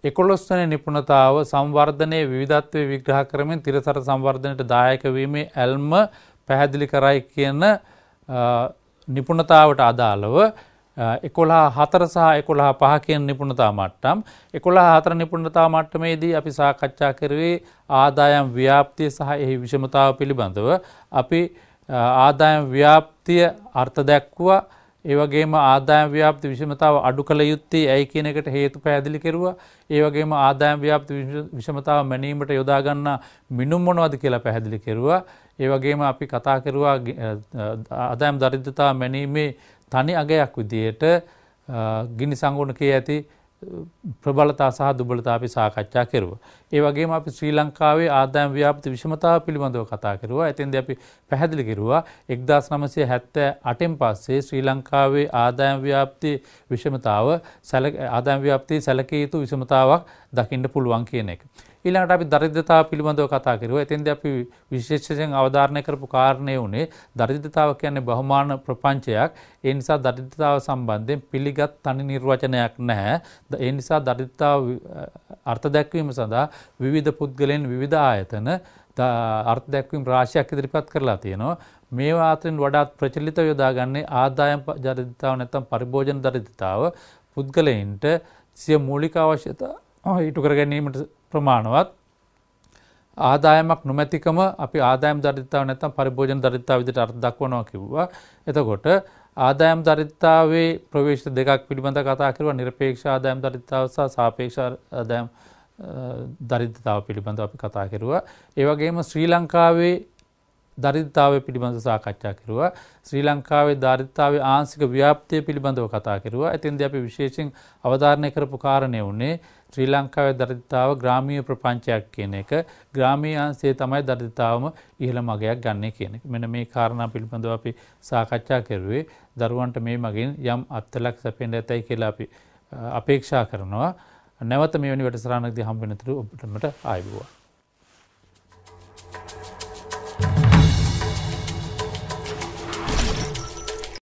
11 වෙනි නිපුණතාව සංවර්ධනයේ විවිධත්වයේ විග්‍රහ කරමින් තිරසර සංවර්ධනයට දායක වීමේ ඇල්ම පැහැදිලි කරයි කියන නිපුණතාවට අදාළව 11.4 සහ 11.5 කියන නිපුණතා මට්ටම්. 11.4 නිපුණතා මට්ටමේදී අපි සාකච්ඡා කරුවේ ආදායම් ව්‍යාප්තිය සහ එහි විෂමතාව පිළිබඳව. අපි ආදායම් ව්‍යාප්තිය අර්ථ දැක්වුවා. ඒ වගේම ආදායම් ව්‍යාප්ති විෂමතාව අඩු කළ යුත්තේ ඇයි කියන එකට හේතු පැහැදිලි කෙරුවා. ඒ වගේම ආදායම් ව්‍යාප්ති විෂමතාව මැනීමට යොදා ගන්න මිනුම් මොනවද කියලා පැහැදිලි කෙරුවා. ඒ වගේම අපි කතා කරුවා ආදායම් දරිද්‍රතාව මැනීමේ තනි අගයක් විදිහට ගිනි සංගුණකයේ ඇති ප්‍රබලතා සහ දුබලතා අපි සාකච්ඡා කරුවා. ඒ වගේම අපි ශ්‍රී ලංකාවේ ආදායම් ව්‍යාප්ති විෂමතාව පිළිබඳව කතා කරුවා. එතෙන්දී අපි පැහැදිලි කරුවා 1978න් පස්සේ ශ්‍රී ලංකාවේ ආදායම් ව්‍යාප්ති විෂමතාව ආදායම් ව්‍යාප්තියේ සැලකිය යුතු විෂමතාවක් දකින්න පුළුවන් කියන එක. ඊළඟට අපි දරිද්‍රතාව පිළිබඳව කතා කරුවා. එතෙන්දී අපි විශේෂයෙන් අවධාරණය කරපු කාරණේ උනේ දරිද්‍රතාව කියන්නේ බහුමාන ප්‍රපංචයක්. ඒ නිසා දරිද්‍රතාව සම්බන්ධයෙන් පිළිගත් තනි නිර්වචනයක් නැහැ. ඒ නිසා දරිද්‍රතාව අර්ථ දැක්වීම සඳහා විවිධ පුද්ගලයන් විවිධ ආයතන අර්ථ දැක්වීම් රාශියක් ඉදිරිපත් කරලා තියෙනවා. මේවා අතරින් වඩාත් ප්‍රචලිතව යොදාගන්නේ ආදායම් දරිද්‍රතාව නැත්නම් පරිභෝජන දරිද්‍රතාව. පුද්ගලයන්ට සිය මූලික අවශ්‍යතා ඊට කර ගැනීමට ප්‍රමාණවත් ආදායමක් නොමැතිකම අපි ආදායම් දරිද්‍රතාව නැත්නම් පරිභෝජන දරිද්‍රතාව විදිහට අර්ථ දක්වනවා කිව්වා. එතකොට ආදායම් දරිද්‍රතාවයේ ප්‍රවේශ දෙකක් පිළිබඳව කතා කරුවා. නිරපේක්ෂ ආදායම් දරිද්‍රතාව සහ සාපේක්ෂ ආදායම් දරිද්‍රතාව පිළිබඳව අපි කතා කරුවා. ඒ වගේම ශ්‍රී ලංකාවේ දරිද්‍රතාවය පිළිබඳව සාකච්ඡා කරුවා. ශ්‍රී ලංකාවේ දරිද්‍රතාවයේ ආංශික ව්‍යාප්තිය පිළිබඳව කතා කරුවා. එතෙන්දී අපි විශේෂයෙන් අවධාරණය කරපු කාරණේ උනේ ශ්‍රී ලංකාවේ දරිද්‍රතාව ග්‍රාමීය ප්‍රපංචයක් කියන එක. ග්‍රාමීය අංශයේ තමයි දරිද්‍රතාවම ඉහළ මගයක් ගන්න කියන එක. මෙන්න මේ කාරණා පිළිබඳව අපි සාකච්ඡා කරුවේ. දරුවන්ට මේ මගින් යම් අත්ලක් සැපෙන්න ඇතයි කියලා අපි අපේක්ෂා කරනවා. නැවත මෙවැනි වැඩසටහනකදී හම්බ වෙන තුරු ඔබට ආයුබෝවන්.